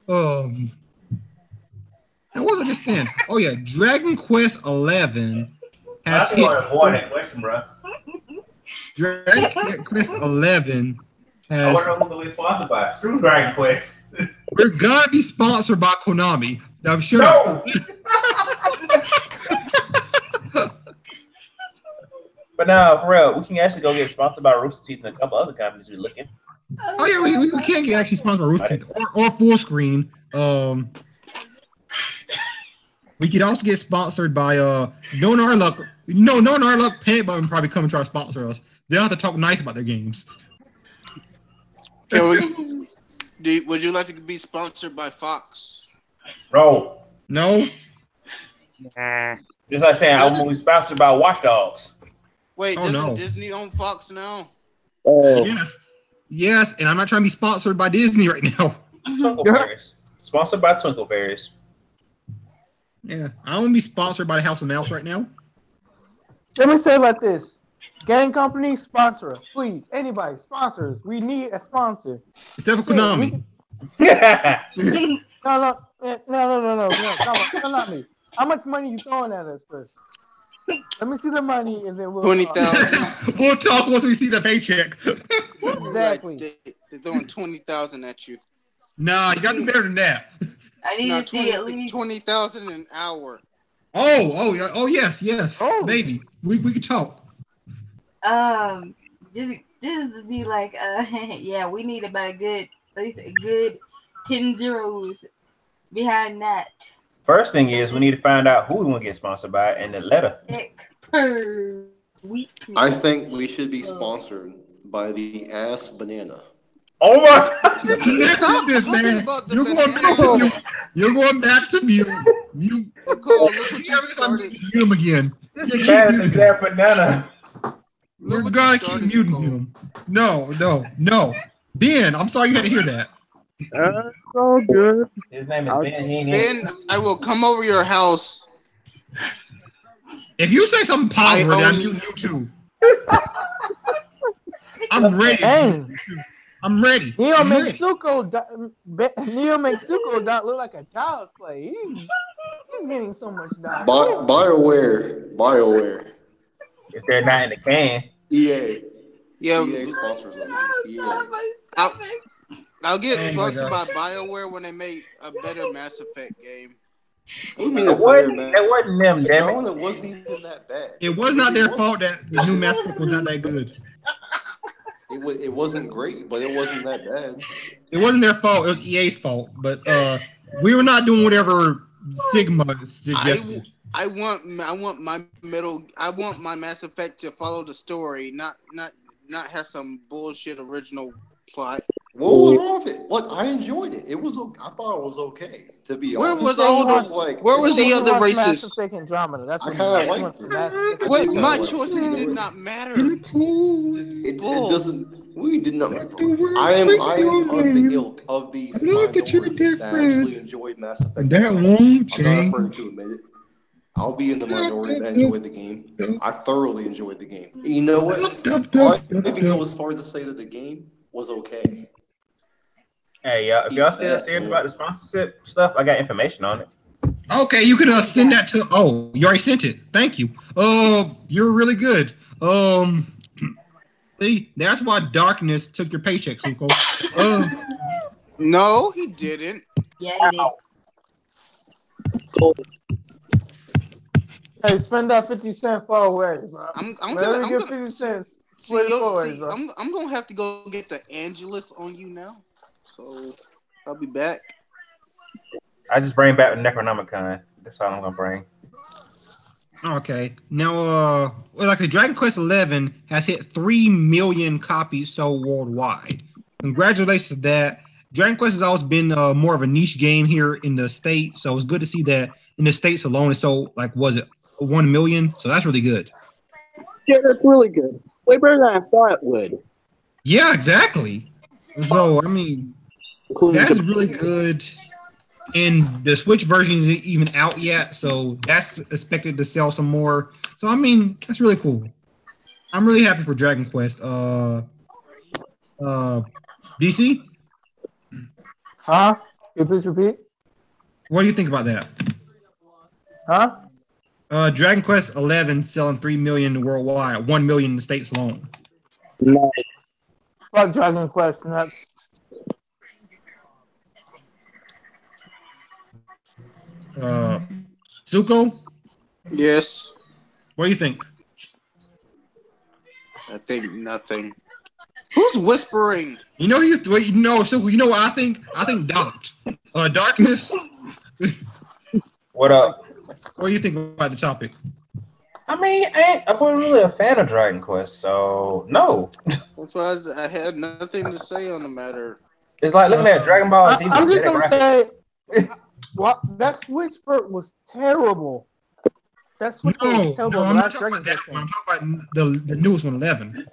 And what was I just saying? Oh yeah, Dragon Quest 11 has hit. Question, bro. Dragon Quest 11 has. I wonder who we're sponsored by. Screw Dragon Quest. We're gonna be sponsored by Konami. Now, shut up. But now, for real, we can actually go get sponsored by Rooster Teeth and a couple other companies we're looking. Oh yeah, we can get actually sponsored by Rooster Teeth or Full Screen. We could also get sponsored by No Nar Luck. No Nar Luck. Panic Button probably come and try to sponsor us. They don't have to talk nice about their games. Would you like to be sponsored by Fox? Bro. No. Just like saying, I want to be sponsored by Watch Dogs. Wait, doesn't Disney own Fox now? Yes, and I'm not trying to be sponsored by Disney right now. Twinkle Fairies. Sponsored by Twinkle Fairies. Yeah, I don't want to be sponsored by the House of Mouse right now. Let me say it like this. Game companies, sponsor us. Please, anybody, sponsor us. We need a sponsor. Except for Konami. No, not me. How much money you throwing at us first? Let me see the money and then we'll 20,000. We'll talk once we see the paycheck. Exactly. They're throwing 20,000 at you. Nah, you got to do better than that. I need to see at least 20,000 an hour. Oh, yes. Oh. Maybe we could talk. This would be like, yeah, we need about at least a good 10 zeros behind that. First thing is we need to find out who we want to get sponsored by and the letter. Per week. I think we should be sponsored by the ass banana. Oh my God! This man. You're going back to mute. Mute. Nicole, look what you started. Mute him again. This is bad as that banana. We're gonna keep muting him. No. Ben, I'm sorry you had to hear that. That's all good. His name is Ben. Ben, I will come over your house. If you say something positive, I'm muting you too. I'm ready. Dang. I'm ready. Neo makes Suko look like a child's play. He's getting so much done. BioWare. If they're not in the can. EA. Yeah. EA sponsors us. I'll get sponsored by BioWare when they make a better Mass Effect game. It wasn't them, damn it. It wasn't even that bad. It was not their fault that the new Mass Effect was not that good. It wasn't great, but it wasn't that bad. It wasn't their fault. It was EA's fault. But We were not doing whatever Sigma suggested. I want my Mass Effect to follow the story, not have some bullshit original plot. What was wrong with it? Look, I enjoyed it. It was. I thought it was okay. To be honest, where was the other races? I kind of liked it. What? My choices did not matter. It doesn't. We did not. I am of the ilk of these minorities that actually enjoyed Mass Effect. That won't change. I'm not afraid to admit it. I'll be in the minority that enjoyed the game. I thoroughly enjoyed the game. You know what? I even go as far as to say that the game was okay. Hey, if y'all still serious about the sponsorship stuff, I got information on it. Okay, you could send that to. Oh, you already sent it. Thank you. You're really good. See, that's why Darkness took your paycheck, Nicole. No, he didn't. Yeah, he did. Hey, spend that 50 cents for ways, bro. I'm gonna get 50 cents. I'm gonna have to go get the Angelus on you now. So I'll be back. I just bring back the Necronomicon. That's all I'm gonna bring. Okay. Now, like the Dragon Quest XI has hit 3 million copies sold worldwide. Congratulations to that. Dragon Quest has always been more of a niche game here in the States, so it's good to see that in the States alone it sold, like, was it 1 million? So that's really good. Yeah, that's really good. Way better than I thought it would. Yeah, exactly. So, I mean, that's really good. And the Switch version isn't even out yet, so that's expected to sell some more. So, I mean, that's really cool. I'm really happy for Dragon Quest. DC? Huh? Can you please repeat? What do you think about that? Huh? Dragon Quest XI selling 3 million worldwide, 1 million in the States alone. Nice. Fuck Dragon Quest. Zuko? Yes. What do you think? I think nothing. Who's whispering? You know Zuko, you know what I think? I think Darkness. What up? What do you think about the topic? I mean, I wasn't really a fan of Dragon Quest, so no. That's why I had nothing to say on the matter. It's like looking at Dragon Ball Z. I'm just gonna say, that Switch port was terrible. That Switch port was terrible. I'm not talking about that one. I'm talking about the newest one, 11.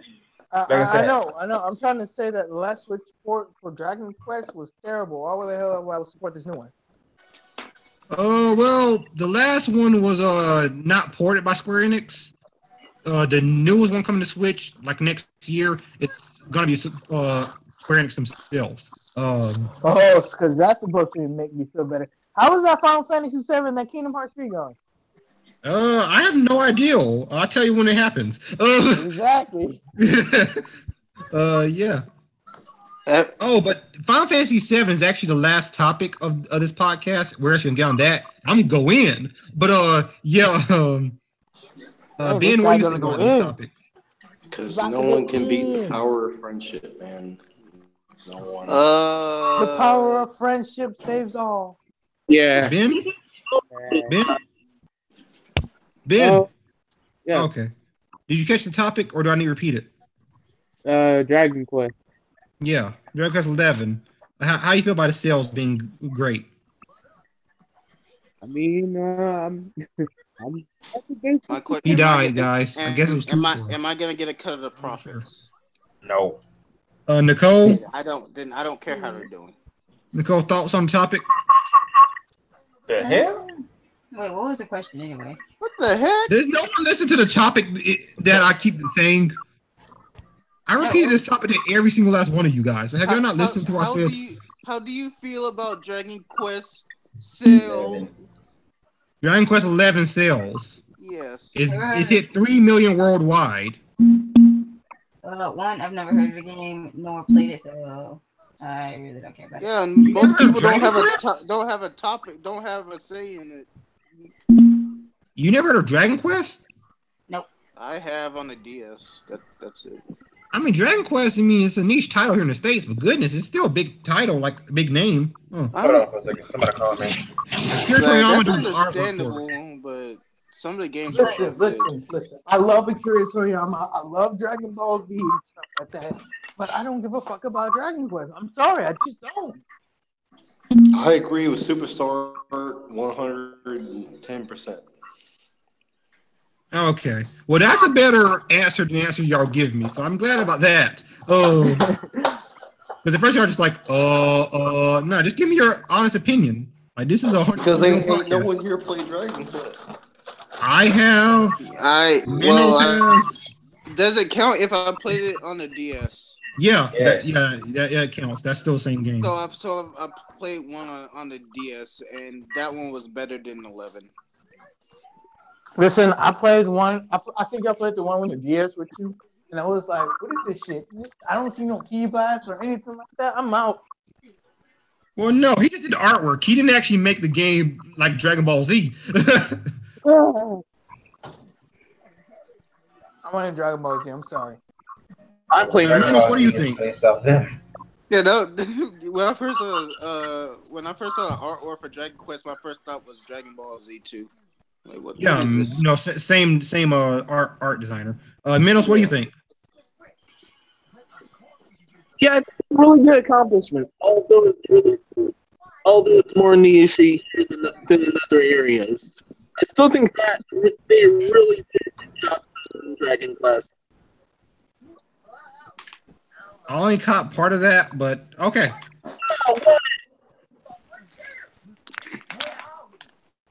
I know. I'm trying to say that the last Switch port for Dragon Quest was terrible. Why the hell would I support this new one? Well, the last one was not ported by Square Enix. The newest one coming to Switch like next year, it's gonna be Square Enix themselves. Because that's supposed to make me feel better. How was that Final Fantasy VII and that Kingdom Hearts 3 going? I have no idea. I'll tell you when it happens. Exactly. Yeah. But Final Fantasy VII is actually the last topic of this podcast. We're actually gonna get on that. I'm gonna go in, but yeah. Ben, what do you think about this topic? Because no one can beat the power of friendship, man. No one. The power of friendship saves all. Yeah. Ben. Yeah. Okay. Did you catch the topic, or do I need to repeat it? Dragon Quest. Yeah, Dragon Quest 11. How you feel about the sales being great? I mean, he died, guys. I guess it was too. Am I gonna get a cut of the profits? No. Nicole. I don't care how they're doing. Nicole, thoughts on the topic? The hell? Wait, what was the question anyway? What the heck? There's no one listen to the topic that I keep saying. I repeated this topic to every single last one of you guys. Have you not listened to our sales? How do you feel about Dragon Quest sales? Dragon Quest 11 sales. Yes. It's hit 3 million worldwide. One, I've never heard of the game nor played it, so I really don't care about it. Yeah, most people don't have a topic, don't have a say in it. You never heard of Dragon Quest? Nope. I have on the DS. That's it. I mean, Dragon Quest, I mean, it's a niche title here in the States, but goodness, it's still a big title, like a big name. Hold on for a second. Somebody called me. That's understandable, but some of the games listen. I love Akira Toriyama. I love Dragon Ball Z and stuff like that, but I don't give a fuck about Dragon Quest. I'm sorry, I just don't. I agree with Superstar 110%. Okay. Well, that's a better answer than the answer y'all give me, so I'm glad about that. Oh. Because at first y'all just like, no, just give me your honest opinion. Like, this is a because ain't no one here played Dragon Quest. I have. Does it count if I played it on the DS? Yeah, it counts. That's still the same game. So I played one on the DS, and that one was better than 11. Listen, I played one. I think I played the one with the DS with you, and I was like, "What is this shit? I don't see no keybites or anything like that. I'm out." Well, no, he just did the artwork. He didn't actually make the game like Dragon Ball Z. I wanted Dragon Ball Z. I'm sorry. I'm playing. What do you think? Yeah, no. When I first saw the artwork for Dragon Quest, my first thought was Dragon Ball Z 2. Like, what is this? No, same art designer. Meno, what do you think? Yeah, it's a really good accomplishment. Although it's more niche than in other areas, I still think that they really did a good job in Dragon Quest. I only caught part of that, but okay.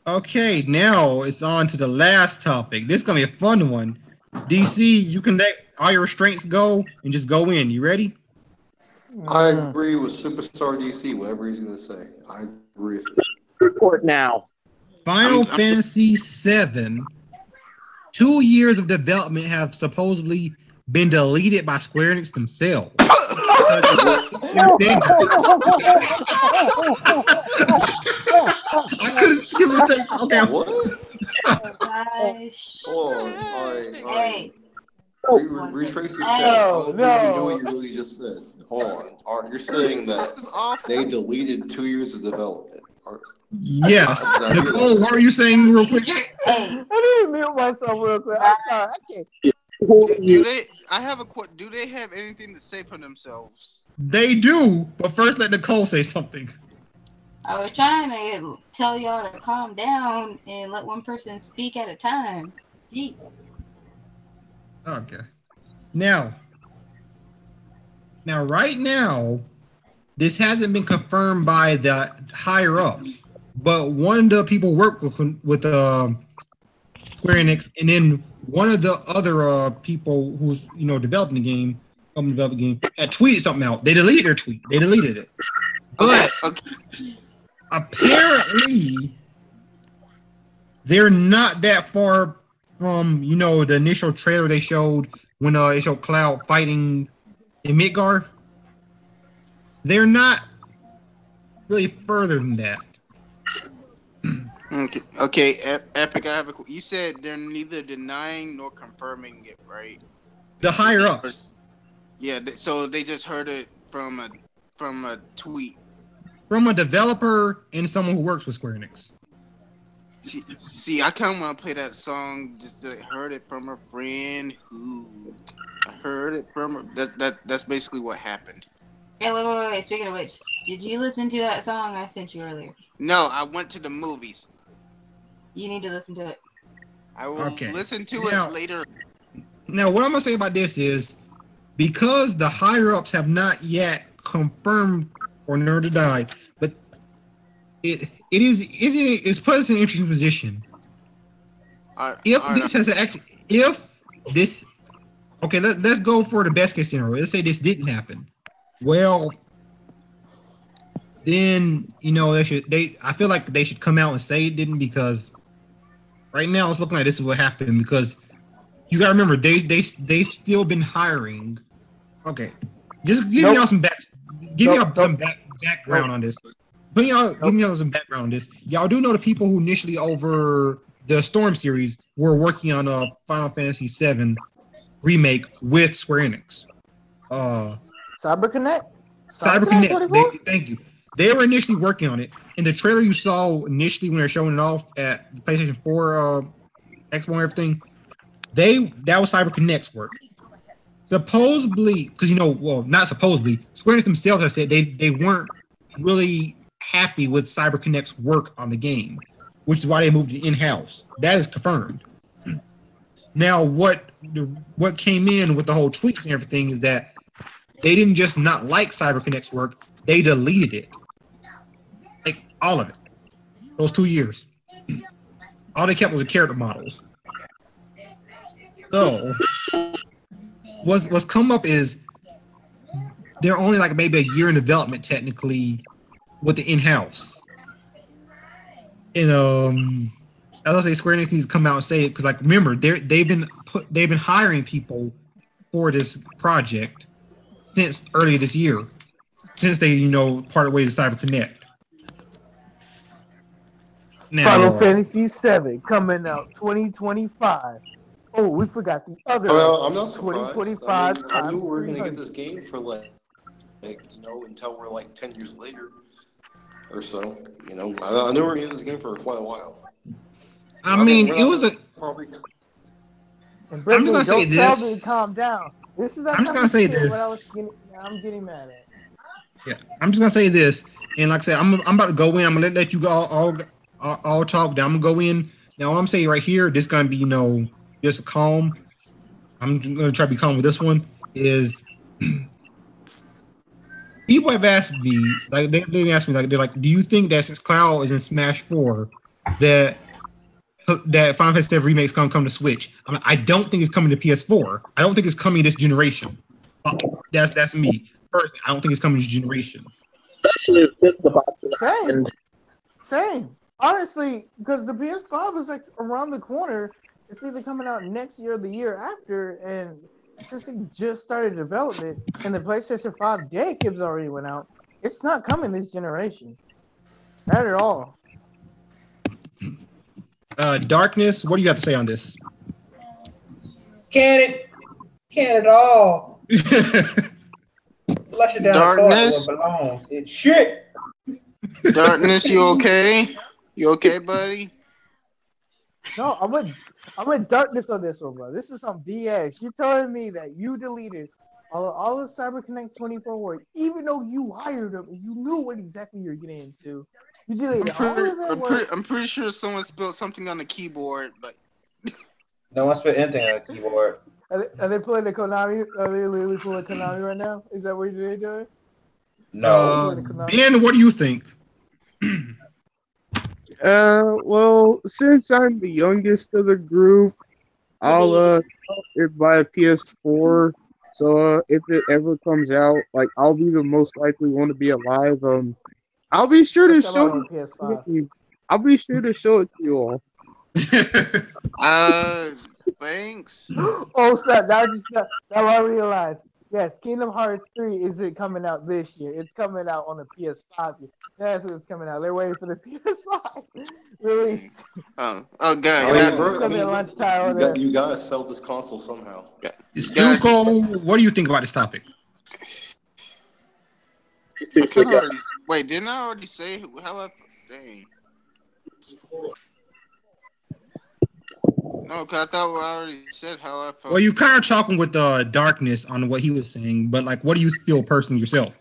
Okay, now it's on to the last topic. This is going to be a fun one. DC, you can let all your restraints go and just go in. You ready? I agree with Superstar DC, whatever he's going to say. I agree with it. Report now. Final Fantasy VII. 2 years of development have supposedly been deleted by Square Enix themselves. I couldn't skip a thing. Okay. What? Hey. Retrace your steps. No. What you really just said. Hold on. You're saying that they deleted 2 years of development. Yes. Nicole, what are you saying real quick? I need to mute myself real quick. I'm sorry. I can't. Do they? I have a question. Do they have anything to say for themselves? They do, but first let Nicole say something. I was trying to tell y'all to calm down and let one person speak at a time. Jeez. Okay. Now, right now, this hasn't been confirmed by the higher ups, but one of the people work with Square Enix, and then one of the other people who's developing the game, had tweeted something out. They deleted their tweet. They deleted it, but apparently they're not that far from the initial trailer they showed when they showed Cloud fighting in Midgar. They're not really further than that. Okay. Epic. I have you said they're neither denying nor confirming it, right? The higher ups. Yeah. So they just heard it from a tweet from a developer and someone who works with Square Enix. See, I kind of want to play that song. Just heard it from a friend who I heard it from her. That's basically what happened. Hey, wait. Speaking of which, did you listen to that song I sent you earlier? No, I went to the movies. You need to listen to it. I will listen to it later. Now, what I'm going to say about this is, because the higher-ups have not yet confirmed or nor denied, but it's put us in an interesting position. Let's go for the best case scenario. Let's say this didn't happen. Well, then I feel like they should come out and say it didn't, because right now it's looking like this is what happened. Because you gotta remember they've still been hiring. Okay, just give me all some background on this. Give me all some background on this. Y'all do know the people who initially over the Storm series were working on a Final Fantasy VII remake with Square Enix. CyberConnect. Thank you. They were initially working on it. In the trailer you saw initially when they're showing it off at the PlayStation 4 Xbox and everything, that was CyberConnect's work. Supposedly, because not supposedly, Square Enix themselves have said they weren't really happy with CyberConnect's work on the game, which is why they moved it in-house. That is confirmed. Now, what came in with the whole tweets and everything is that they didn't just not like CyberConnect's work, they deleted it. Like, all of it. Those 2 years. All they kept was the character models. So, what's come up is they're only like maybe a year in development technically with the in-house. And as I say, Square Enix needs to come out and say it because, like, remember they've been hiring people for this project since earlier this year, since they parted ways with CyberConnect. Now, Final Fantasy VII coming out 2025. Oh, we forgot the other. Well, I'm not surprised. 2025. I knew we were going to get this game for until we're like 10 years later or so. I knew we were going to get this game for quite a while. I mean, it was probably. And Brittany, I'm just gonna say this. Calm down. This is. I'm just gonna say this. I'm getting mad at. Yeah, I'm just gonna say this, and like I said, I'm about to go in. I'm gonna let you go all talk. Now I'm gonna go in. Now I'm saying right here, this is gonna be just calm. I'm gonna try to be calm with this one. Is people have asked me they asked me they're like, do you think that since Cloud is in Smash 4 that Final Fantasy VII Remake's gonna come to Switch? I don't think it's coming to PS4. I don't think it's coming this generation. That's me. Personally, I don't think it's coming this generation. Especially if this is about to Same. Honestly, because the PS5 is like around the corner. It's either coming out next year or the year after, and since they just started development and the PlayStation 5 day kits already went out, it's not coming this generation. Not at all. Darkness, what do you have to say on this? Can't at all. Flush it down. Darkness. The toilet where it belongs. It's shit. Darkness, you okay? You okay, buddy? No, I'm with Darkness on this one, bro. This is some BS. You're telling me that you deleted all of CyberConnect 24 work, even though you hired them and you knew what exactly you're getting into. You deleted I'm pretty sure someone spilled something on the keyboard, but no one spilled anything on the keyboard. Are they pulling the Konami? Are they literally pulling Konami right now? Is that what they're doing? No. Ben, what do you think? Well, since I'm the youngest of the group, I'll buy a PS4. So if it ever comes out, like I'll be the most likely one to be alive. I'll be sure to show it. I'll be sure to show it to you all. Thanks. Oh, snap! Now I realized. Yes, Kingdom Hearts 3 isn't coming out this year. It's coming out on the PS5. That's what it's coming out. They're waiting for the PS5 release. Oh, God. You gotta sell this console somehow. Nicole, what do you think about this topic? Wait, didn't I already say how I... Dang. No, because I thought I already said how I felt. Well, you kind of talking with Darkness on what he was saying, but like, what do you feel personally yourself?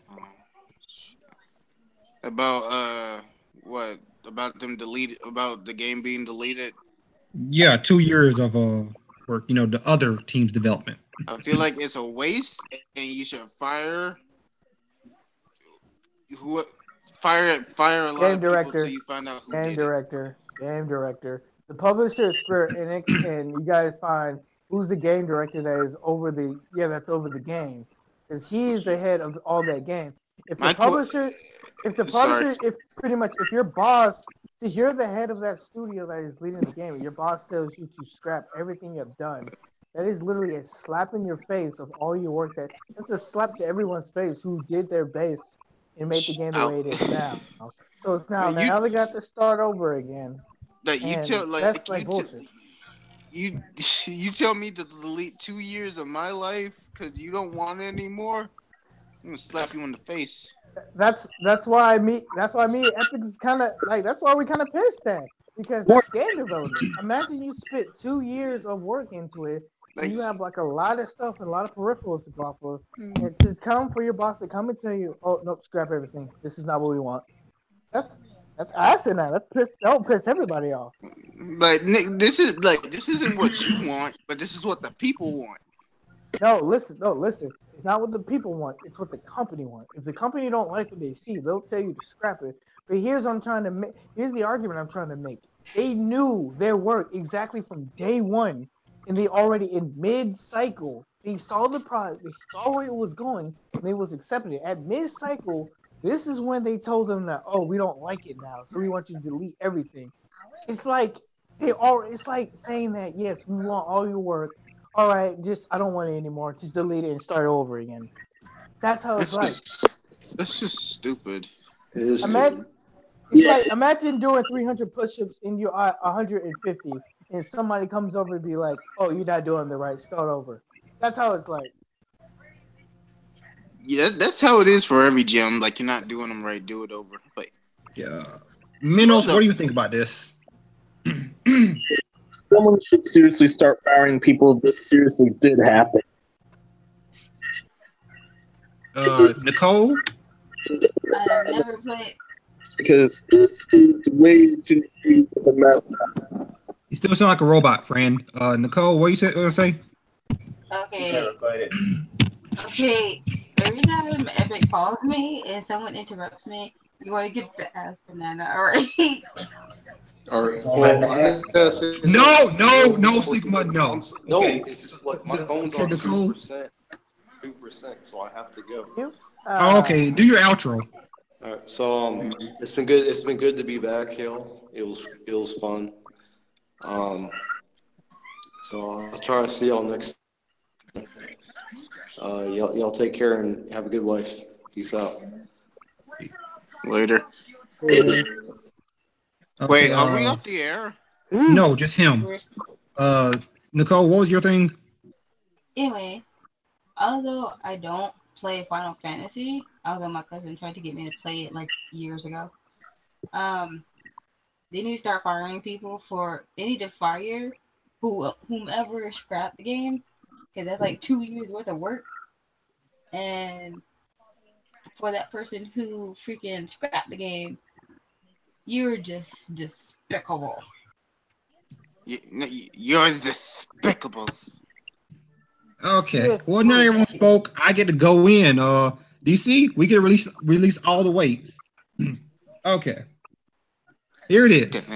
About what? About them deleted? About the game being deleted? Yeah, 2 years of work. The other team's development. I feel like it's a waste, and you should fire a lot of people until you find out who did it. Game director. The publisher is Square Enix, and you guys find who's the game director that is over that's over the game, because he's the head of all that game. If your boss, so you're the head of that studio that is leading the game, and your boss tells you to scrap everything you've done, that is literally a slap in your face of all your work. That's a slap to everyone's face who did their best and made the game the way it is now. So it's now they got to start over again. Like you tell, like that's like bullshit. you tell me to delete 2 years of my life because you don't want it anymore? I'm gonna slap you in the face. That's why Epic is kind of like, that's why we kind of pissed at, because that's game development. Imagine you spent 2 years of work into it, and you have like a lot of stuff and a lot of peripherals to go off of, and to come for your boss to come and tell you, oh nope, scrap everything. This is not what we want. That's I said that. That'll piss everybody off. But Nick, this isn't what you want, but this is what the people want. No, listen. It's not what the people want. It's what the company wants. If the company don't like what they see, they'll tell you to scrap it. But here's what I'm trying to make. Here's the argument I'm trying to make. They knew their work exactly from day one, and they already in mid-cycle. They saw the product. They saw where it was going, and they was accepting it. At mid-cycle, this is when they told them that, oh, we don't like it now, so we want you to delete everything. It's like it's like saying that, yes, we want all your work. All right, I don't want it anymore. Just delete it and start over again. That's how it's like. That's just stupid. It is imagine, stupid. It's like, imagine doing 300 push-ups and you're 150, and somebody comes over and be like, "Oh, you're not doing the right. Start over." That's how it's like. Yeah, that's how it is for every gym. Like, you're not doing them right, do it over. Like, yeah. Minos, what do you think about this? Someone should seriously start firing people if this seriously did happen. Nicole? I've never played. Because this is way too deep of a mess. You still sound like a robot, friend. Nicole, what you say? Okay. Okay. Every time Epic calls me and someone interrupts me, you want to get the ass banana, all right? All right. Well, No, Sigma, no. No, it's just like my phone's on 2%, so I have to go. Okay, do your outro. All right, so it's been good. It's been good to be back, Hill. It was fun. So I'll try to see y'all next. Y'all take care and have a good life. Peace out. Later. Okay, wait, are we off the air? No, just him. Nicole, what was your thing? Anyway, although I don't play Final Fantasy, although my cousin tried to get me to play it like years ago, they need to start firing people they need to fire whomever scrapped the game, because that's like 2 years worth of work. And for that person who freaking scrapped the game, you're just despicable. You're despicable. Okay. Well, not everyone spoke. I get to go in. DC, we get to release all the weight. Okay. Here it is.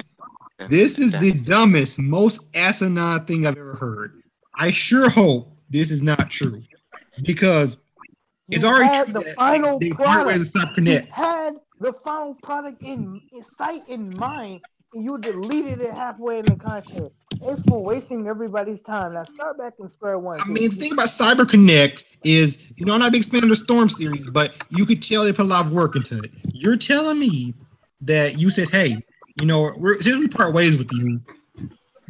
This is the dumbest, most asinine thing I've ever heard. I sure hope this is not true, because it's already true the final they product. with CyberConnect. You had the final product in sight, in mind, and you deleted it halfway in the content. It's for wasting everybody's time. Now start back in square one. I mean, the thing about CyberConnect is, I'm not a big fan of the Storm series, but you could tell they put a lot of work into it. You're telling me that you said, hey, since we part ways with you,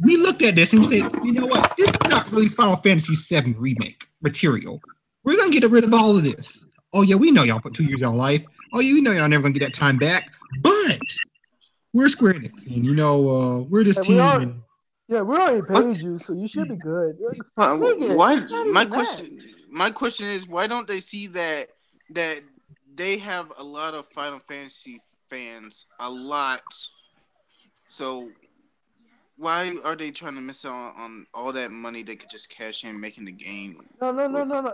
we looked at this and we said, you know what? This is not really Final Fantasy VII remake material. We're going to get rid of all of this. Oh, yeah, we know y'all put 2 years of your life. Oh, yeah, we know y'all never going to get that time back. But we're Square Enix, and, we're this team. We already paid you, so you should be good. Why? My question is, why don't they see that they have a lot of Final Fantasy fans, a lot? So why are they trying to miss out on all that money they could just cash in making the game? No.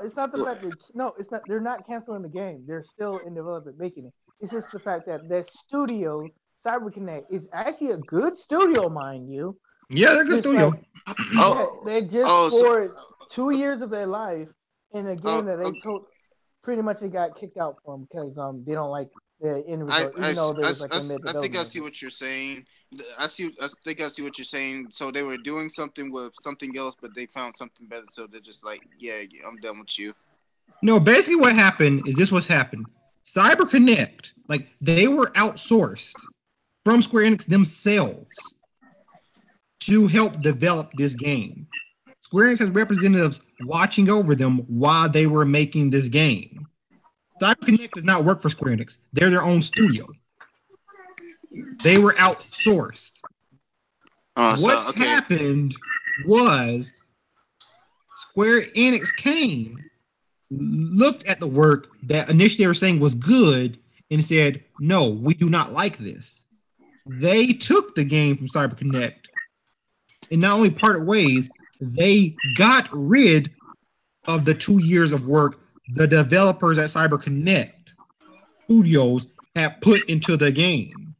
It's not the fact that it's not. They're not canceling the game. They're still in development making it. It's just the fact that studio, CyberConnect, is actually a good studio, mind you. Yeah, they're a good studio. They just poured 2 years of their life in a game that they pretty much they got kicked out from because they don't like the end result. I think I see what you're saying. I think I see what you're saying. So they were doing something with something else, but they found something better. So they're just like, yeah, I'm done with you. No, basically what happened is this: what's happened. CyberConnect, they were outsourced from Square Enix themselves to help develop this game. Square Enix has representatives watching over them while they were making this game. CyberConnect does not work for Square Enix. They're their own studio. They were outsourced. What happened was Square Enix came, looked at the work that initially they were saying was good, and said, no, we do not like this. They took the game from CyberConnect and not only parted ways, they got rid of the 2 years of work the developers at CyberConnect Studios had put into the game.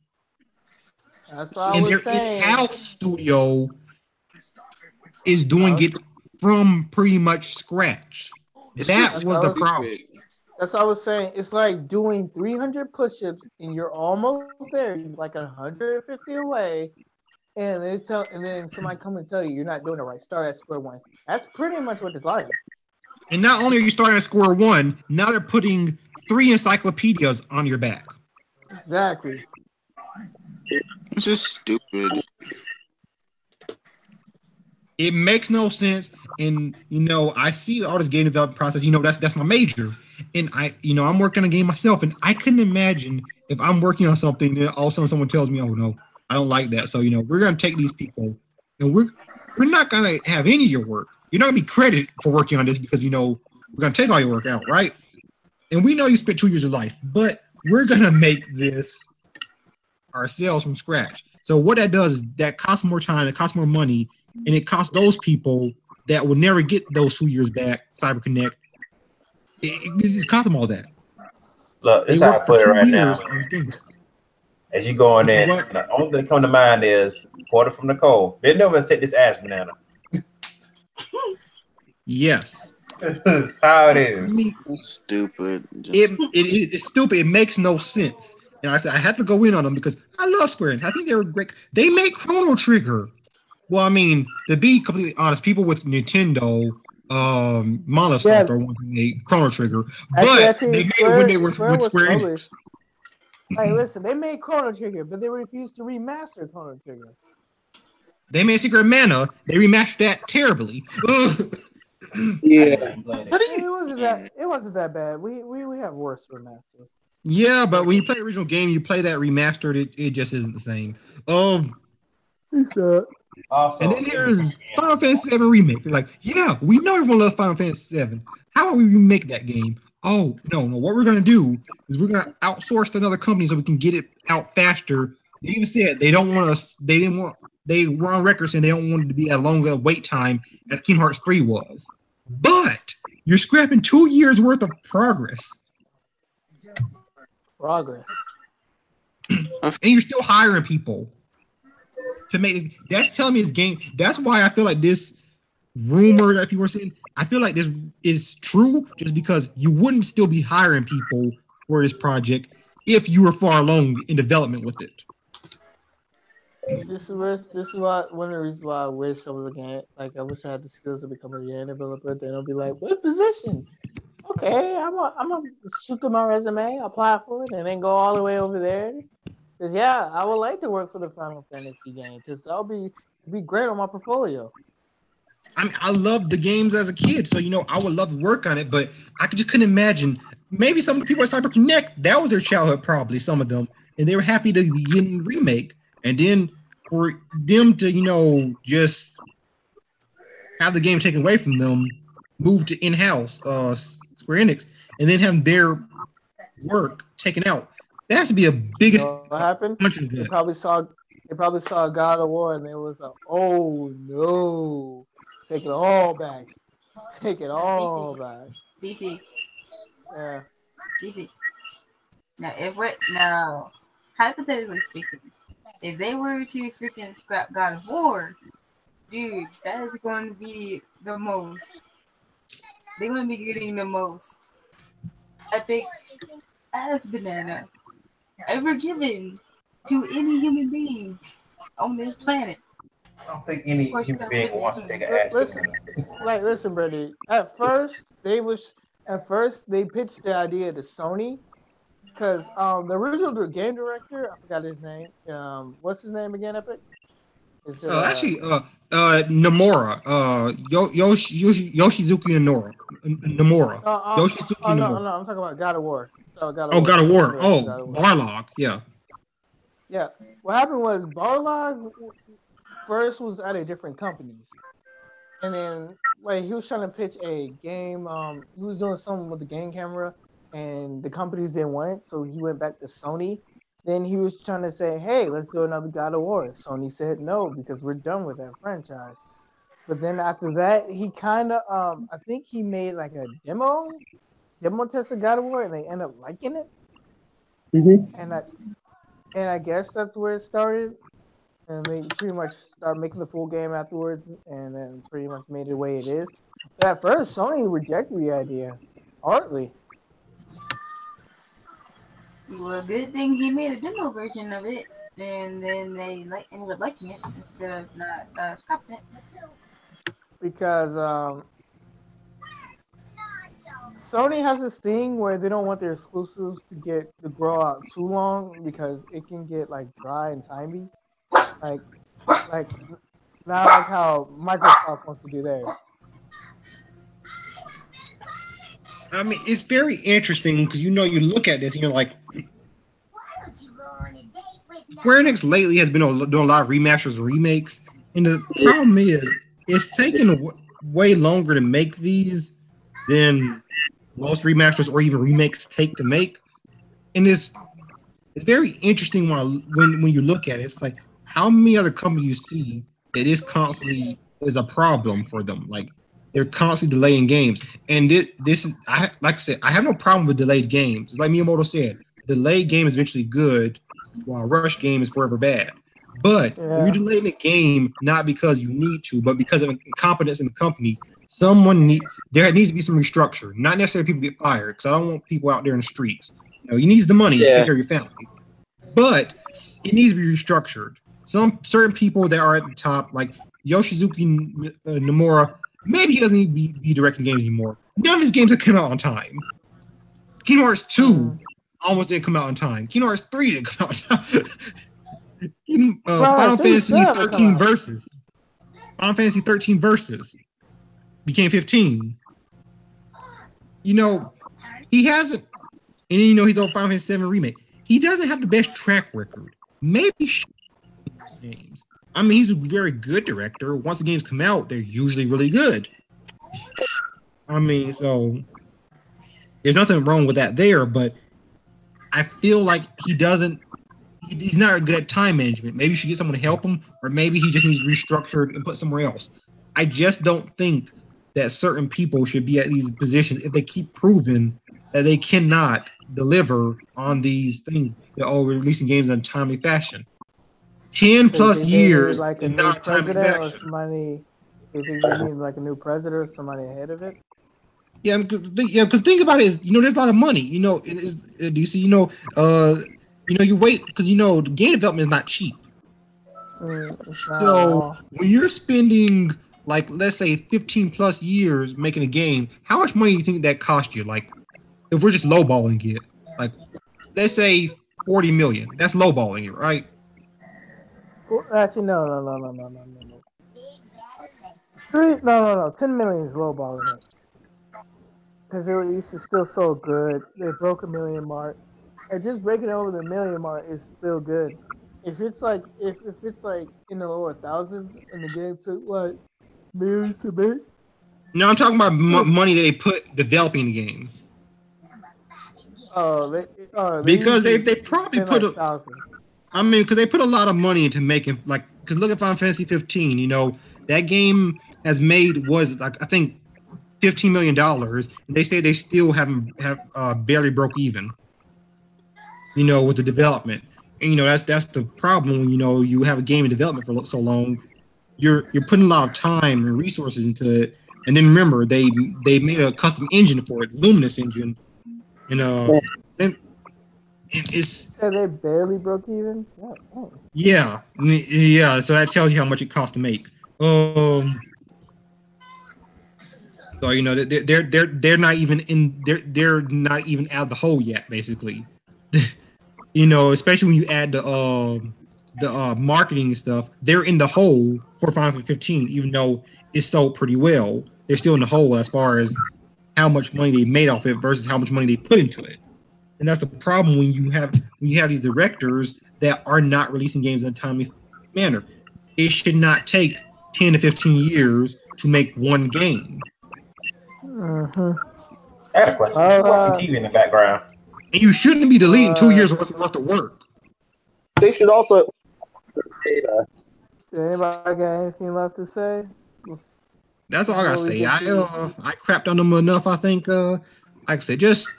That's what I was saying. Their in-house studio is doing it from pretty much scratch. That was the problem. That's what I was saying. It's like doing 300 push-ups and you're almost there, you're like 150 away, and then somebody come and tell you you're not doing it right. Start at square one. That's pretty much what it's like. And not only are you starting at square one, now they're putting 3 encyclopedias on your back. Exactly. It's just stupid. It makes no sense. And I see all this game development process. That's my major. And I'm working on a game myself, and I couldn't imagine if I'm working on something and all of a sudden someone tells me, oh no, I don't like that. So we're gonna take these people and we're not gonna have any of your work. You're not gonna be credited for working on this because we're gonna take all your work out, right? And we know you spent 2 years of life, but we're gonna make this ourselves from scratch. So what that does is that costs more time, it costs more money, and it costs those people that will never get those 2 years back, CyberConnect. It cost them all that. Look, this is how I put it right now. As you going in, the only thing that come to mind is quarter from Nicole. Bend over and take this ass banana. Yes. That's how it is. It's stupid. It's stupid. It makes no sense. And I said I had to go in on them because I love Square Enix. I think they were great. They make Chrono Trigger. Well, I mean, to be completely honest, people with Nintendo, Monosoft are one who made Chrono Trigger, but they made it when they were with Square Enix. Hey, listen, they made Chrono Trigger, but they refused to remaster Chrono Trigger. They made Secret of Mana. They remastered that terribly. Yeah, it wasn't that bad. We have worse remasters. Yeah, but when you play the original game, you play that remastered, it just isn't the same. And then there's Final Fantasy VII Remake. They're like, yeah, we know everyone loves Final Fantasy VII. How about we remake that game? Oh, no. What we're going to do is we're going to outsource to another company so we can get it out faster. They even said they were on record saying they don't want it to be as long a wait time as Kingdom Hearts 3 was. But you're scrapping 2 years worth of progress. And you're still hiring people to make this. That's telling me this game. That's why I feel like this rumor that people are saying, I feel like this is true just because you wouldn't still be hiring people for this project if you were far along in development with it. This is one of the reasons why I wish I was a game. Like, I wish I had the skills to become a game developer. Then I'll be like, what position? Okay, I'm gonna shoot through my resume, apply for it, and then go all the way over there. Cause yeah, I would like to work for the Final Fantasy game. Cause that'll be great on my portfolio. I loved the games as a kid, so I would love to work on it. But I just couldn't imagine. Maybe some of the people at CyberConnect, that was their childhood, probably some of them, and they were happy to be getting a remake. And then for them to just have the game taken away from them, move to in-house Square Enix, and then have their work taken out. That has to be the biggest. What happened? They probably saw God of War, and it was like, oh no, take it all back, DC. Yeah. DC. Now, hypothetically speaking, if they were to freaking scrap God of War, dude, that is going to be the most. They're going to be getting the most epic ass banana ever given to any human being on this planet. I don't think any human being wants to take an ass banana. Listen, Brady. At first, they pitched the idea to Sony. Because the original game director, I forgot his name. What's his name again, Epic? Actually, Nomura, Yoshizuki Nomura. No, Yoshizuki Nomura. no, I'm talking about God of War. God of War. Barlog, yeah. Yeah, what happened was Barlog first was at a different companies, and then he was trying to pitch a game. He was doing something with the game camera, and the companies didn't want it, so he went back to Sony. Then he was trying to say, "Hey, let's do another God of War." Sony said no because we're done with that franchise. But then after that, he kind of I think he made like a demo test of God of War, and they end up liking it. Mm-hmm. And I guess that's where it started. And they pretty much started making the full game afterwards, and then pretty much made it the way it is. But at first, Sony rejected the idea, hardly. Well, good thing he made a demo version of it, and then they ended up liking it instead of not scrapping it. Because Sony has this thing where they don't want their exclusives to grow out too long because it can get like dry and timey. Like not like how Microsoft wants to do theirs. I mean, it's very interesting because you look at this and you're like, Square Enix lately has been doing a lot of remasters and remakes, and the problem is it's taking way longer to make these than most remasters or even remakes take to make, and it's very interesting when you look at it. It's like how many other companies you see that is constantly is a problem for them. Like they're constantly delaying games, and this is like I said, I have no problem with delayed games. It's like Miyamoto said, delayed game is eventually good, while rush game is forever bad. But when you're delaying a game not because you need to, but because of incompetence in the company, there needs to be some restructure. Not necessarily people get fired, because I don't want people out there in the streets. You need the money to take care of your family, but it needs to be restructured. Some certain people that are at the top, like Yoshizuki Nomura, maybe he doesn't need to be directing games anymore. None of his games have come out on time. Kingdom Hearts 2 almost didn't come out on time. Kingdom Hearts 3 didn't come out on time. Final Fantasy 13 Versus. Final Fantasy 13 Versus became 15. He hasn't, and he's on Final Fantasy 7 Remake. He doesn't have the best track record. Maybe games. I mean, he's a very good director. Once the games come out, they're usually really good. I mean, so there's nothing wrong with that there, but I feel like he's not good at time management. Maybe you should get someone to help him, or maybe he just needs restructured and put somewhere else. I just don't think that certain people should be at these positions if they keep proving that they cannot deliver on these things. They're all releasing games in a timely fashion. 10 plus years like is not a timely fashion. Somebody, you think they need like a new president or somebody ahead of it? Yeah, because think about it, there's a lot of money. Do you see? You wait because the game development is not cheap. So when you're spending like let's say 15 plus years making a game, how much money do you think that cost you? Like, if we're just lowballing it, like let's say 40 million. That's lowballing it, right? Actually, no. No. 10 million is lowballing it. Because it used to still so good. They broke $1 million mark. And just breaking over the $1 million mark is still good. If it's like if it's like in the lower thousands and the game took like millions to make. No, I'm talking about money that they put developing the game. Because they probably put because they put a lot of money into making because look at Final Fantasy 15. That game has made was like I think $15 million. And they say they still have barely broke even. With the development, and that's the problem when you have a game in development for so long. You're putting a lot of time and resources into it, and then remember they made a custom engine for it, Luminous engine, and it's they barely broke even. Yeah. So that tells you how much it costs to make. So they're not even they're not even out of the hole yet, basically. Especially when you add the the marketing and stuff, they're in the hole for Final Fantasy 15, even though it sold pretty well. They're still in the hole as far as how much money they made off it versus how much money they put into it. And that's the problem when you have these directors that are not releasing games in a timely manner. It should not take 10 to 15 years to make one game. I got a question. You're watching TV in the background. And you shouldn't be deleting 2 years worth of work. They should also data. Did anybody got anything left to say? That's all I gotta say. I crapped on them enough. I think. Like I said, just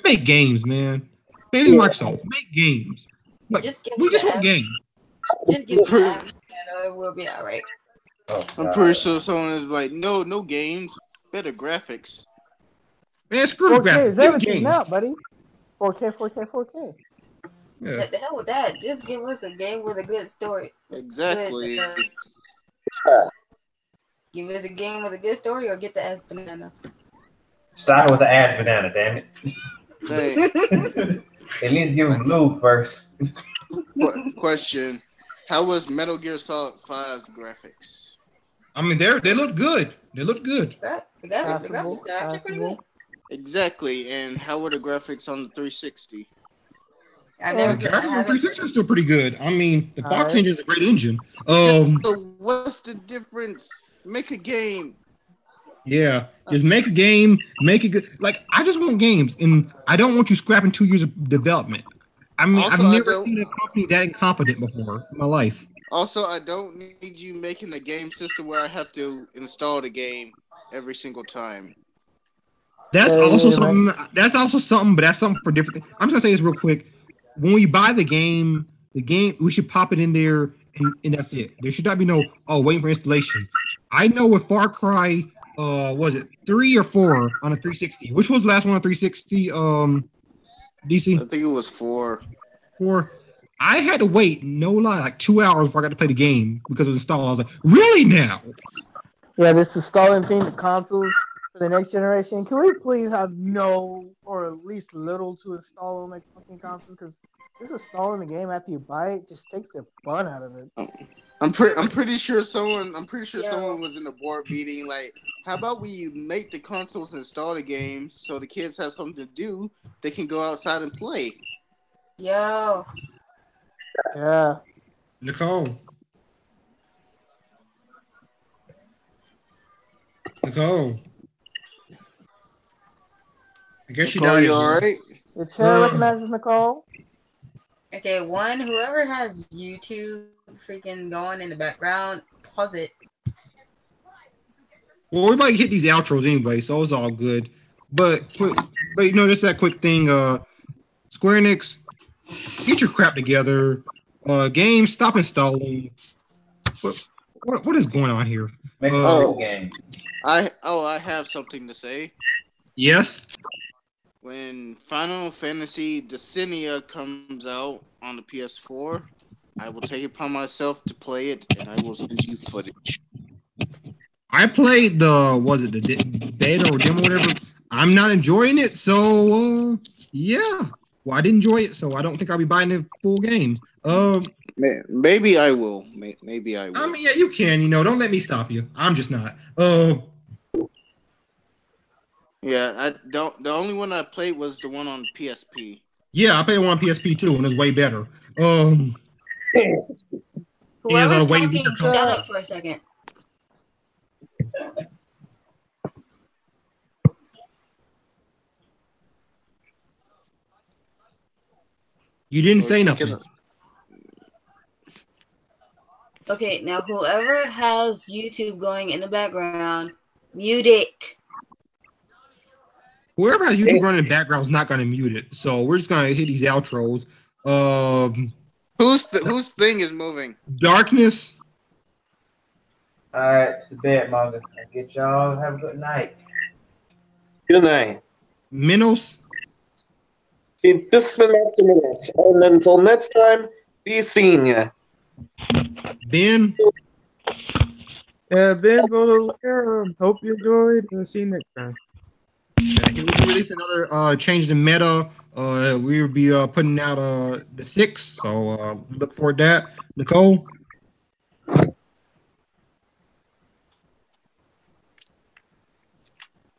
make games, man. Maybe Microsoft make games. Like, we just want games. Just give it we'll be all right. I'm pretty sure someone is like, no games, better graphics. Man, screw graphics. Is everything now, buddy. 4K. Yeah. The hell with that. Just give us a game with a good story. Exactly. Give us a game with a good story or get the ass banana. Start with the ass banana, damn it. Hey. At least give him lube first. Question. How was Metal Gear Solid 5's graphics? I mean, they look good. They look good. The graphics are actually pretty good. Exactly. And how were the graphics on the 360? The graphics on 360 are still pretty good. I mean, the Fox engine is a great engine. So what's the difference? Make a game. Yeah, just make a game, make it good. Like, I just want games, and I don't want you scrapping 2 years of development. I mean, also, I've never seen a company that incompetent before in my life. Also, I don't need you making a game system where I have to install the game every single time. That's also something. That's also something, but that's something for different things. I'm just gonna say this real quick. When we buy the game we should pop it in there, and that's it. There should not be no waiting for installation. I know with Far Cry, was it 3 or 4 on a 360? Which was the last one on 360? DC. I think it was 4. 4. I had to wait, no lie, like 2 hours before I got to play the game because it was installed. I was like, really now? Yeah, this installing thing, the consoles for the next generation. Can we please have no or at least little to install on like fucking consoles? Because just installing the game after you buy it just takes the fun out of it. I'm pretty sure someone was in the board meeting like, how about we make the consoles install the games so the kids have something to do? They can go outside and play. Yo. Yeah. Nicole. I guess she died. You all right? Your chair recognizes Nicole. Okay, whoever has YouTube freaking going in the background, pause it. Well, we might hit these outros anyway, so it's all good. But just that quick thing. Square Enix, get your crap together. Games, stop installing. What is going on here? Make a game. I have something to say. Yes. When Final Fantasy Dissidia comes out on the PS4, I will take it upon myself to play it, and I will send you footage. I played the beta or demo, whatever. I'm not enjoying it, so yeah. Well, I didn't enjoy it, so I don't think I'll be buying the full game. Maybe I will. Maybe I will. I mean, yeah, you can. Don't let me stop you. I'm just not. Yeah, the only one I played was the one on PSP. Yeah, I played one on PSP too, and it was way better. Whoever's talking, shut up for a second. You didn't say nothing. Okay, now whoever has YouTube going in the background, mute it. Whoever has YouTube running in the background is not going to mute it. So we're just going to hit these outros. Whose thing is moving? Darkness. All right, it's the bed, mother. Get y'all. Have a good night. Good night. Menos. This has been Master Minutes. And until next time, be seeing ya. Ben. Yeah, Ben, go to hope you enjoyed. See you next time. He will release another change in meta We'll be putting out the 6th, so look forward to that. Nicole.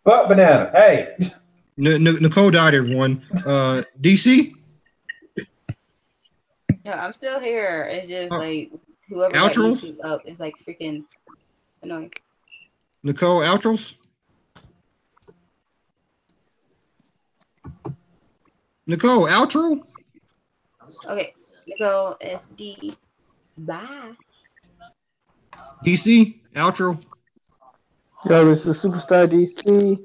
Fuck banana. Hey. Nicole died, everyone. DC. Yeah, I'm still here. It's just like whoever outros? got YouTube up is like freaking annoying. Nicole, outros. Nicole, outro. Okay, Nicole, SD. Bye. DC, outro. Yo, this is Superstar DC.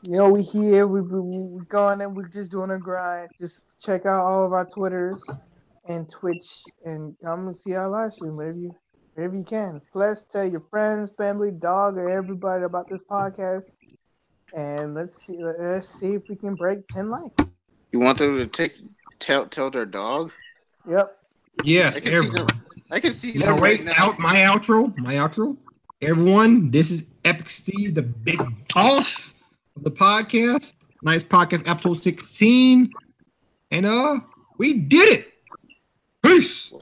You know, we here, we going and we're just doing a grind. Just check out all of our Twitters and Twitch and come and see our live stream wherever you can. Plus, tell your friends, family, dog, or everybody about this podcast. And let's see if we can break 10 likes. You want them to tell their dog? Yep. Yes, I can see them right now. My outro. Everyone, this is Epic Steve, the big boss of the podcast. Nice podcast, episode 16. And we did it. Peace.